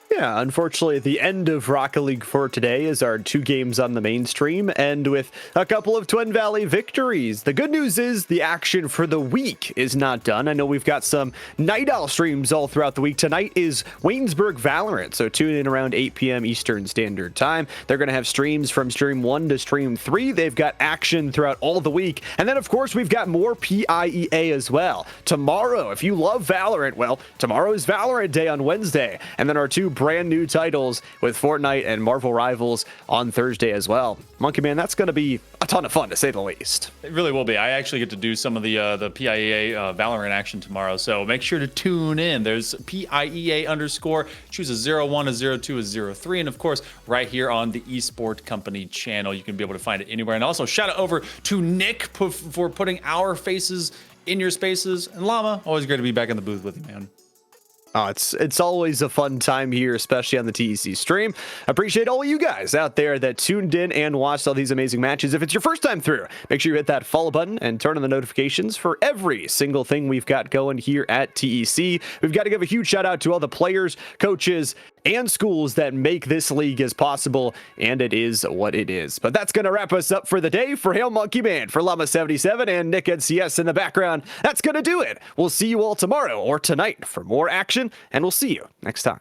Yeah, unfortunately, the end of Rocket League for today is our 2 games on the mainstream, and with a couple of Twin Valley victories. The good news is the action for the week is not done. I know we've got some Night Owl streams all throughout the week. Tonight is Waynesburg Valorant, so tune in around 8 p.m. Eastern Standard Time. They're going to have streams from Stream 1 to Stream 3. They've got action throughout all the week. And then, of course, we've got more PIEA as well. Tomorrow, if you love Valorant, well, tomorrow is Valorant Day on Wednesday. And then our 2 brand new titles with Fortnite and Marvel Rivals on Thursday as well. Monkey Man, that's going to be a ton of fun, to say the least. It really will be. I actually get to do some of the PIEA Valorant action tomorrow, so make sure to tune in. There's PIEA_, choose a 01, a 02, a 03, and of course, right here on the Esport Company channel. You can be able to find it anywhere. And also, shout out over to Nick for putting our faces in your spaces. And Llama, always great to be back in the booth with you, man. Oh, it's always a fun time here, especially on the TEC stream. Appreciate all you guys out there that tuned in and watched all these amazing matches. If it's your first time through, make sure you hit that follow button and turn on the notifications for every single thing we've got going here at TEC. We've got to give a huge shout out to all the players, coaches, and schools that make this league as possible, and it is what it is. But that's going to wrap us up for the day. For Hail Monkey Man, for Llama77, and Nick NCS in the background, that's going to do it. We'll see you all tomorrow or tonight for more action, and we'll see you next time.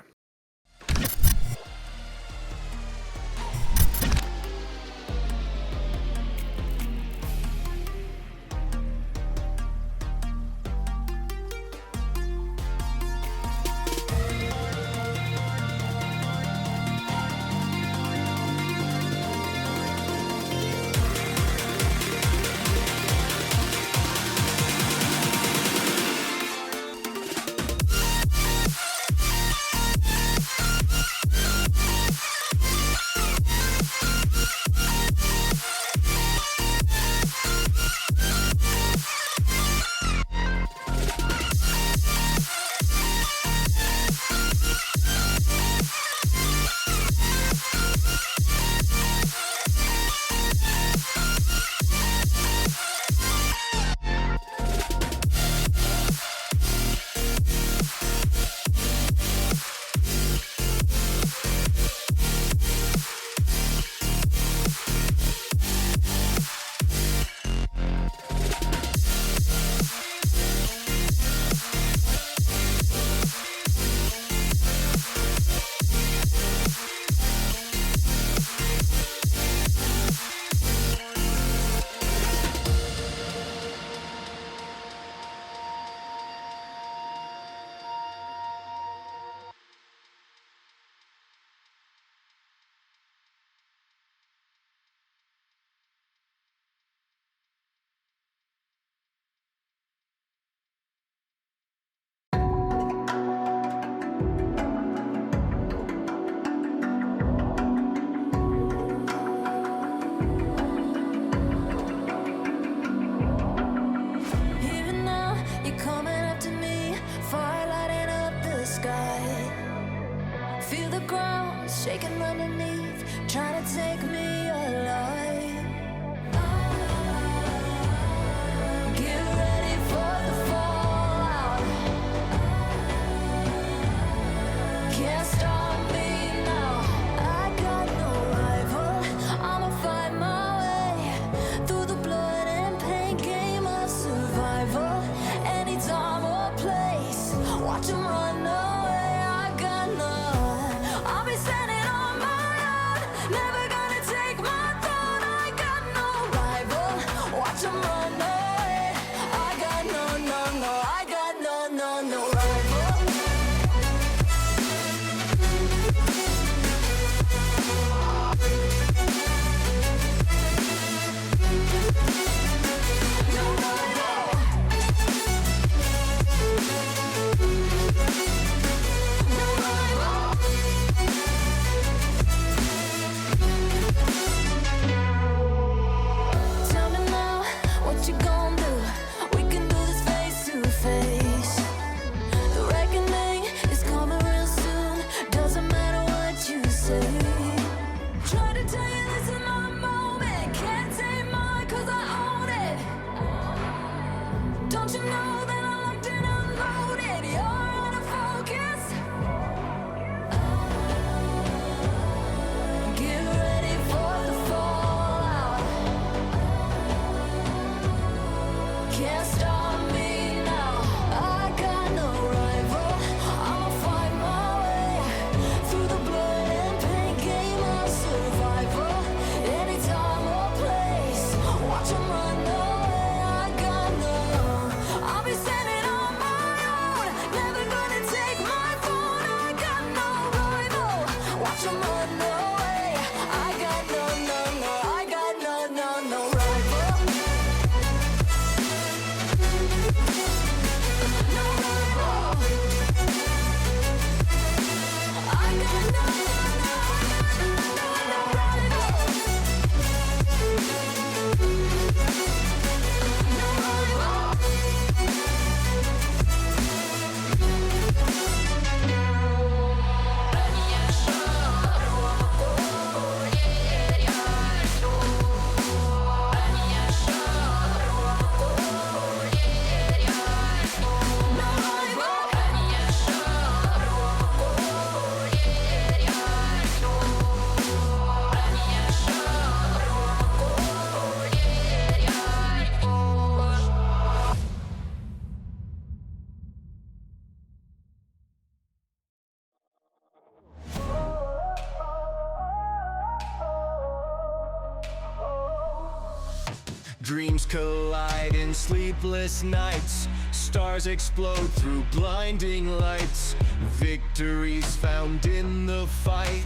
Dreams collide in sleepless nights. Stars explode through blinding lights. Victories found in the fight.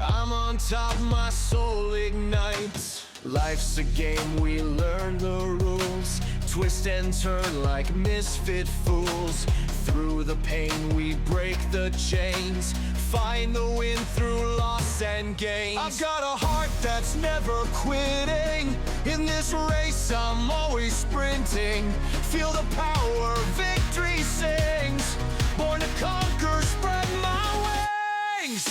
I'm on top, my soul ignites. Life's a game, we learn the rules. Twist and turn like misfit fools. Through the pain we break the chains. Find the win through loss and gains. I've got a heart that's never quitting. In this race I'm always sprinting. Feel the power, victory sings. Born to conquer, spread my wings.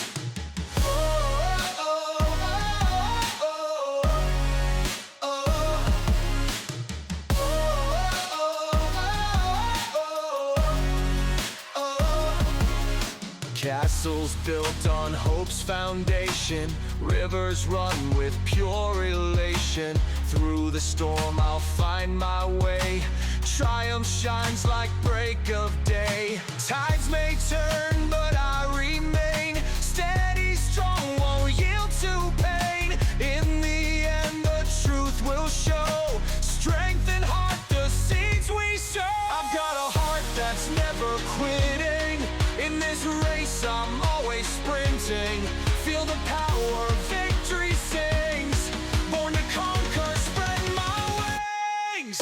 Castles built on hope's foundation. Rivers run with pure elation. Through the storm I'll find my way. Triumph shines like break of day. Tides may turn but I remain. Steady, strong, won't yield to pain. In the end the truth will show. Strength and heart, the seeds we sow. I've got a heart that's never quitting. In this race I'm always sprinting. Feel the power, victory sings. Born to conquer, spread my wings.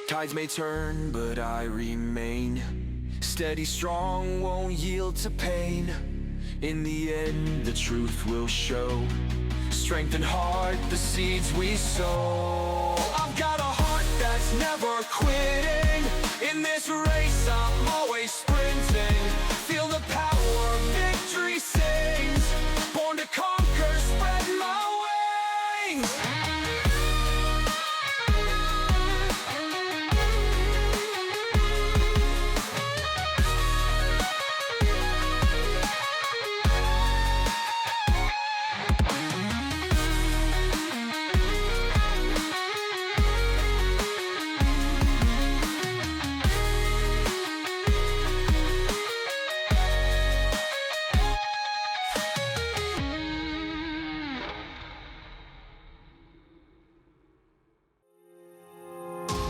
Tides may turn, but I remain. Steady, strong, won't yield to pain. In the end, the truth will show. Strength and heart, the seeds we sow. I've got a heart that's never quitting. In this race, I'm always sprinting. Feel the power, victory sings. Born to conquer, spread my wings.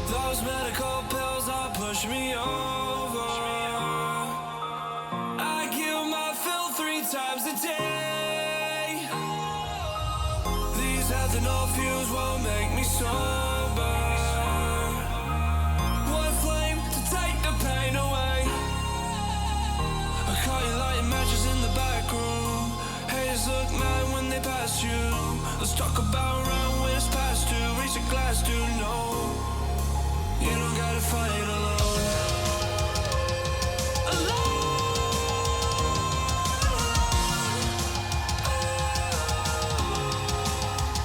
Those medical pills are push me over. I kill my fill 3 times a day. These ethanol fumes won't make me sober. One flame to take the pain away. I caught you lighting matches in the back room. Haters look mad when they pass you. Let's talk about around when it's past due. Reach a glass, do know. You don't gotta fight alone.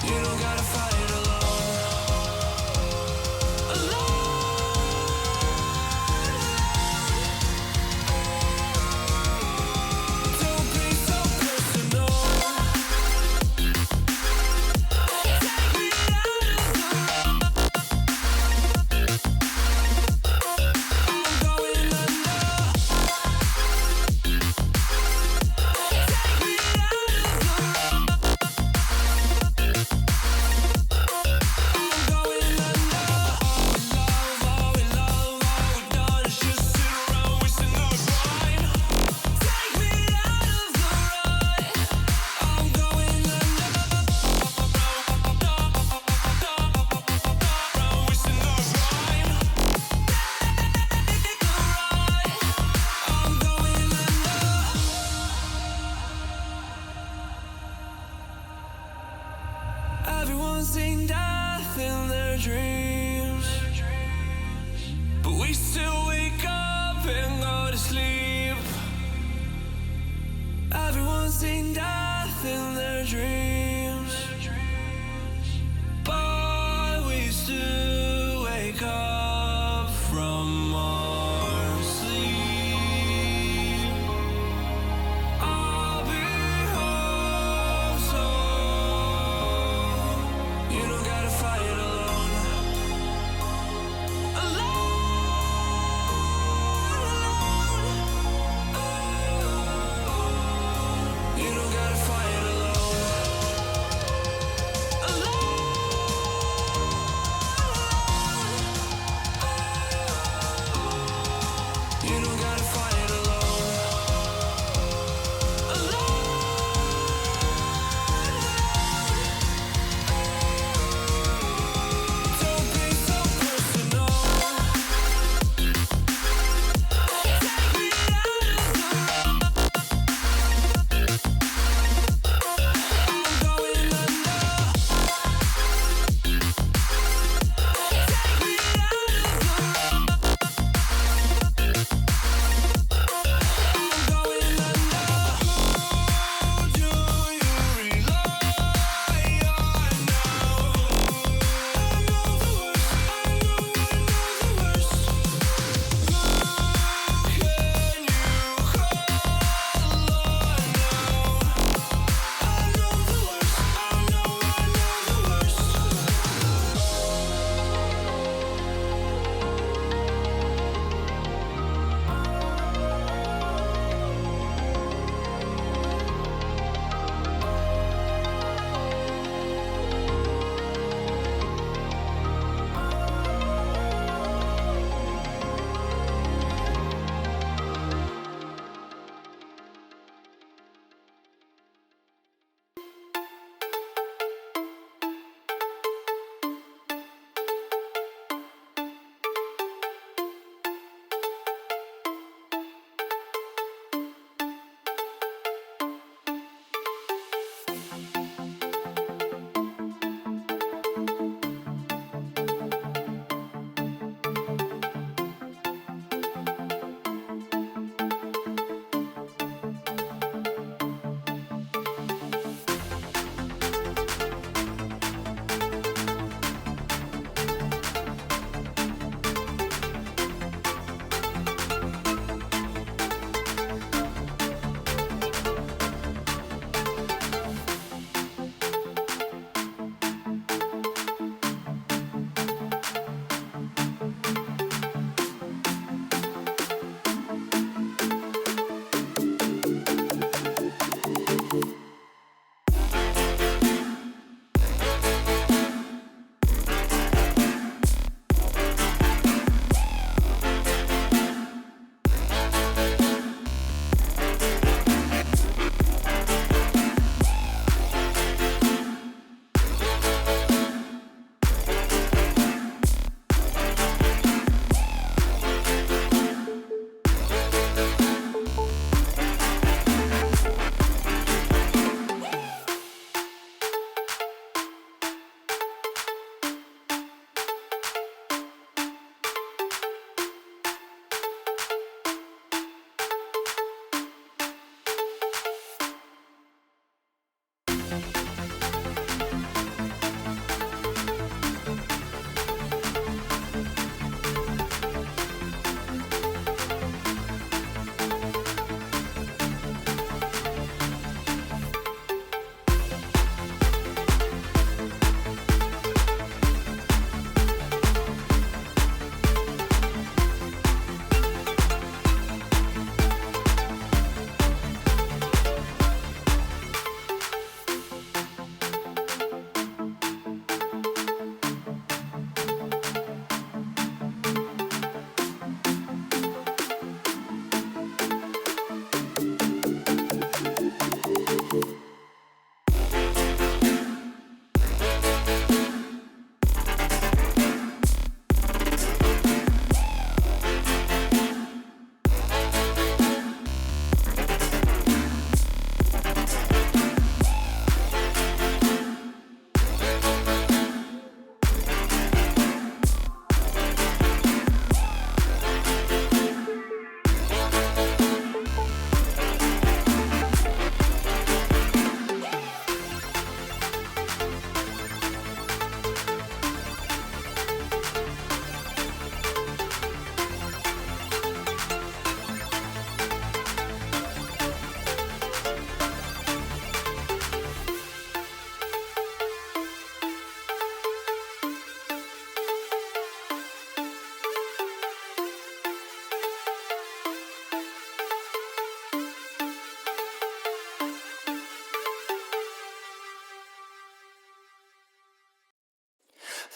You don't gotta fight alone. Don't be so personal. Take me out of the road.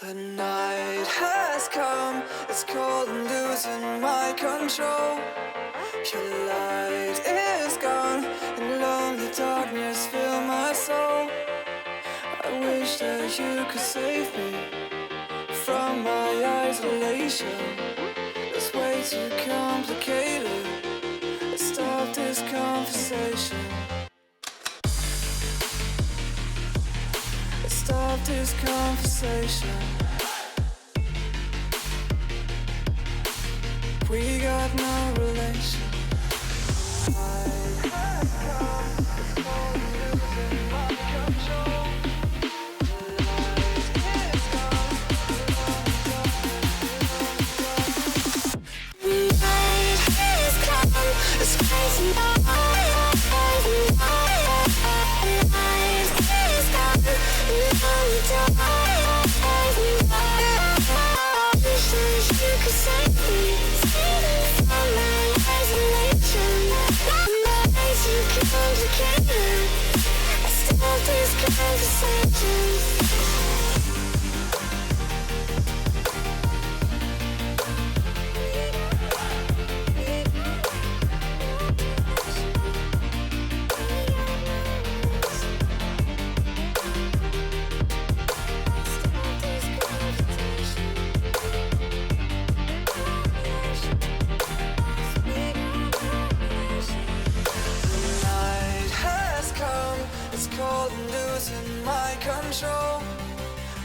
The night has come, it's cold and losing my control. Your light is gone, and lonely darkness fill my soul. I wish that you could save me from my isolation. It's way too complicated. Let's stop this conversation. Let's stop this conversation. We got no relation. It's crazy.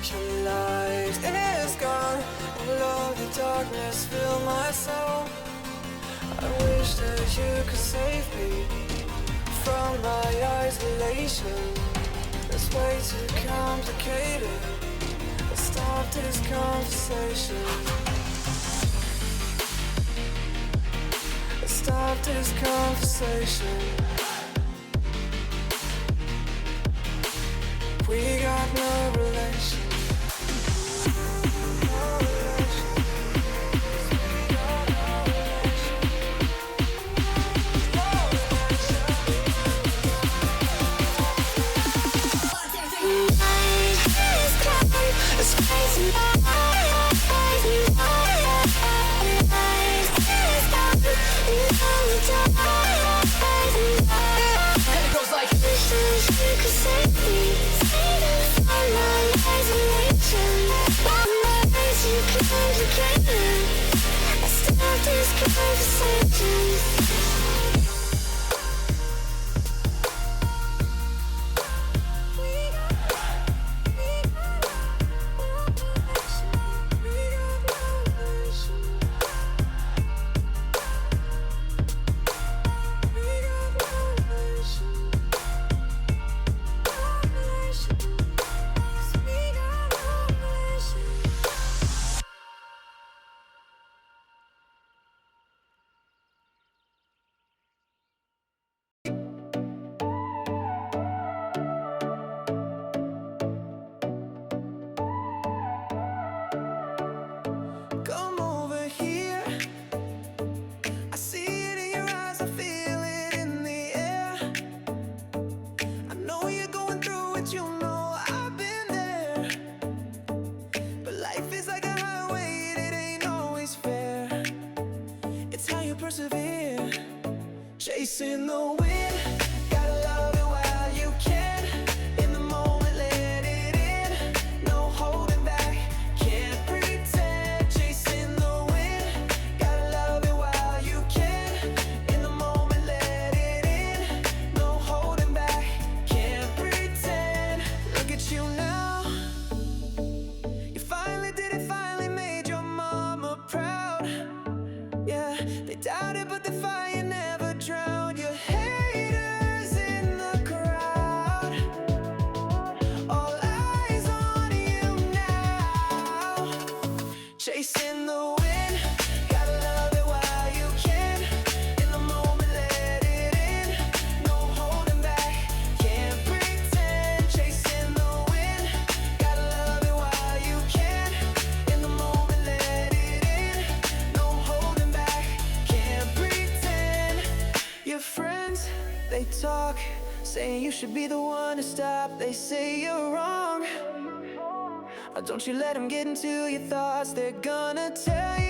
Your light is gone, and lonely darkness fill my soul. I wish that you could save me from my isolation. It's way too complicated. Let's stop this conversation. Let's stop this conversation. We got no relation. It's crazy. And it goes like come over here. I see it in your eyes, I feel it in the air. I know you're going through it, you know I've been there. But life is like a highway, it ain't always fair. It's how you persevere, chasing the wind. Gotta love it while you can. In the moment, let it in. No holding back, can't pretend. Chasing the wind. Gotta love it while you can. In the moment, let it in. No holding back, can't pretend. Look at you now. You finally did it, finally made your mama proud. Yeah, they doubted, but the fire never drowned. Your haters in the crowd, all eyes on you now. Chasing the wind, gotta love it while you can. In the moment, let it in. No holding back, can't pretend. Chasing the wind, gotta love it while you can. In the moment, let it in. No holding back, can't pretend. Your friends, they talk, saying you should be the one to stop. They say you're wrong. Don't you let them get into your thoughts. They're gonna tell you